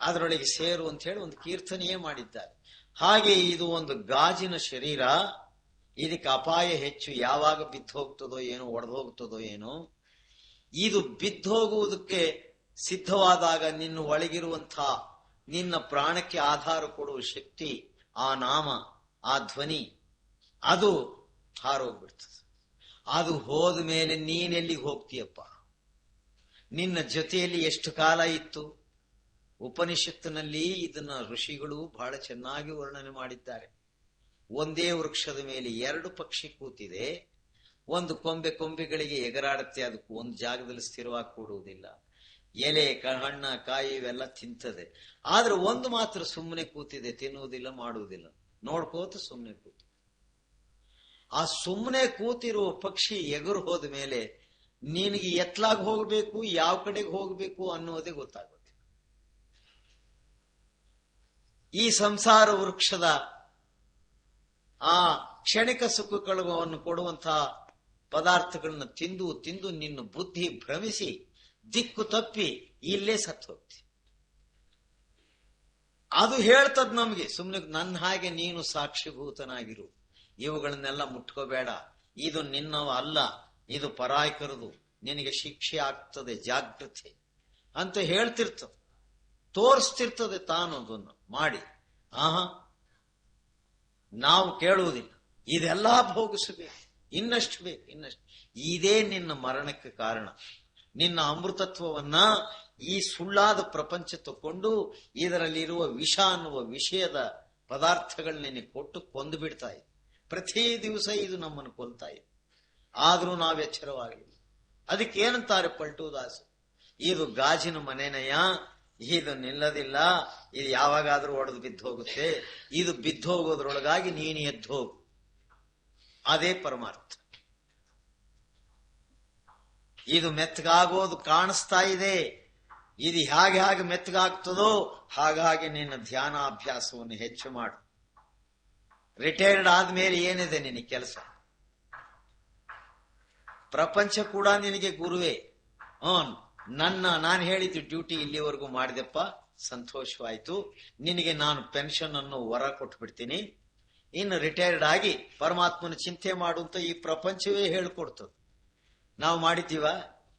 ಅದರೊಳಗೆ ಸೇರು ಅಂತ ಹೇಳಿ ಒಂದು ಕೀರ್ತನೆಯೇ ಮಾಡಿದ್ದಾರೆ. ಹಾಗೆ ಇದು ಒಂದು ಗಾಜಿನ ಶರೀರ, ಇದಕ್ಕೆ ಅಪಾಯ ಹೆಚ್ಚು. ಯಾವಾಗ ಬಿದ್ದು ಹೋಗ್ತದೋ ಏನೋ, ಒಡೆದು ಹೋಗ್ತದೋ ಏನೋ. ಇದು ಬಿದ್ದು ಹೋಗುವುದಕ್ಕೆ ಸಿದ್ಧವಾದಾಗ ನಿನ್ನ ಒಳಗಿರುವಂತಹ, ನಿನ್ನ ಪ್ರಾಣಕ್ಕೆ ಆಧಾರ ಕೊಡುವ ಶಕ್ತಿ, ಆ ನಾಮ, ಆ ಧ್ವನಿ, ಅದು ಹಾರೋಗ್ಬಿಡ್ತದೆ. ಅದು ಹೋದ ಮೇಲೆ ನೀನೆಲ್ಲಿಗೆ ಹೋಗ್ತೀಯಪ್ಪ? ನಿನ್ನ ಜೊತೆಯಲ್ಲಿ ಎಷ್ಟು ಕಾಲ ಇತ್ತು? ಉಪನಿಷತ್ತಿನಲ್ಲಿ ಇದನ್ನ ಋಷಿಗಳು ಬಹಳ ಚೆನ್ನಾಗಿ ವರ್ಣನೆ ಮಾಡಿದ್ದಾರೆ. ಒಂದೇ ವೃಕ್ಷದ ಮೇಲೆ 2 ಪಕ್ಷಿ ಕೂತಿದೆ. ಒಂದು ಕೊಂಬೆಗಳಿಗೆ ಎಗರಾಡುತ್ತೆ, ಅದಕ್ಕೆ ಒಂದು ಜಾಗದಲ್ಲಿ ಸ್ಥಿರವಾಗಿ ಕೂಡುವುದಿಲ್ಲ. ಎಲೆ, ಹಣ್ಣ, ಕಾಯಿ ಇವೆಲ್ಲ ತಿಂತದೆ. ಆದ್ರೆ ಒಂದು ಮಾತ್ರ ಸುಮ್ಮನೆ ಕೂತಿದೆ, ತಿನ್ನುವುದಿಲ್ಲ, ಮಾಡುವುದಿಲ್ಲ, ನೋಡ್ಕೋತ ಸುಮ್ಮನೆ ಕೂತು. ಆ ಸುಮ್ಮನೆ ಕೂತಿರುವ ಪಕ್ಷಿ ಎಗರು ಹೋದ ಮೇಲೆ ನಿನಗೆ ಎತ್ಲಾಗಿ ಹೋಗ್ಬೇಕು, ಯಾವ ಕಡೆಗೆ ಹೋಗ್ಬೇಕು ಅನ್ನೋದೇ ಗೊತ್ತಾಗುತ್ತೆ. ಈ ಸಂಸಾರ ವೃಕ್ಷದ ಆ ಕ್ಷಣಿಕ ಸುಖಗಳನ್ನು ಕೊಡುವಂತಹ ಪದಾರ್ಥಗಳನ್ನ ತಿಂದು ತಿಂದು ನಿನ್ನ ಬುದ್ಧಿ ಭ್ರಮಿಸಿ ದಿಕ್ಕು ತಪ್ಪಿ ಇಲ್ಲೇ ಸತ್ತು ಹೋಗ್ತಿ. ಅದು ಹೇಳ್ತದ ನಮ್ಗೆ, ಸುಮ್ಮನೆ ನನ್ನ ಹಾಗೆ ನೀನು ಸಾಕ್ಷಿಭೂತನಾಗಿರು, ಇವುಗಳನ್ನೆಲ್ಲ ಮುಟ್ಕೋಬೇಡ, ಇದು ನಿನ್ನವ ಅಲ್ಲ, ಇದು ಪರಾಯ್ಕರದು, ನಿನಗೆ ಶಿಕ್ಷೆ ಆಗ್ತದೆ, ಜಾಗೃತಿ ಅಂತ ಹೇಳ್ತಿರ್ತದೆ, ತೋರಿಸ್ತಿರ್ತದೆ ತಾನು ಅದನ್ನು ಮಾಡಿ. ನಾವು ಕೇಳುವುದಿಲ್ಲ, ಇದೆಲ್ಲ ಭೋಗಿಸಬೇಕು. ಇನ್ನಷ್ಟು ಬೇಕು, ಇನ್ನಷ್ಟು. ಇದೇ ನಿನ್ನ ಮರಣಕ್ಕೆ ಕಾರಣ. ನಿನ್ನ ಅಮೃತತ್ವವನ್ನ ಈ ಸುಳ್ಳಾದ ಪ್ರಪಂಚ ತಕೊಂಡು ಇದರಲ್ಲಿರುವ ವಿಷ ಅನ್ನುವ ವಿಷಯದ ಪದಾರ್ಥಗಳನ್ನ ನಿನಗೆ ಕೊಟ್ಟು ಕೊಂದು ಬಿಡ್ತಾ ಇದೆ. ಪ್ರತಿ ದಿವಸ ಇದು ನಮ್ಮನ್ನು ಕೊಲ್ತಾ ಇದೆ. ಆದ್ರೂ ನಾವು ಎಚ್ಚರವಾಗಿಲ್ಲ. ಅದಕ್ಕೆ ಏನಂತಾರೆ ಪಲ್ಟುದಾಸ್, ಇದು ಗಾಜಿನ ಮನೆನಯ್ಯ, ಇದು ನಿಲ್ಲದಿಲ್ಲ, ಇದು ಯಾವಾಗಾದ್ರೂ ಒಡೆದು ಬಿದ್ದು ಹೋಗುತ್ತೆ, ಇದು ಬಿದ್ದು ಹೋಗೋದ್ರೊಳಗಾಗಿ ನೀನು ಎದ್ದು ಹೋಗು. ಅದೇ ಪರಮಾರ್ಥ. ಇದು ಮೆತ್ತಗಾಗೋದು ಕಾಣಿಸ್ತಾ ಇದೆ. ಇದು ಹೇಗೆ ಮೆತ್ತಗಾಗ್ತದೋ ಹಾಗಾಗಿ ನಿನ್ನ ಧ್ಯಾನಾಭ್ಯಾಸವನ್ನು ಹೆಚ್ಚು ಮಾಡು. ರಿಟೈರ್ಡ್ ಆದ್ಮೇಲೆ ಏನಿದೆ ನಿನಗೆ ಕೆಲಸ? ಪ್ರಪಂಚ ಕೂಡ ನಿನಗೆ ಗುರುವೇ. ನಾನು ಹೇಳಿದ್ದು ಡ್ಯೂಟಿ ಇಲ್ಲಿವರೆಗೂ ಮಾಡಿದೆಪ್ಪ, ಸಂತೋಷವಾಯ್ತು, ನಿನಗೆ ನಾನು ಪೆನ್ಷನ್ ಅನ್ನು ವರ ಕೊಟ್ಬಿಡ್ತೀನಿ, ಇನ್ನು ರಿಟೈರ್ಡ್ ಆಗಿ ಪರಮಾತ್ಮನ ಚಿಂತೆ ಮಾಡು ಅಂತ ಈ ಪ್ರಪಂಚವೇ ಹೇಳ್ಕೊಡ್ತದೆ. ನಾವು ಮಾಡಿದ್ದೀವ?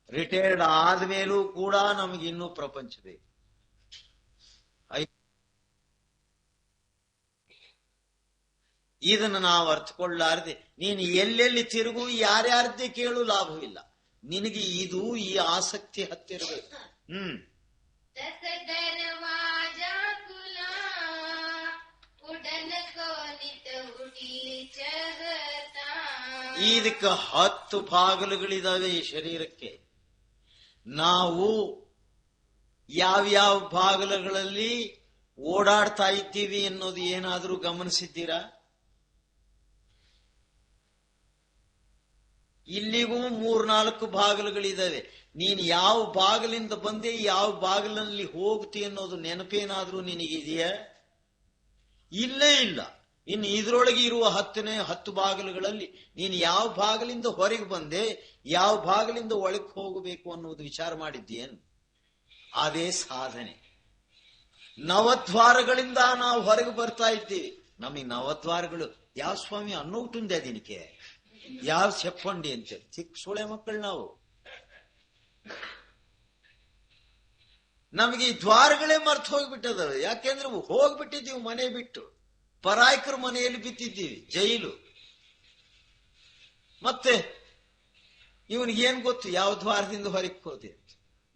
ರಿಟೈರ್ಡ್ ಆದ್ಮೇಲೂ ಕೂಡ ನಮಗೆ ಇನ್ನೂ ಪ್ರಪಂಚ ಬೇಕು. ಇದನ್ನು ನಾವು ಅರ್ಥಕೊಳ್ಳಾರದೆ ನೀನು ಎಲ್ಲೆಲ್ಲಿ ತಿರುಗು, ಯಾರ್ಯಾರದ್ದೇ ಕೇಳು, ಲಾಭವಿಲ್ಲ. ನಿನಗೆ ಇದು ಈ ಆಸಕ್ತಿ ಹತ್ತಿರಬೇಕು. ಇದಕ್ಕೆ 10 ಬಾಗಿಲುಗಳಿದಾವೆ ಈ ಶರೀರಕ್ಕೆ. ನಾವು ಯಾವ್ಯಾವ ಬಾಗಿಲುಗಳಲ್ಲಿ ಓಡಾಡ್ತಾ ಇದ್ದೀವಿ ಅನ್ನೋದು ಏನಾದ್ರೂ ಗಮನಿಸಿದ್ದೀರಾ? ಇಲ್ಲಿಗೂ 3-4 ಬಾಗಿಲುಗಳಿದಾವೆ. ನೀನು ಯಾವ ಬಾಗಿಲಿಂದ ಬಂದೆ, ಯಾವ ಬಾಗಿಲಿನಲ್ಲಿ ಹೋಗ್ತಿ ಅನ್ನೋದು ನೆನಪೇನಾದ್ರೂ ನಿನಗಿದೆಯಾ? ಇಲ್ಲೇ ಇಲ್ಲ. ಇನ್ನು ಇದ್ರೊಳಗೆ ಇರುವ 10 ಬಾಗಿಲುಗಳಲ್ಲಿ ನೀನು ಯಾವ ಬಾಗಿಲಿಂದ ಹೊರಗೆ ಬಂದೆ, ಯಾವ ಬಾಗಿಲಿಂದ ಒಳಗೆ ಹೋಗಬೇಕು ಅನ್ನೋದು ವಿಚಾರ ಮಾಡಿದ್ದೇನು? ಅದೇ ಸಾಧನೆ. ನವದ್ವಾರಗಳಿಂದ ನಾವು ಹೊರಗೆ ಬರ್ತಾ ಇದ್ದೀವಿ. ನಮಗೆ ನವದ್ವಾರಗಳು ಯಾವ ಸ್ವಾಮಿ ಅನ್ನೋಟುಂದೆ ಅದಕ್ಕೆ ಯಾವ ಚೆಪ್ಪಂಡಿ ಅಂತೇಳಿ ಚಿಕ್ಕ ಸೊಳೆ ಮಕ್ಕಳು ನಾವು. ನಮಗೆ ಈ ದ್ವಾರಗಳೇ ಮರ್ತು ಹೋಗ್ಬಿಟ್ಟದವ. ಯಾಕೆಂದ್ರೆ ಹೋಗ್ಬಿಟ್ಟಿದ್ದೀವಿ ಮನೆ ಬಿಟ್ಟು, ಪರಾಯಕರ ಮನೆಯಲ್ಲಿ ಬಿತ್ತಿದ್ದೀವಿ, ಜೈಲು. ಮತ್ತೆ ಇವನಿಗೇನ್ ಗೊತ್ತು ಯಾವ ದ್ವಾರದಿಂದ ಹೊರಗೆ ಹೋದೆ?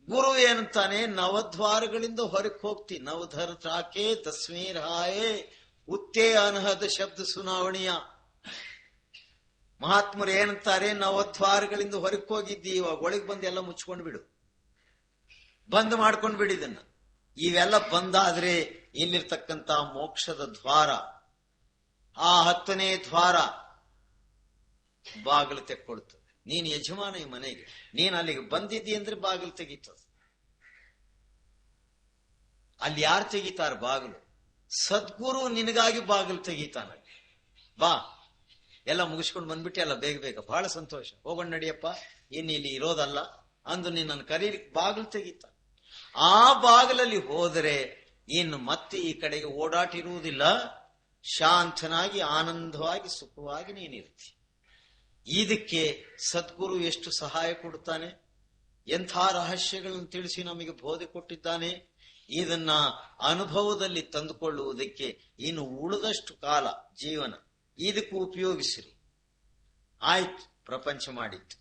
ಗುರು ಏನಂತಾನೆ, ನವದ್ವಾರಗಳಿಂದ ಹೊರಗೆ ಹೋಗ್ತಿ. ನವಧರ ತ್ರಾಕೆ ತಸ್ಮೀರ್ ಹಾಯೇ ಉತ್ತೇ ಅನಹದ ಶಬ್ದ ಸುನಾವಣಿಯ. ಮಹಾತ್ಮರು ಏನಂತಾರೆ, ನವದ್ವಾರಗಳಿಂದ ಹೊರಗೆ ಹೋಗಿದ್ದಿ, ಇವಾಗ ಒಳಗೆ ಬಂದು ಎಲ್ಲ ಮುಚ್ಕೊಂಡು ಬಿಡು, ಬಂದ್ ಮಾಡ್ಕೊಂಡು ಬಿಡಿದನ್ನ. ಇವೆಲ್ಲ ಬಂದಾದ್ರೆ ಇಲ್ಲಿರ್ತಕ್ಕಂತ ಮೋಕ್ಷದ ದ್ವಾರ, ಆ 10ನೇ ದ್ವಾರ ಬಾಗಿಲು ತೆಕ್ಕೊಡ್ತದೆ. ನೀನು ಯಜಮಾನ ಈ ಮನೆಗೆ, ನೀನು ಅಲ್ಲಿಗೆ ಬಂದಿದ್ದಿ ಅಂದ್ರೆ ಬಾಗಿಲು ತೆಗೀತದ. ಅಲ್ಲಿ ಯಾರು ತೆಗಿತಾರ ಬಾಗಿಲು? ಸದ್ಗುರು ನಿನಗಾಗಿ ಬಾಗಿಲು ತೆಗೀತಾನ. ಬಾ, ಎಲ್ಲ ಮುಗಿಸ್ಕೊಂಡು ಬಂದ್ಬಿಟ್ಟು ಎಲ್ಲ ಬೇಗ ಬೇಗ, ಬಹಳ ಸಂತೋಷ, ಹೋಗೋಣ ನಡಿಯಪ್ಪ, ಇನ್ನು ಇಲ್ಲಿ ಇರೋದಲ್ಲ ಅಂದು ನಿನ್ನನ್ನು ಕರೀಲಿಕ್ಕೆ ಬಾಗಿಲು ತೆಗೀತ. ಆ ಬಾಗಿಲಲ್ಲಿ ಹೋದರೆ ಇನ್ನು ಮತ್ತೆ ಈ ಕಡೆಗೆ ಓಡಾಟ ಇರುವುದಿಲ್ಲ. ಶಾಂತನಾಗಿ ಆನಂದವಾಗಿ ಸುಖವಾಗಿ ನೀನಿರ್ತಿ. ಇದಕ್ಕೆ ಸದ್ಗುರು ಎಷ್ಟು ಸಹಾಯ ಕೊಡ್ತಾನೆ, ಎಂಥ ರಹಸ್ಯಗಳನ್ನು ತಿಳಿಸಿ ನಮಗೆ ಬೋಧೆ ಕೊಟ್ಟಿದ್ದಾನೆ. ಇದನ್ನ ಅನುಭವದಲ್ಲಿ ತಂದುಕೊಳ್ಳುವುದಕ್ಕೆ ಇನ್ನು ಉಳಿದಷ್ಟು ಕಾಲ ಜೀವನ ಇದಕ್ಕೂ ಉಪಯೋಗಿಸ್ರಿ. ಆಯ್ತು, ಪ್ರಪಂಚ ಮಾಡಿತ್ತು.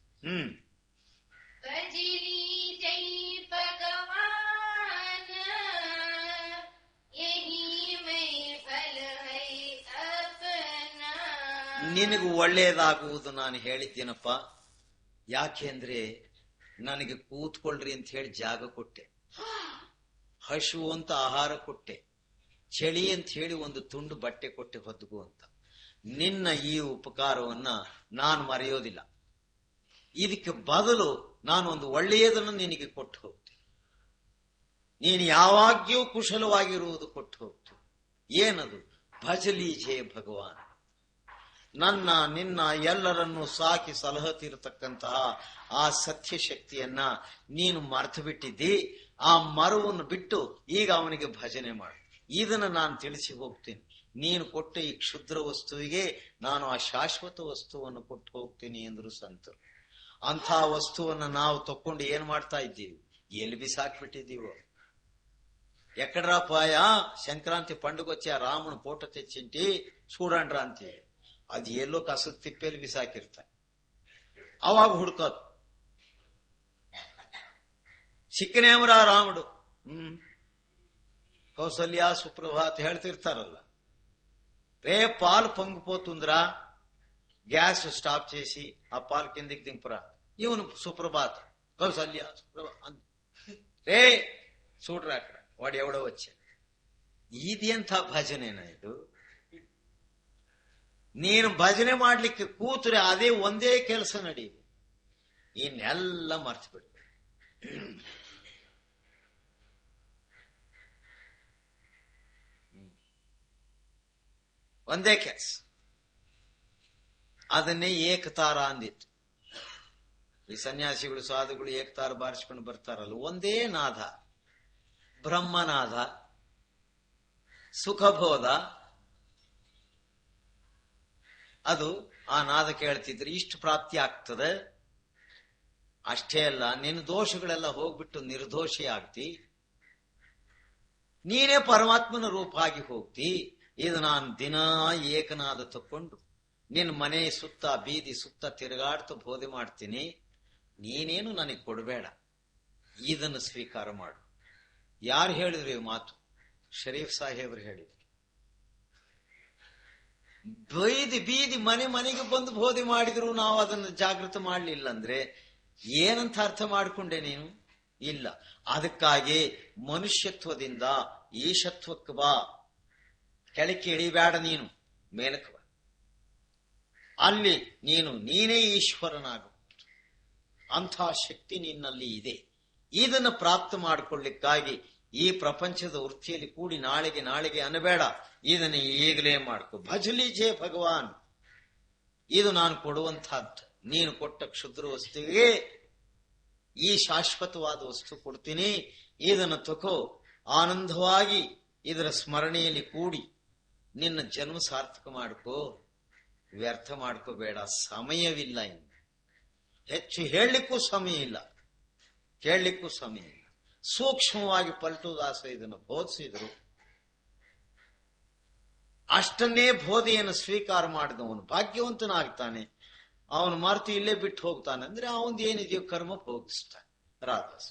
ನಿನಗೂ ಒಳ್ಳೆಯದಾಗುವುದು ನಾನು ಹೇಳಿದ್ದೀನಪ್ಪ. ಯಾಕೆಂದ್ರೆ ನನಗೆ ಕೂತ್ಕೊಳ್ರಿ ಅಂತ ಹೇಳಿ ಜಾಗ ಕೊಟ್ಟೆ, ಹಶು ಅಂತ ಆಹಾರ ಕೊಟ್ಟೆ, ಚಳಿ ಅಂತ ಹೇಳಿ ಒಂದು ತುಂಡು ಬಟ್ಟೆ ಕೊಟ್ಟೆ ಹೊದ್ಗು ಅಂತ. ನಿನ್ನ ಈ ಉಪಕಾರವನ್ನ ನಾನು ಮರೆಯೋದಿಲ್ಲ. ಇದಕ್ಕೆ ಬದಲು ನಾನು ಒಂದು ಒಳ್ಳೆಯದನ್ನು ನಿನಗೆ ಕೊಟ್ಟು ಹೋಗ್ತೀನಿ. ನೀನು ಯಾವಾಗ್ಯೂ ಕುಶಲವಾಗಿರುವುದು ಕೊಟ್ಟು ಹೋಗ್ತೀನಿ. ಏನದು? ಭಜಲೀಜೆ ಭಗವಾನ್. ನನ್ನ ನಿನ್ನ ಎಲ್ಲರನ್ನೂ ಸಾಕಿ ಸಲಹತಿರತಕ್ಕಂತಹ ಆ ಸತ್ಯಶಕ್ತಿಯನ್ನ ನೀನು ಮರೆತು ಬಿಟ್ಟಿದ್ದಿ. ಆ ಮರವನ್ನು ಬಿಟ್ಟು ಈಗ ಅವನಿಗೆ ಭಜನೆ ಮಾಡು. ಇದನ್ನು ನಾನು ತಿಳಿಸಿ ಹೋಗ್ತೀನಿ. ನೀನು ಕೊಟ್ಟ ಈ ಕ್ಷುದ್ರ ವಸ್ತುವಿಗೆ ನಾನು ಆ ಶಾಶ್ವತ ವಸ್ತುವನ್ನು ಕೊಟ್ಟು ಹೋಗ್ತೀನಿ ಎಂದ್ರು ಸಂತರು. ಅಂಥ ವಸ್ತುವನ್ನು ನಾವು ತಕೊಂಡು ಏನ್ ಮಾಡ್ತಾ ಇದ್ದೀವಿ? ಎಲ್ಲಿ ಬಿಸಾಕ್ಬಿಟ್ಟಿದ್ದೀವೋ. ఎక్కడ్రా పోయా సంక్రాంతి పండుగ వచ్చా రాముని ఫోటో తెచ్చింటి చూడండ్రా అంతే. అది ಎಲ್ಲೋ ಕಸದ ತಿಪ್ಪೆಯಲ್ಲಿ ಬಿಸಾಕಿರ್ತಾರೆ. అವಾಗ ಹುಡುಕೋದು ಸಿಕ್ಕನೇಮರ ರಾముడు కౌసల్య సుప్రభాత్ ಹೇಳ್ತಿರ್ತಾರಲ್ಲ. రే పాలు పొంగిపోతుందిరా, గ్యాస్ స్టాప్ చేసి ఆ పాలు కిందికి దింపురా. ఇవను సుప్రభాత్ కౌసల్య సుప్రభాత్ రే చూడరా అక్కడ వాడు ఎవడో వచ్చాడు. ఇది ಎಂಥ ಭಜನೆನಾ ಇದು? ನೀನು ಭಜನೆ ಮಾಡ್ಲಿಕ್ಕೆ ಕೂತ್ರೆ ಅದೇ ಒಂದೇ ಕೆಲಸ ನಡೆಯುದು, ಇನ್ನೆಲ್ಲ ಮರ್ತು ಬಿಡು. ಒಂದೇ ಕೆಲಸ. ಅದನ್ನೇ ಏಕತಾರ ಅಂದಿತ್ತು. ಈ ಸನ್ಯಾಸಿಗಳು ಸಾಧುಗಳು ಏಕತಾರ ಬಾರಿಸ್ಕೊಂಡು ಬರ್ತಾರಲ್ಲ, ಒಂದೇ ನಾದ, ಬ್ರಹ್ಮನಾದ, ಸುಖಬೋಧ. ಅದು ಆ ನಾದ ಕೇಳ್ತಿದ್ರೆ ಇಷ್ಟು ಪ್ರಾಪ್ತಿ ಆಗ್ತದೆ. ಅಷ್ಟೇ ಅಲ್ಲ, ನಿನ್ನ ದೋಷಗಳೆಲ್ಲ ಹೋಗ್ಬಿಟ್ಟು ನಿರ್ದೋಷಿ ಆಗ್ತಿ, ನೀನೇ ಪರಮಾತ್ಮನ ರೂಪ ಆಗಿ ಹೋಗ್ತಿ. ಇದು ನಾನು ದಿನಾ ಏಕನಾದ ತಕ್ಕೊಂಡು ನಿನ್ನ ಮನೆ ಸುತ್ತ ಬೀದಿ ಸುತ್ತ ತಿರುಗಾಡ್ತಾ ಬೋಧೆ ಮಾಡ್ತೀನಿ, ನೀನೇನು ನನಗೆ ಕೊಡಬೇಡ, ಇದನ್ನು ಸ್ವೀಕಾರ ಮಾಡು. ಯಾರು ಹೇಳಿದ್ರು ಈ ಮಾತು? ಶರೀಫ್ ಸಾಹೇಬ್ರು ಹೇಳಿದ್ರು. ಬೀದಿ ಬೀದಿ ಮನೆ ಮನೆಗೆ ಬಂದು ಬೋಧೆ ಮಾಡಿದ್ರು ನಾವು ಅದನ್ನು ಜಾಗೃತ ಮಾಡಲಿಲ್ಲ ಅಂದ್ರೆ ಏನಂತ ಅರ್ಥ ಮಾಡಿಕೊಂಡೆ ನೀನು? ಇಲ್ಲ. ಅದಕ್ಕಾಗಿ ಮನುಷ್ಯತ್ವದಿಂದ ಈಶತ್ವಕ್ಕೆ ಬಾ, ಕೆಳಕ್ಕೆ ಇಳಿಬೇಡ, ನೀನು ಮೇಲಕ್ಕೆ ಬಾ. ಅಲ್ಲಿ ನೀನೇ ಈಶ್ವರನಾಗು. ಅಂಥ ಶಕ್ತಿ ನಿನ್ನಲ್ಲಿ ಇದೆ. ಇದನ್ನು ಪ್ರಾಪ್ತ ಮಾಡಿಕೊಳ್ಳಿಕ್ಕಾಗಿ ಈ ಪ್ರಪಂಚದ ವೃತ್ತಿಯಲ್ಲಿ ಕೂಡಿ ನಾಳೆಗೆ ಅನ್ನಬೇಡ, ಇದನ್ನು ಈಗಲೇ ಮಾಡ್ಕೊ. ಭಜಲೀಜೆ ಭಗವಾನ್, ಇದು ನಾನು ಕೊಡುವಂತಹದ್ದು. ನೀನು ಕೊಟ್ಟ ಕ್ಷುದ್ರ ವಸ್ತುವಿಗೆ ಈ ಶಾಶ್ವತವಾದ ವಸ್ತು ಕೊಡ್ತೀನಿ, ಇದನ್ನು ತಕೋ. ಆನಂದವಾಗಿ ಇದರ ಸ್ಮರಣೆಯಲ್ಲಿ ಕೂಡಿ ನಿನ್ನ ಜನ್ಮ ಸಾರ್ಥಕ ಮಾಡ್ಕೋ, ವ್ಯರ್ಥ ಮಾಡ್ಕೋಬೇಡ. ಸಮಯವಿಲ್ಲ, ಇನ್ನು ಹೆಚ್ಚು ಹೇಳಲಿಕ್ಕೂ ಸಮಯ ಇಲ್ಲ, ಕೇಳಲಿಕ್ಕೂ ಸಮಯ ಇಲ್ಲ. ಸೂಕ್ಷ್ಮವಾಗಿ ಪಲ್ಟುದಾಸ ಇದನ್ನು ಬೋಧಿಸಿದರು. ಅಷ್ಟನ್ನೇ ಬೋಧೆಯನ್ನು ಸ್ವೀಕಾರ ಮಾಡಿದವನು ಭಾಗ್ಯವಂತನಾಗ್ತಾನೆ. ಅವನು ಮಾರ್ತಿ ಇಲ್ಲೇ ಬಿಟ್ಟು ಹೋಗ್ತಾನೆ ಅಂದ್ರೆ ಅವನ್ ಏನಿದೆಯೋ ಕರ್ಮ ಭೋಗಿಸ್ತಾನೆ. ರಾಧಾಸ್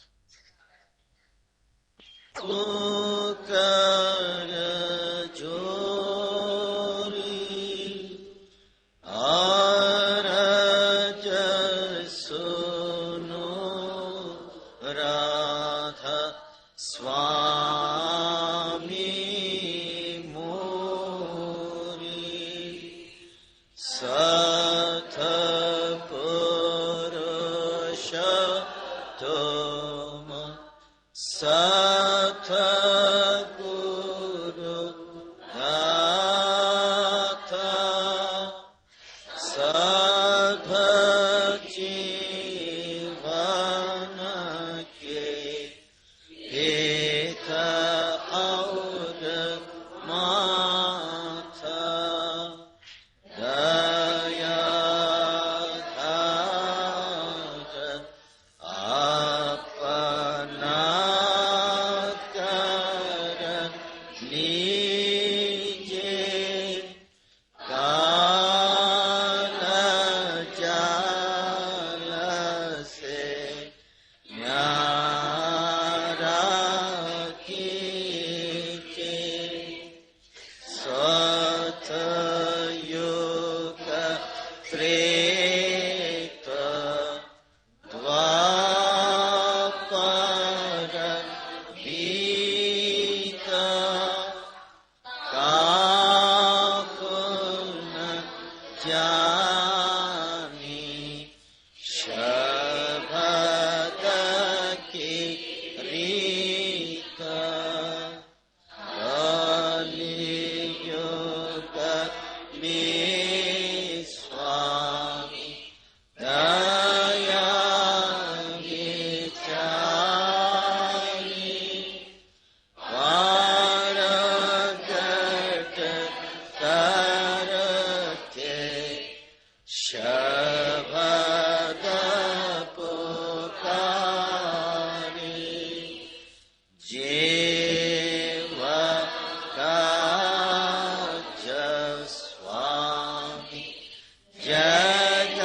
जग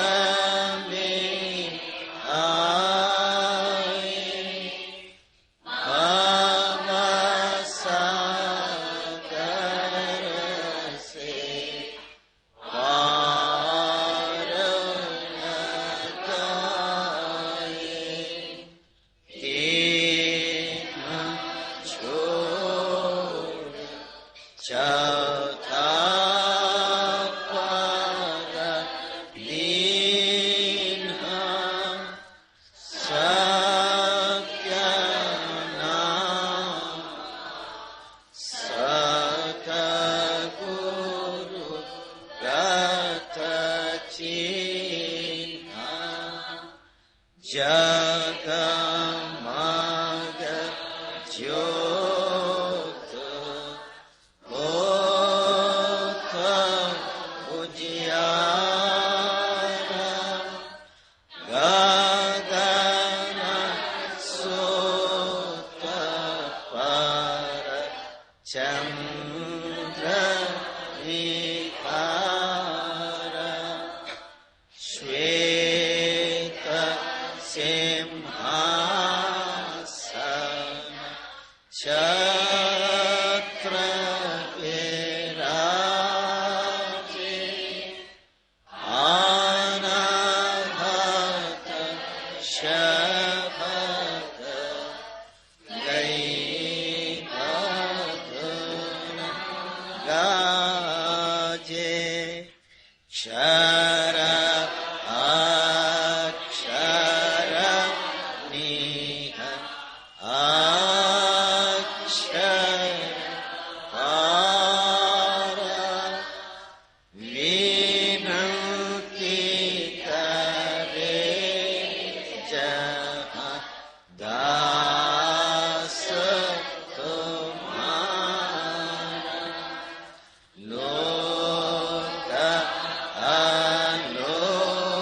में ज्योत होत उजियारा गगन सोत पर चंद्र विकार श्वेत सिंहासन छत्र विराजे अनघत शबद गैधुन गाजे क्षर अक्षर निह अक्षर पार विनती करे जहाँ दास तुम्हारा लोक अलोक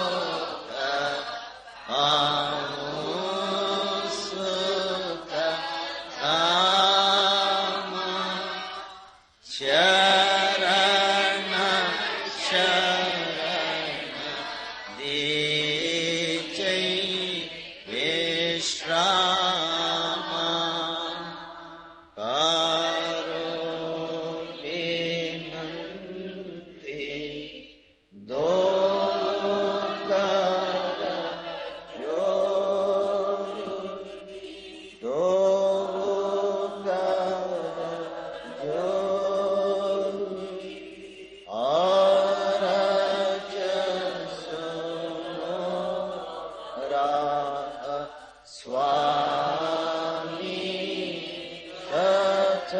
आमुसुक काम शरण शरण दीजै विश्राम करो विनंती दो कर दो और स्वामी सच